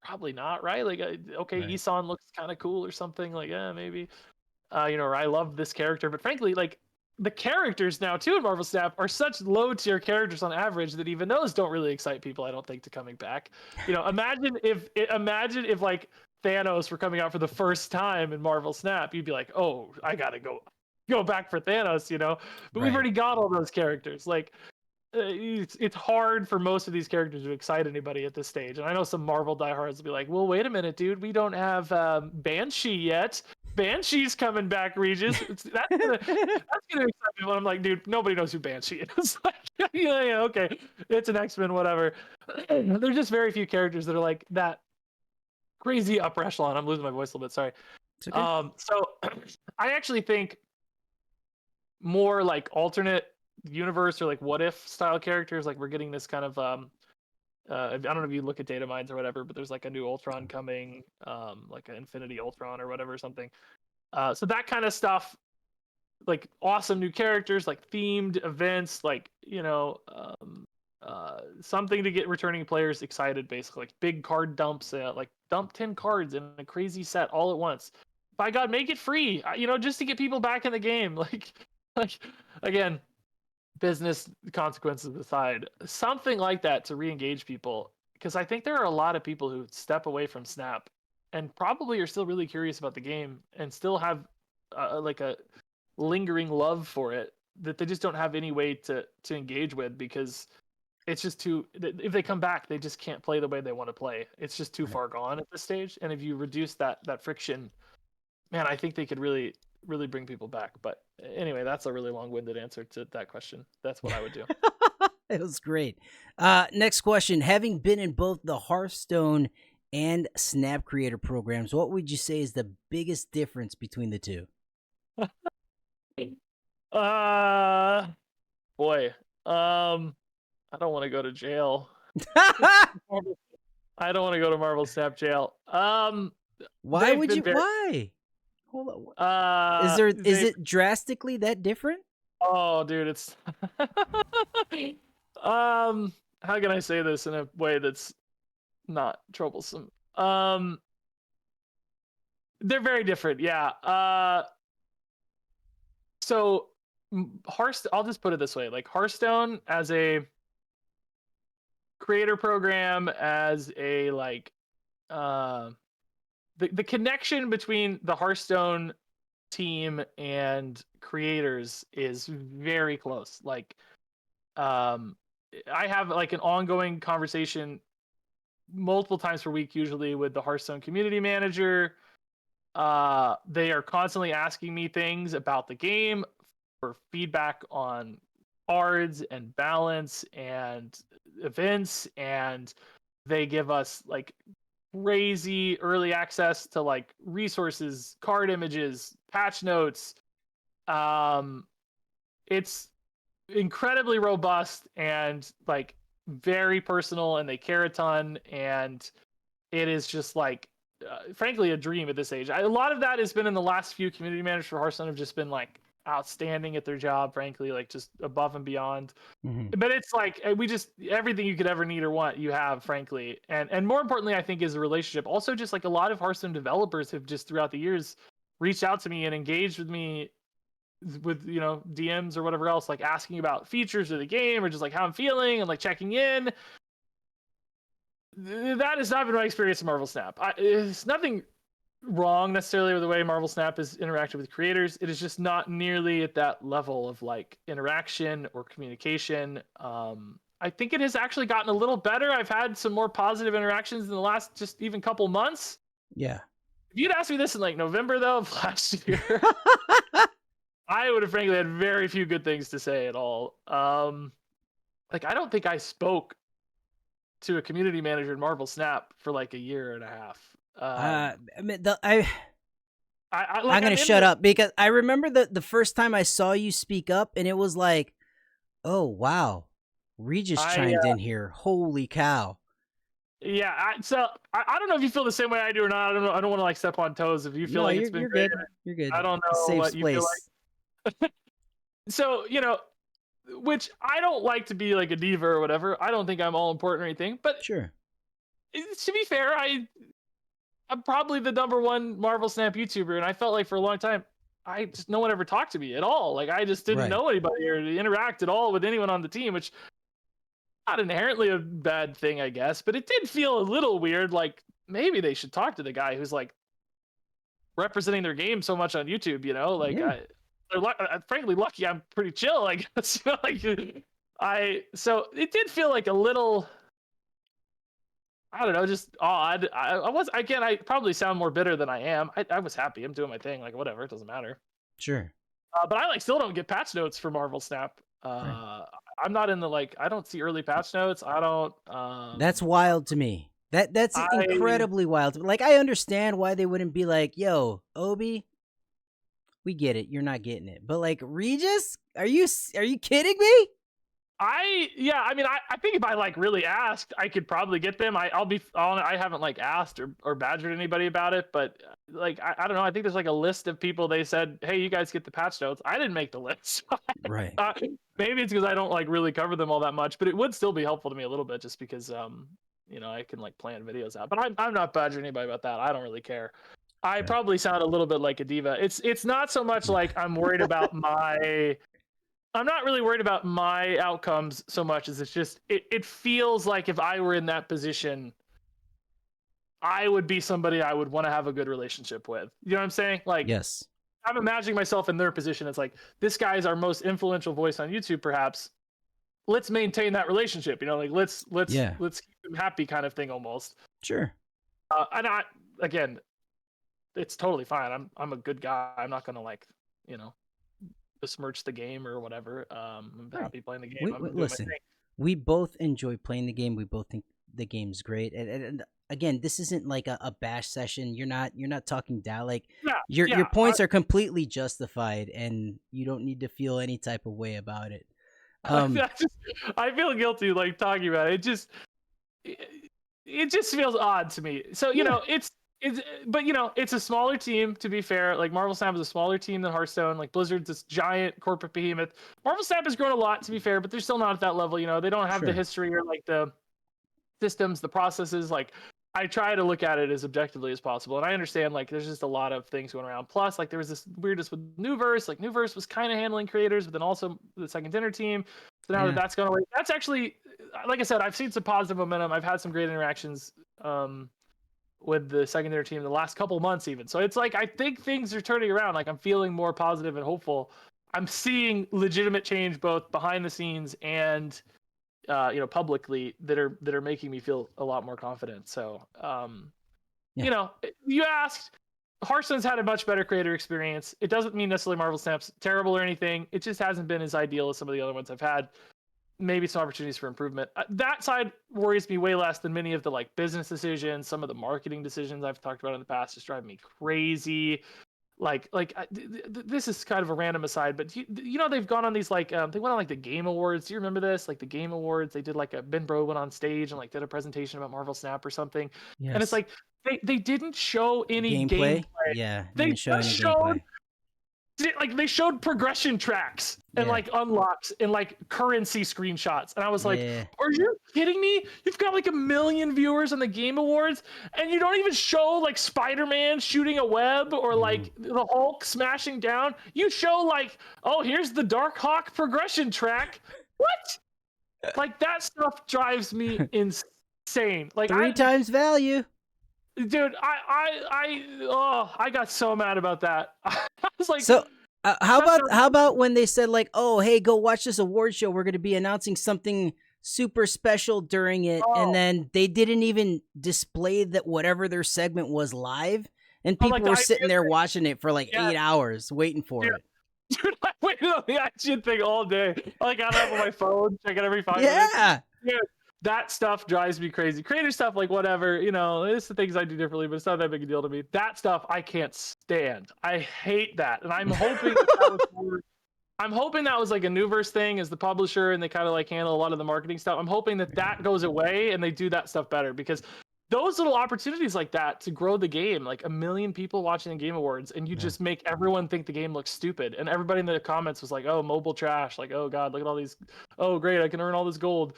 [SPEAKER 2] Probably not, right? Like, okay,
[SPEAKER 1] Right.
[SPEAKER 2] Isan looks kind of cool or something. Like, yeah, maybe. Or I love this character, but frankly, like the characters now too in Marvel Snap are such low tier characters on average that even those don't really excite people. I don't think to coming back. Imagine if like Thanos were coming out for the first time in Marvel Snap, you'd be like, oh, I gotta go back for Thanos, But we've
[SPEAKER 1] Right.
[SPEAKER 2] already got all those characters. Like, it's hard for most of these characters to excite anybody at this stage. And I know some Marvel diehards will be like, well, wait a minute, dude, we don't have Banshee yet. Banshee's coming back, Regis. That's gonna excite people. I'm like, dude, nobody knows who Banshee is. Like, yeah, okay, it's an X-Men, whatever. There's just very few characters that are like that crazy upper echelon. I'm losing my voice a little bit. Sorry.
[SPEAKER 1] It's okay.
[SPEAKER 2] So I actually think more like alternate universe or like what if style characters. Like we're getting this kind of I don't know if you look at data mines or whatever, but there's like a new Ultron coming, like an Infinity Ultron or whatever, something. So that kind of stuff, like awesome new characters, like themed events, like something to get returning players excited, basically, like big card dumps, like dump 10 cards in a crazy set all at once. By God, make it free, just to get people back in the game. Like again, business consequences aside, something like that to re-engage people, because I think there are a lot of people who step away from Snap and probably are still really curious about the game and still have like a lingering love for it that they just don't have any way to engage with, because it's just too, if they come back they just can't play the way they want to play. It's just too
[SPEAKER 1] Right.
[SPEAKER 2] far gone at this stage, and if you reduce that friction, man, I think they could really bring people back. But anyway, that's a really long-winded answer to that question. That's what I would do.
[SPEAKER 1] It was great. Next question. Having been in both the Hearthstone and Snap Creator programs, what would you say is the biggest difference between the two?
[SPEAKER 2] Boy, I don't want to go to jail. I don't want to go to Marvel Snap jail.
[SPEAKER 1] Why would you?
[SPEAKER 2] Very,
[SPEAKER 1] why? Hold on. Is it drastically that different?
[SPEAKER 2] Oh, dude, it's how can I say this in a way that's not troublesome? They're very different, yeah. So Hearthstone, I'll just put it this way, like Hearthstone as a creator program, as a like the connection between the Hearthstone team and creators is very close. Like I have like an ongoing conversation multiple times per week, usually with the Hearthstone community manager. They are constantly asking me things about the game for feedback on cards and balance and events, and they give us like crazy early access to like resources, card images, patch notes. It's incredibly robust and like very personal, and they care a ton, and it is just like frankly a dream at this age. A lot of that has been in the last few community managers for Hearthstone have just been like outstanding at their job, frankly, like just above and beyond.
[SPEAKER 1] Mm-hmm.
[SPEAKER 2] But it's like we just everything you could ever need or want you have, frankly. And more importantly, I think, is a relationship. Also, just like a lot of Hearthstone developers have just throughout the years reached out to me and engaged with me with DMs or whatever else, like asking about features of the game or just like how I'm feeling and like checking in. That has not been my experience in Marvel Snap. It's nothing wrong necessarily with the way Marvel Snap is interacted with creators. It is just not nearly at that level of like interaction or communication. I think it has actually gotten a little better. I've had some more positive interactions in the last just even couple months.
[SPEAKER 1] Yeah.
[SPEAKER 2] If you'd asked me this in like November though of last year, I would have frankly had very few good things to say at all. Like I don't think I spoke to a community manager in Marvel Snap for like a year and a half.
[SPEAKER 1] I mean, I'm gonna shut up because I remember the first time I saw you speak up, and it was like, oh wow, Regis chimed in here. Holy cow!
[SPEAKER 2] Yeah, I don't know if you feel the same way I do or not. I don't know. I don't want to like step on toes. If you feel like it's been
[SPEAKER 1] you're
[SPEAKER 2] great,
[SPEAKER 1] good. You're good.
[SPEAKER 2] I don't
[SPEAKER 1] It's a
[SPEAKER 2] know
[SPEAKER 1] safe
[SPEAKER 2] what you feel
[SPEAKER 1] place.
[SPEAKER 2] like. So which I don't like to be like a diva or whatever. I don't think I'm all important or anything. But
[SPEAKER 1] Sure.
[SPEAKER 2] to be fair, I'm probably the #1 Marvel Snap YouTuber, and I felt like for a long time, no one ever talked to me at all. Like I just didn't
[SPEAKER 1] Right.
[SPEAKER 2] know anybody or interact at all with anyone on the team, which not inherently a bad thing, I guess, but it did feel a little weird. Like maybe they should talk to the guy who's like representing their game so much on YouTube. Like
[SPEAKER 1] Yeah.
[SPEAKER 2] they're frankly lucky I'm pretty chill, I guess. So it did feel like a little. I don't know, just odd. I probably sound more bitter than I am. I was happy. I'm doing my thing. Like, whatever. It doesn't matter.
[SPEAKER 1] Sure.
[SPEAKER 2] But I still don't get patch notes for Marvel Snap.
[SPEAKER 1] Right.
[SPEAKER 2] I'm not in I don't see early patch notes. I don't.
[SPEAKER 1] That's wild to me. That's incredibly wild. Like, I understand why they wouldn't be like, yo, Obi, we get it. You're not getting it. But like, Regis, are you kidding me?
[SPEAKER 2] I mean, I think if I like really asked, I could probably get them. I haven't like asked or badgered anybody about it, but like I don't know. I think there's like a list of people they said, hey, you guys get the patch notes. I didn't make the list.
[SPEAKER 1] Right.
[SPEAKER 2] Maybe it's because I don't like really cover them all that much, but it would still be helpful to me a little bit just because I can like plan videos out. But I'm not badgering anybody about that. I don't really care. I probably sound a little bit like a diva. It's not so much like I'm worried about I'm not really worried about my outcomes so much as it's just it feels like if I were in that position, I would be somebody I would want to have a good relationship with. You know what I'm saying? Like,
[SPEAKER 1] yes,
[SPEAKER 2] I'm imagining myself in their position. It's like, this guy is our most influential voice on YouTube, perhaps. Let's maintain that relationship. Like let's keep him happy, kind of thing, almost.
[SPEAKER 1] Sure.
[SPEAKER 2] And again, it's totally fine. I'm a good guy. I'm not gonna besmirch the game or whatever. I'm happy playing the game.
[SPEAKER 1] Listen, we both enjoy playing the game. We both think the game's great. And again, this isn't like a bash session. You're not talking down. Like your points are completely justified, and you don't need to feel any type of way about it.
[SPEAKER 2] I feel guilty like talking about it. It just feels odd to me. So it's a smaller team, to be fair. Like Marvel Snap is a smaller team than Hearthstone. Like Blizzard's this giant corporate behemoth. Marvel Snap has grown a lot, to be fair, but they're still not at that level. They don't have the history or like the systems, the processes. Like I try to look at it as objectively as possible, and I understand like there's just a lot of things going around. Plus, like there was this weirdness with Newverse. Like Newverse was kind of handling creators, but then also the second dinner team. So now that's gone away. That's actually, like I said, I've seen some positive momentum. I've had some great interactions with the secondary team the last couple months even. So it's like I think things are turning around. Like I'm feeling more positive and hopeful. I'm seeing legitimate change both behind the scenes and publicly that are making me feel a lot more confident. So you asked, Hearthstone's had a much better creator experience. It doesn't mean necessarily Marvel Snap's terrible or anything. It just hasn't been as ideal as some of the other ones I've had. Maybe some opportunities for improvement. That side worries me way less than many of the like business decisions. Some of the marketing decisions I've talked about in the past just drive me crazy. This is kind of a random aside, but they've gone on these like they went on like the Game Awards. Do you remember this? Like the Game Awards, they did like Ben Bro went on stage and like did a presentation about Marvel Snap or something. Yes. And it's like they didn't show any gameplay.
[SPEAKER 1] Yeah,
[SPEAKER 2] they just showed. Like they showed progression tracks and like unlocks and like currency screenshots, and I was like, "Are you kidding me? You've got like 1 million viewers on the Game Awards, and you don't even show like Spider-Man shooting a web or like the Hulk smashing down. You show like, oh, here's the Dark Hawk progression track. What? Like that stuff drives me insane. Like
[SPEAKER 1] 3 times value."
[SPEAKER 2] Dude, I got so mad about that. I was like,
[SPEAKER 1] so how about when they said like, oh, hey, go watch this award show. We're going to be announcing something super special during it. And then they didn't even display that whatever their segment was live. And people were sitting there watching it for like 8 hours waiting for it.
[SPEAKER 2] Dude, I waited on the IGN thing all day. I got it up on my phone, check it every 5 minutes.
[SPEAKER 1] Yeah.
[SPEAKER 2] Dude, that stuff drives me crazy. Creator stuff, like whatever, it's the things I do differently, but it's not that big a deal to me. That stuff I can't stand. I hate that, and I'm hoping that was more, I'm hoping that was like a Newverse thing as the publisher, and they kind of like handle a lot of the marketing stuff. I'm hoping that goes away and they do that stuff better, because those little opportunities like that to grow the game, like 1 million people watching the Game Awards, and you just make everyone think the game looks stupid, and everybody in the comments was like, "Oh, mobile trash!" Like, "Oh God, look at all these. Oh, great, I can earn all this gold."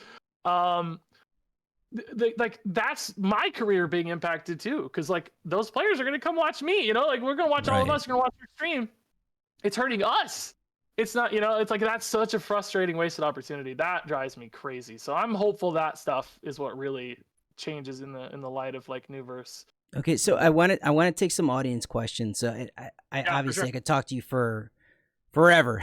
[SPEAKER 2] Like that's my career being impacted too, because like those players are gonna come watch me. You know, like we're gonna watch all of us. Are gonna watch your stream. It's hurting us. It's not, it's like that's such a frustrating wasted opportunity. That drives me crazy. So I'm hopeful that stuff is what really changes in the light of like Newverse.
[SPEAKER 1] Okay, so I want to take some audience questions. So I
[SPEAKER 2] Yeah,
[SPEAKER 1] obviously
[SPEAKER 2] sure.
[SPEAKER 1] I could talk to you for forever,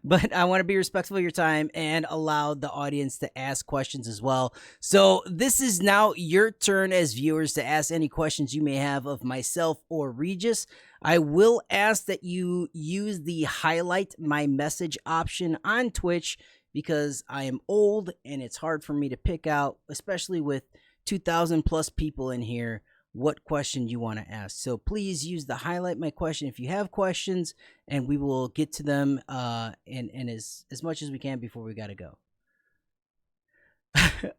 [SPEAKER 1] but I want to be respectful of your time and allow the audience to ask questions as well. So this is now your turn as viewers to ask any questions you may have of myself or Regis. I will ask that you use the highlight my message option on Twitch, because I am old and it's hard for me to pick out, especially with 2,000 plus people in here, what question you want to ask. So please use the highlight my question if you have questions, and we will get to them and as much as we can before we gotta go.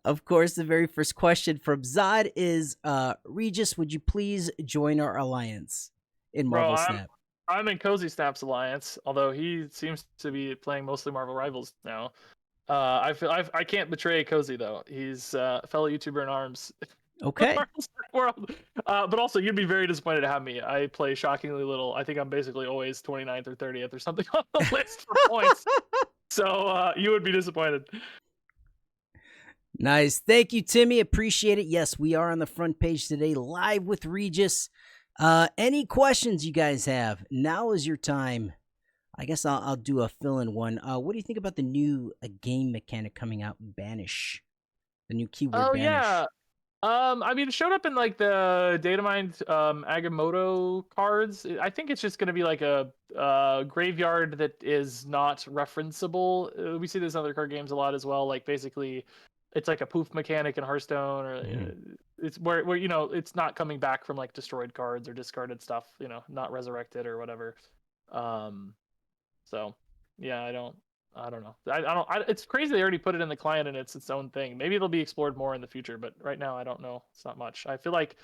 [SPEAKER 1] Of course, the very first question from Zod is, Regis, would you please join our alliance in Marvel Snap?
[SPEAKER 2] I'm in Cozy Snap's alliance, although he seems to be playing mostly Marvel Rivals now. I feel I can't betray Cozy though. He's a fellow YouTuber in arms.
[SPEAKER 1] Okay.
[SPEAKER 2] World. But also, you'd be very disappointed to have me. I play shockingly little. I think I'm basically always 29th or 30th or something on the list for points. So you would be disappointed.
[SPEAKER 1] Nice. Thank you, Timmy. Appreciate it. Yes, we are on the front page today, live with Regis. Any questions you guys have? Now is your time. I guess I'll do a fill-in one. What do you think about the new game mechanic coming out, Banish? The new keyword Banish.
[SPEAKER 2] Yeah. I mean, it showed up in like the Datamined Agamotto cards. I think it's just going to be like a graveyard that is not referenceable. We see this in other card games a lot as well. Like basically, it's like a poof mechanic in Hearthstone, or it's where it's not coming back from like destroyed cards or discarded stuff. Not resurrected or whatever. So yeah, I don't know. It's crazy they already put it in the client and it's its own thing. Maybe it'll be explored more in the future, but right now I don't know. It's not much. I feel like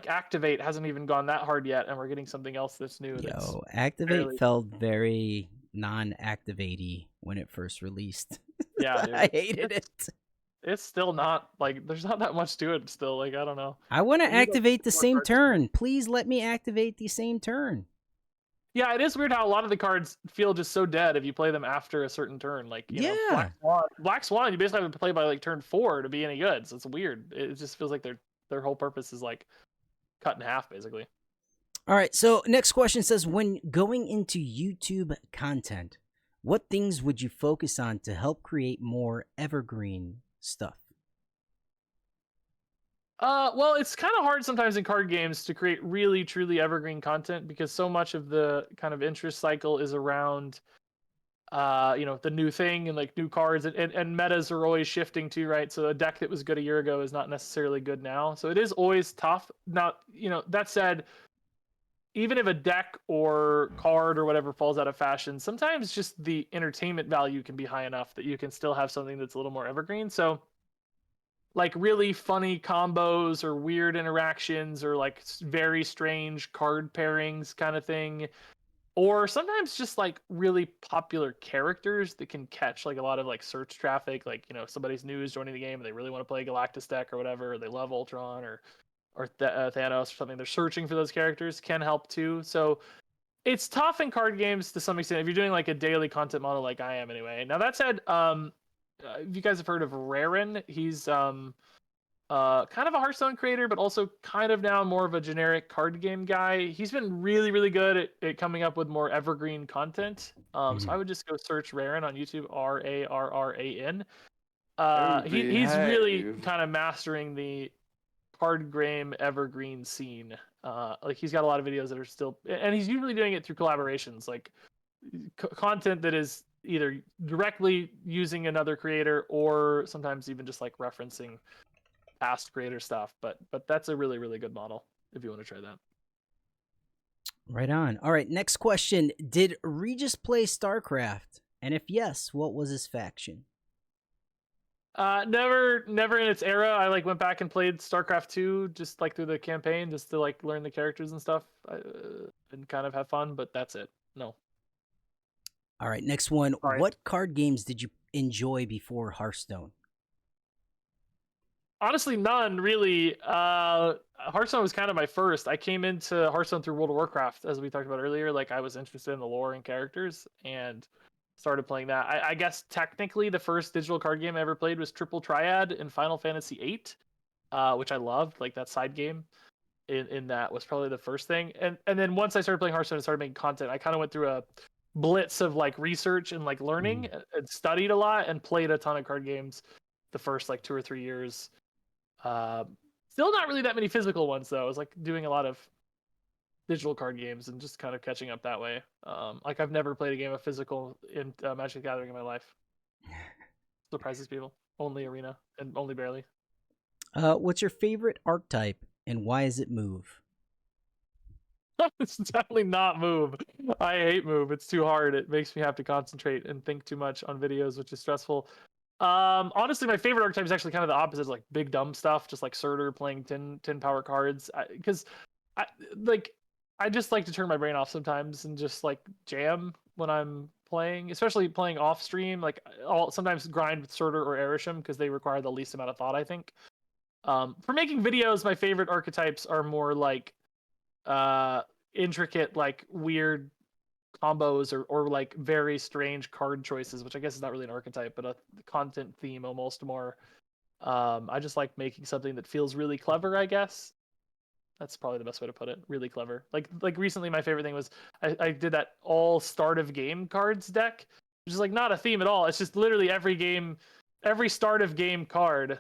[SPEAKER 2] Activate hasn't even gone that hard yet, and we're getting something else that's new.
[SPEAKER 1] Yo, Activate felt very non-activate-y when it first released.
[SPEAKER 2] Yeah, dude.
[SPEAKER 1] I hated it.
[SPEAKER 2] It's still not like there's not that much to it still. Like I don't know.
[SPEAKER 1] I want to activate the same turn. Please let me activate the same turn.
[SPEAKER 2] Yeah, it is weird how a lot of the cards feel just so dead if you play them after a certain turn. Like, you know, Black Swan, you basically have to play by like turn 4 to be any good. So it's weird. It just feels like their whole purpose is like cut in half, basically.
[SPEAKER 1] All right. So next question says, when going into YouTube content, what things would you focus on to help create more evergreen stuff?
[SPEAKER 2] Well, it's kind of hard sometimes in card games to create really truly evergreen content because so much of the kind of interest cycle is around the new thing and like new cards and metas are always shifting too, right? So a deck that was good a year ago is not necessarily good now. So it is always tough. Now, that said, even if a deck or card or whatever falls out of fashion, sometimes just the entertainment value can be high enough that you can still have something that's a little more evergreen. So like really funny combos or weird interactions or like very strange card pairings kind of thing, or sometimes just like really popular characters that can catch like a lot of like search traffic, like somebody's new is joining the game and they really want to play Galactus deck or whatever, or they love Ultron or Thanos or something, they're searching for those characters, can help too. So it's tough in card games to some extent if you're doing like a daily content model like I am anyway. Now that said, if you guys have heard of Rarin, he's kind of a Hearthstone creator, but also kind of now more of a generic card game guy. He's been really, really good at coming up with more evergreen content. So I would just go search Rarin on YouTube, Rarran. He's really kind of mastering the card game evergreen scene. Like he's got a lot of videos that are still, and he's usually doing it through collaborations, like content that is either directly using another creator or sometimes even just like referencing past creator stuff. But that's a really, really good model if you want to try that.
[SPEAKER 1] Right on. All right, next question. Did Regis play StarCraft? And if yes, what was his faction?
[SPEAKER 2] Never in its era. I like went back and played StarCraft 2 just like through the campaign, just to like learn the characters and stuff, and kind of have fun. But that's it. No,
[SPEAKER 1] All right, next one.
[SPEAKER 2] sorry.
[SPEAKER 1] What card games did you enjoy before Hearthstone?
[SPEAKER 2] Honestly, none really. Hearthstone was kind of my first. I came into Hearthstone through World of Warcraft, as we talked about earlier. Like I was interested in the lore and characters, and started playing that. I guess technically the first digital card game I ever played was Triple Triad in Final Fantasy VIII, which I loved. Like that side game in that was probably the first thing. And then once I started playing Hearthstone and started making content, I kind of went through a blitz of like research and like learning, and studied a lot and played a ton of card games the first like 2 or 3 years. uh, Still not really that many physical ones though. I was like doing a lot of digital card games and just kind of catching up that way. Like I've never played a game of physical in Magic the Gathering in my life. Surprises people. Only arena and only barely.
[SPEAKER 1] What's your favorite archetype and why is it move?
[SPEAKER 2] It's definitely not move. I hate move. It's too hard. It makes me have to concentrate and think too much on videos, which is stressful. Honestly, my favorite archetype is actually kind of the opposite, like big dumb stuff, just like Surtur playing 10 power cards. Because like I just like to turn my brain off sometimes and just like jam when I'm playing, especially playing off stream. Like I'll sometimes grind with Surtur or Erisham because they require the least amount of thought, I think. For making videos, my favorite archetypes are more like uh intricate, like weird combos, or like very strange card choices, which I guess is not really an archetype, but a content theme almost more. I just like making something that feels really clever, I guess. That's probably the best way to put it. Really clever. Like recently, my favorite thing was I did that all start of game cards deck, which is like not a theme at all. It's just literally every game, every start of game card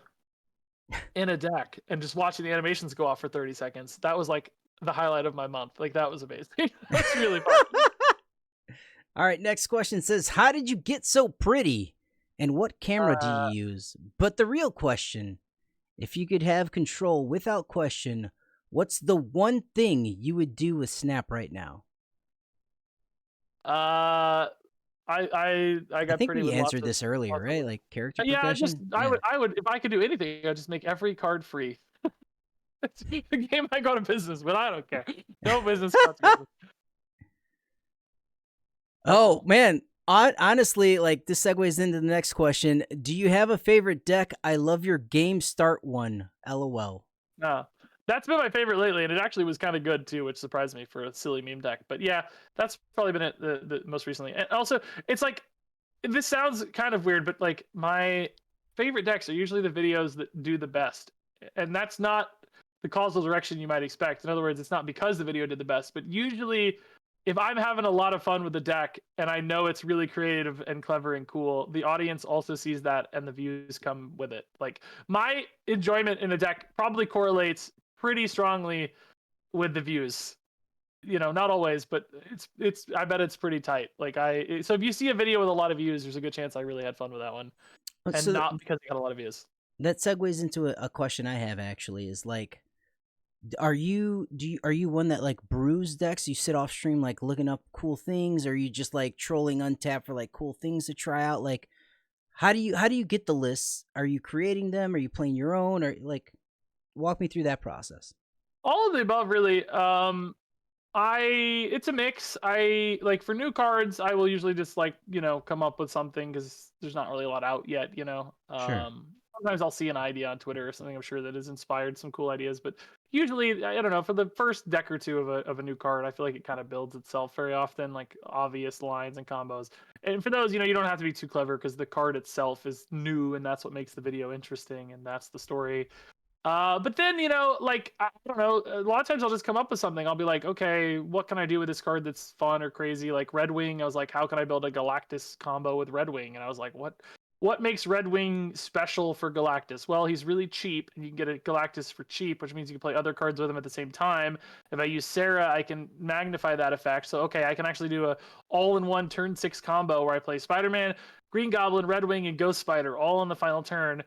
[SPEAKER 2] in a deck, and just watching the animations go off for 30 seconds. That was like the highlight of my month. Like that was amazing. That's really fun.
[SPEAKER 1] All right, next question says, how did you get so pretty? And what camera do you use? But the real question, if you could have control without question, what's the one thing you would do with Snap right now?
[SPEAKER 2] I
[SPEAKER 1] I
[SPEAKER 2] got
[SPEAKER 1] think
[SPEAKER 2] pretty
[SPEAKER 1] we
[SPEAKER 2] with
[SPEAKER 1] answered this earlier,
[SPEAKER 2] lots of
[SPEAKER 1] right? Like character
[SPEAKER 2] yeah.
[SPEAKER 1] progression?
[SPEAKER 2] I would if I could do anything, I'd just make every card free. It's a game I go to business, but I don't care. No business consequences.
[SPEAKER 1] Oh, man. Honestly, like this segues into the next question. Do you have a favorite deck? I love your game start one. LOL.
[SPEAKER 2] No, that's been my favorite lately, and it actually was kind of good too, which surprised me for a silly meme deck. But yeah, that's probably been it the most recently. And also, it's like this sounds kind of weird, but like my favorite decks are usually the videos that do the best, and that's not the causal direction you might expect. In other words, it's not because the video did the best, but usually if I'm having a lot of fun with the deck and I know it's really creative and clever and cool, the audience also sees that and the views come with it. Like my enjoyment in a deck probably correlates pretty strongly with the views. You know, not always, but it's I bet it's pretty tight. Like so if you see a video with a lot of views, there's a good chance I really had fun with that one. And
[SPEAKER 1] So
[SPEAKER 2] not because it got a lot of views.
[SPEAKER 1] that segues into a question I have actually is like, are you one that like brews decks? You sit off stream like looking up cool things, or are you just like trolling Untap for like cool things to try out? Like, how do you get the lists? Are you creating them? Are you playing your own? Or like, walk me through that process.
[SPEAKER 2] All of the above, really. It's a mix. I like for new cards, I will usually just like, come up with something because there's not really a lot out yet.
[SPEAKER 1] Sure.
[SPEAKER 2] Sometimes I'll see an idea on Twitter or something, I'm sure, that has inspired some cool ideas. But usually, I don't know, for the first deck or two of a new card, I feel like it kind of builds itself very often, like obvious lines and combos. And for those, you don't have to be too clever because the card itself is new and that's what makes the video interesting and that's the story. But then, like, I don't know, a lot of times I'll just come up with something. I'll be like, okay, what can I do with this card that's fun or crazy? Like Red Wing, I was like, how can I build a Galactus combo with Red Wing? And I was like, what makes Red Wing special for Galactus? Well, he's really cheap, and you can get a Galactus for cheap, which means you can play other cards with him at the same time. If I use Sarah, I can magnify that effect. So, okay, I can actually do a all-in-one turn 6 combo where I play Spider-Man, Green Goblin, Red Wing, and Ghost Spider all on the final turn.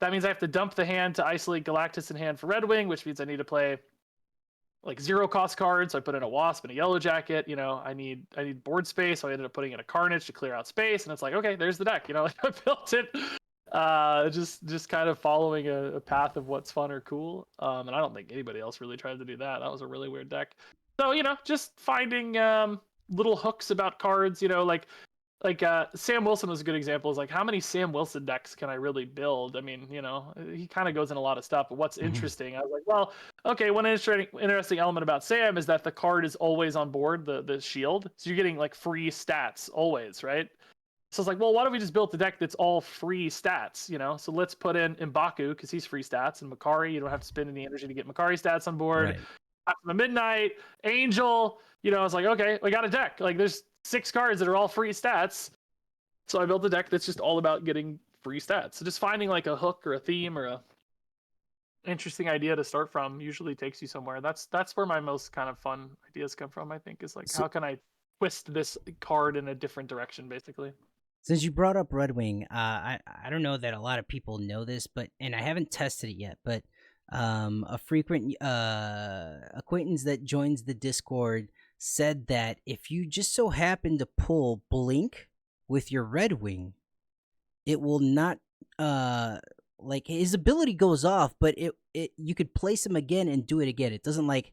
[SPEAKER 2] That means I have to dump the hand to isolate Galactus in hand for Red Wing, which means I need to play like 0-cost cards. So I put in a Wasp and a Yellow Jacket. I need board space, so I ended up putting in a Carnage to clear out space. And it's like, okay, there's the deck. I built it. Just kind of following a path of what's fun or cool. And I don't think anybody else really tried to do that. That was a really weird deck. So just finding little hooks about cards. Like Sam Wilson was a good example. Is like, how many Sam Wilson decks can I really build? I mean, he kind of goes in a lot of stuff, but what's interesting? I was like, well, okay, one interesting element about Sam is that the card is always on board, the shield. So you're getting like free stats always, right? So it's like, well, why don't we just build a deck that's all free stats, So let's put in M'Baku because he's free stats, and Makari, you don't have to spend any energy to get Makari stats on board.
[SPEAKER 1] Right.
[SPEAKER 2] After the Midnight, Angel, I was like, okay, we got a deck. Like, there's 6 cards that are all free stats. So I built a deck that's just all about getting free stats. So just finding like a hook or a theme or a interesting idea to start from usually takes you somewhere. That's where my most kind of fun ideas come from, I think, is like, how can I twist this card in a different direction, basically.
[SPEAKER 1] Since you brought up Red Wing, I don't know that a lot of people know this, and I haven't tested it yet, but a frequent acquaintance that joins the Discord said that if you just so happen to pull Blink with your Red Wing, it will not like his ability goes off, but it you could place him again and do it again. It doesn't like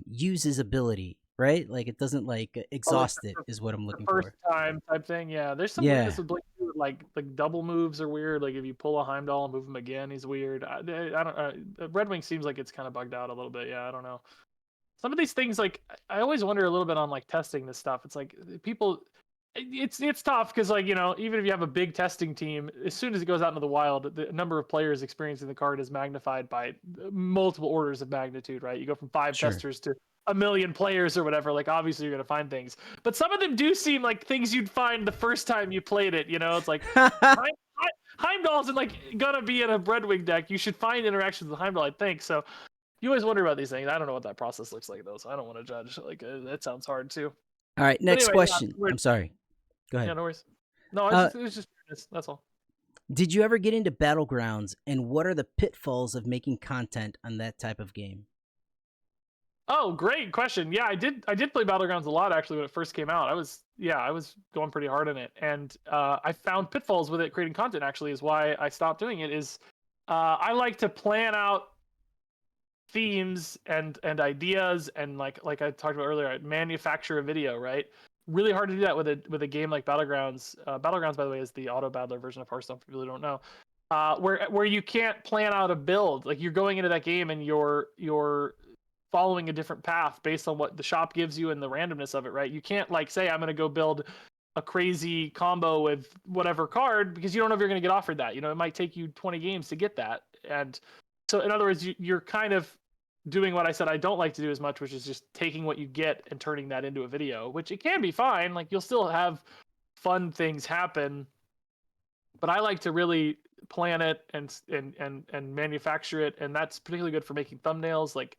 [SPEAKER 1] use his ability, right? Like it doesn't like exhaust it is what I'm looking
[SPEAKER 2] first
[SPEAKER 1] for.
[SPEAKER 2] time type thing. Yeah, there's some weirdness with Blink too, like double moves are weird. Like if you pull a Heimdall and move him again, he's weird. I don't. Red Wing seems like it's kind of bugged out a little bit. Yeah, I don't know. Some of these things, like I always wonder a little bit on like testing this stuff. It's like people. It's tough because like even if you have a big testing team, as soon as it goes out into the wild, the number of players experiencing the card is magnified by multiple orders of magnitude, right? You go from 5 testers to 1 million players or whatever. Like obviously you're gonna find things, but some of them do seem like things you'd find the first time you played it. It's like Heimdall's like gonna be in a Red Wing deck. You should find interactions with Heimdall, I think. So you always wonder about these things. I don't know what that process looks like though, so I don't want to judge. Like that sounds hard too.
[SPEAKER 1] All right, next question. I'm sorry. Go ahead.
[SPEAKER 2] Yeah, no worries. No, it was just weirdness. That's all.
[SPEAKER 1] Did you ever get into Battlegrounds, and what are the pitfalls of making content on that type of game?
[SPEAKER 2] Oh, great question. Yeah, I did play Battlegrounds a lot actually when it first came out. I was going pretty hard on it, and I found pitfalls with it creating content. Actually, is why I stopped doing it. Is I like to plan out themes and ideas, and like I talked about earlier, I'd manufacture a video, right? Really hard to do that with a game like Battlegrounds. Battlegrounds, by the way, is the auto battler version of Hearthstone. For people who don't know, where you can't plan out a build. Like you're going into that game and you're following a different path based on what the shop gives you and the randomness of it, right? You can't like say I'm going to go build a crazy combo with whatever card because you don't know if you're going to get offered that. It might take you 20 games to get that, and so in other words, you're kind of doing what I said I don't like to do as much, which is just taking what you get and turning that into a video, which it can be fine. Like you'll still have fun things happen, but I like to really plan it and manufacture it, and that's particularly good for making thumbnails. Like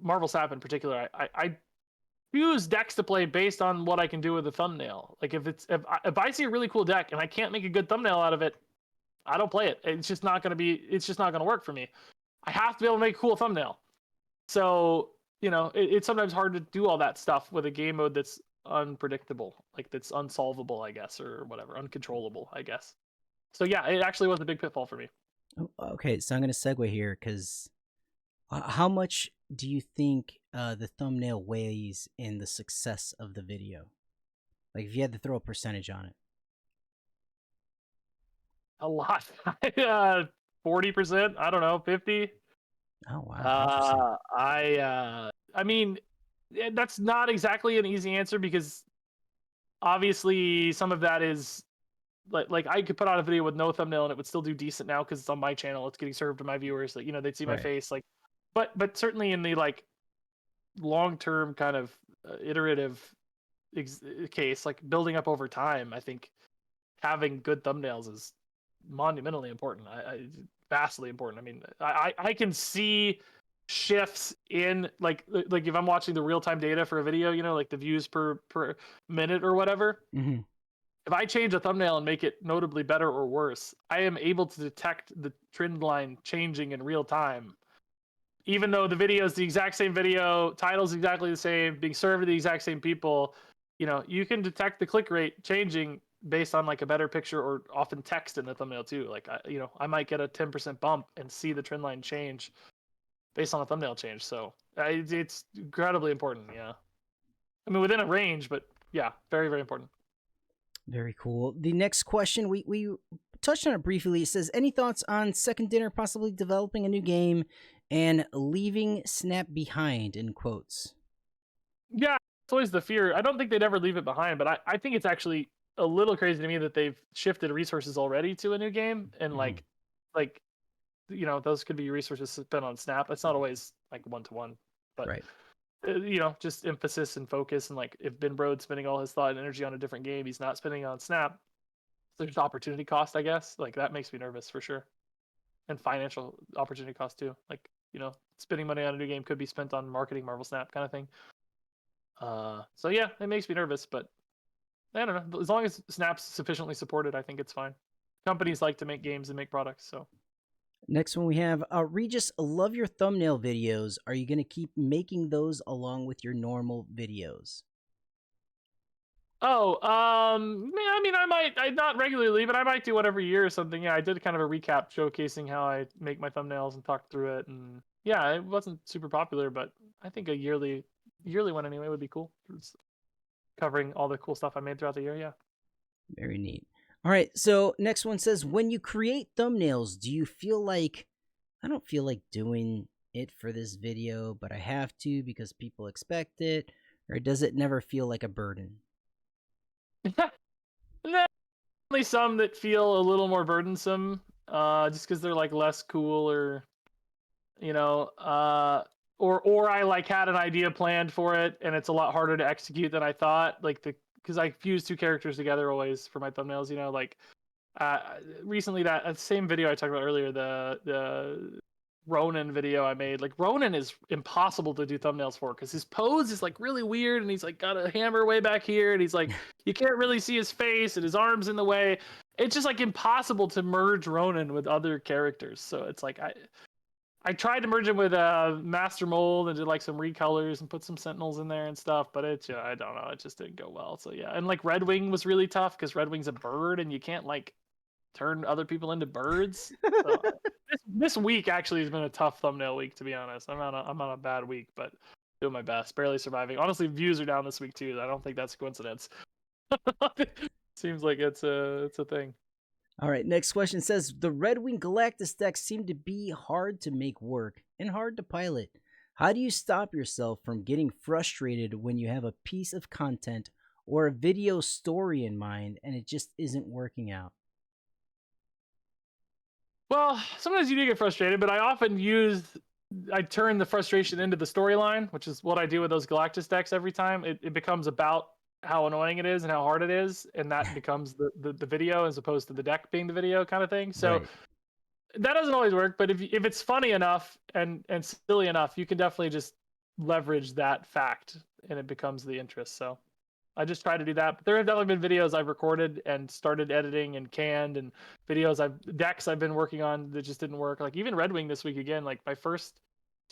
[SPEAKER 2] Marvel Sap in particular, I use decks to play based on what I can do with the thumbnail. Like if I see a really cool deck and I can't make a good thumbnail out of it, I don't play it. It's just not going to work for me. I have to be able to make a cool thumbnail. So, it's sometimes hard to do all that stuff with a game mode that's unpredictable, like that's unsolvable, I guess, or whatever, uncontrollable, I guess. So yeah, it actually was a big pitfall for me.
[SPEAKER 1] Okay, so I'm going to segue here because how much do you think the thumbnail weighs in the success of the video? Like if you had to throw a percentage on it.
[SPEAKER 2] A lot. 40%, I don't know, 50.
[SPEAKER 1] Oh wow.
[SPEAKER 2] I mean, that's not exactly an easy answer because obviously some of that is like I could put out a video with no thumbnail and it would still do decent now because it's on my channel. It's getting served to my viewers. Like, they'd see my face. Like, but certainly in the like long-term kind of iterative case, like building up over time, I think having good thumbnails is monumentally important. Vastly important. I mean, I can see shifts in like if I'm watching the real-time data for a video, like the views per minute or whatever.
[SPEAKER 1] Mm-hmm.
[SPEAKER 2] If I change a thumbnail and make it notably better or worse, I am able to detect the trend line changing in real time even though the video is the exact same video, title's exactly the same, being served to the exact same people, you can detect the click rate changing based on like a better picture or often text in the thumbnail too. Like I might get a 10% bump and see the trend line change based on a thumbnail change. So it's incredibly important. Yeah, I mean within a range, but yeah, very very important.
[SPEAKER 1] Very cool. The next question, we touched on it briefly. It says, any thoughts on Second Dinner possibly developing a new game and leaving Snap behind, in quotes?
[SPEAKER 2] Yeah, it's always the fear. I don't think they'd ever leave it behind, but I think it's actually a little crazy to me that they've shifted resources already to a new game and
[SPEAKER 1] Mhm.
[SPEAKER 2] like those could be resources spent on Snap. It's not always like one to one, but
[SPEAKER 1] Right.
[SPEAKER 2] just emphasis and focus. And like if Ben Brode's spending all his thought and energy on a different game, he's not spending on Snap. So there's opportunity cost, I guess. Like that makes me nervous for sure, and financial opportunity cost too. Like spending money on a new game could be spent on marketing Marvel Snap kind of thing. So yeah, it makes me nervous, but I don't know. As long as Snap's sufficiently supported, I think it's fine. Companies like to make games and make products, so.
[SPEAKER 1] Next one we have, Regis, love your thumbnail videos. Are you going to keep making those along with your normal videos?
[SPEAKER 2] Oh, I mean, I not regularly, but I might do one every year or something. Yeah, I did kind of a recap showcasing how I make my thumbnails and talk through it, and yeah, it wasn't super popular, but I think a yearly one anyway would be cool. It's covering all the cool stuff I made throughout the year. Yeah.
[SPEAKER 1] Very neat. All right, so next one says, when you create thumbnails, do you feel like, I don't feel like doing it for this video, but I have to because people expect it, or does it never feel like a burden?
[SPEAKER 2] Only some that feel a little more burdensome, just because they're like less cool or you know, or I like had an idea planned for it and it's a lot harder to execute than I thought. Like because I fuse two characters together always for my thumbnails. Like uh, recently that same video I talked about earlier, the Ronin video I made. Like Ronin is impossible to do thumbnails for because his pose is like really weird and he's like got a hammer way back here and he's like you can't really see his face and his arms in the way. It's just like impossible to merge Ronin with other characters. So it's like I tried to merge him with Master Mold and did like some recolors and put some Sentinels in there and stuff, but I don't know, it just didn't go well. So yeah, and like Red Wing was really tough because Red Wing's a bird and you can't like turn other people into birds. So this week actually has been a tough thumbnail week, to be honest. I'm on a bad week, but doing my best, barely surviving. Honestly, views are down this week too. I don't think that's a coincidence. Seems like it's a thing.
[SPEAKER 1] All right, next question says, the Red Wing Galactus decks seem to be hard to make work and hard to pilot. How do you stop yourself from getting frustrated when you have a piece of content or a video story in mind and it just isn't working out?
[SPEAKER 2] Well, sometimes you do get frustrated, but I turn the frustration into the storyline, which is what I do with those Galactus decks every time. It becomes about how annoying it is and how hard it is, and that becomes the video as opposed to the deck being the video kind of thing. So
[SPEAKER 1] Right.
[SPEAKER 2] that doesn't always work, but if it's funny enough and silly enough, you can definitely just leverage that fact and it becomes the interest. So I just try to do that. But there have definitely been videos I've recorded and started editing and canned, and decks I've been working on that just didn't work. Like even Red Wing this week again. Like my first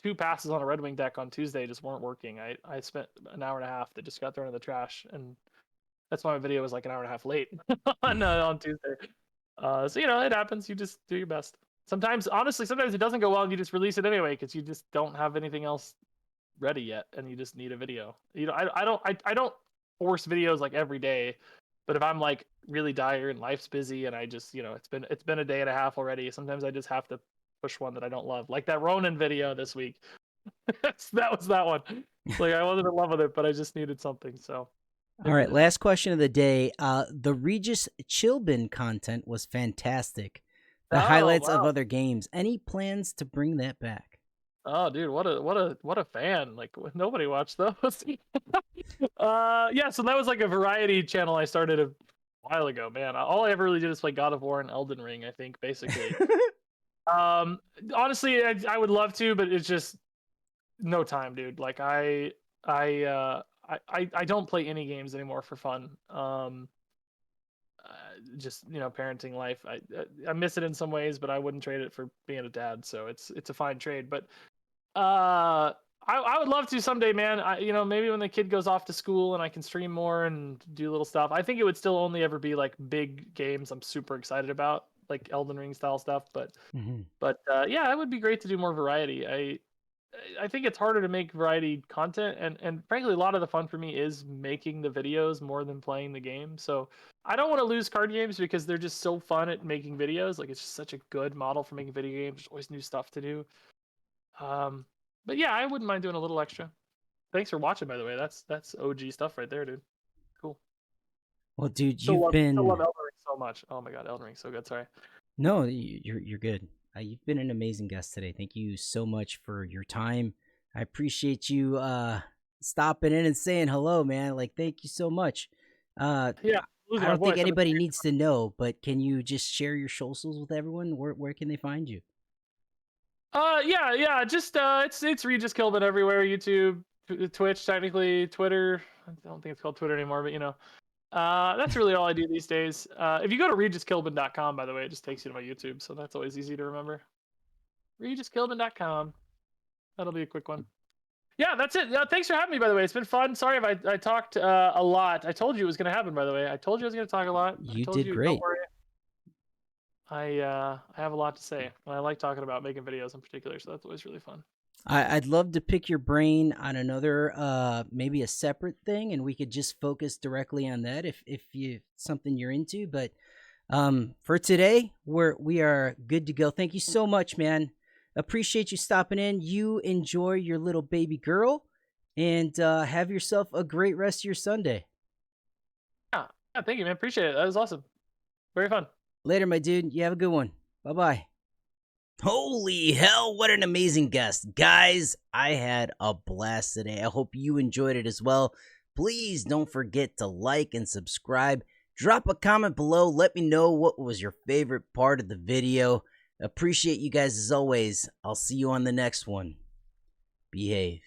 [SPEAKER 2] two passes on a Red Wing deck on Tuesday just weren't working. I spent an hour and a half that just got thrown in the trash, and that's why my video was like an hour and a half late on Tuesday. So it happens. You just do your best. Honestly, sometimes it doesn't go well, and you just release it anyway because you just don't have anything else ready yet, and you just need a video. I don't force videos like every day, but if I'm like really dire and life's busy and I just it's been a day and a half already, sometimes I just have to push one that I don't love, like that Ronin video this week. That was that one. Like I wasn't in love with it, but I just needed something. So
[SPEAKER 1] All right, last question of the day. The RegisKillbin content was fantastic. The
[SPEAKER 2] oh
[SPEAKER 1] highlights of
[SPEAKER 2] wow.
[SPEAKER 1] other games. Any plans to bring that back?
[SPEAKER 2] Oh dude, what a fan. Like nobody watched those. Yeah, so that was like a variety channel I started a while ago, man. All I ever really did is play God of War and Elden Ring, I think, basically. Um, Honestly, I would love to, but it's just no time, dude. Like I don't play any games anymore for fun. Just parenting life. I miss it in some ways, but I wouldn't trade it for being a dad. So it's a fine trade. But I would love to someday, man. Maybe when the kid goes off to school and I can stream more and do little stuff. I think it would still only ever be like big games I'm super excited about, like Elden Ring style stuff. But
[SPEAKER 1] Mm-hmm.
[SPEAKER 2] yeah, it would be great to do more variety. I think it's harder to make variety content, and frankly, a lot of the fun for me is making the videos more than playing the game. So I don't want to lose card games because they're just so fun at making videos. Like it's just such a good model for making video games. There's always new stuff to do. But yeah, I wouldn't mind doing a little extra. Thanks for watching, by the way. That's OG stuff right there, dude. Cool.
[SPEAKER 1] Well, dude,
[SPEAKER 2] Still
[SPEAKER 1] you've
[SPEAKER 2] love
[SPEAKER 1] been
[SPEAKER 2] Elden Ring so much. Oh my god, Elden Ring so good. Sorry.
[SPEAKER 1] no, you're good. You've been an amazing guest today. Thank you so much for your time. I appreciate you stopping in and saying hello, man. Like, thank you so much.
[SPEAKER 2] Yeah,
[SPEAKER 1] I don't think anybody needs to know, but can you just share your socials with everyone? Where can they find you?
[SPEAKER 2] Yeah. Just it's RegisKillbin everywhere. YouTube, Twitch, technically Twitter. I don't think it's called Twitter anymore, but that's really all I do these days. If you go to RegisKillbin.com, by the way, it just takes you to my YouTube, so that's always easy to remember. RegisKillbin.com. That'll be a quick one. Yeah, that's it. Thanks for having me, by the way. It's been fun. Sorry if I talked a lot. I told you it was going to happen, by the way. I told you I was going to talk a lot.
[SPEAKER 1] You
[SPEAKER 2] I told
[SPEAKER 1] did
[SPEAKER 2] you,
[SPEAKER 1] great.
[SPEAKER 2] Don't worry. I have a lot to say, and I like talking about making videos in particular, so that's always really fun.
[SPEAKER 1] I'd love to pick your brain on another, maybe a separate thing, and we could just focus directly on that if you something you're into. But for today, we are good to go. Thank you so much, man. Appreciate you stopping in. You enjoy your little baby girl, and have yourself a great rest of your Sunday.
[SPEAKER 2] Yeah, thank you, man. Appreciate it. That was awesome. Very fun.
[SPEAKER 1] Later, my dude. You have a good one. Bye-bye. Holy hell, what an amazing guest. Guys, I had a blast today. I hope you enjoyed it as well. Please don't forget to like and subscribe. Drop a comment below. Let me know what was your favorite part of the video. Appreciate you guys as always. I'll see you on the next one. Behave.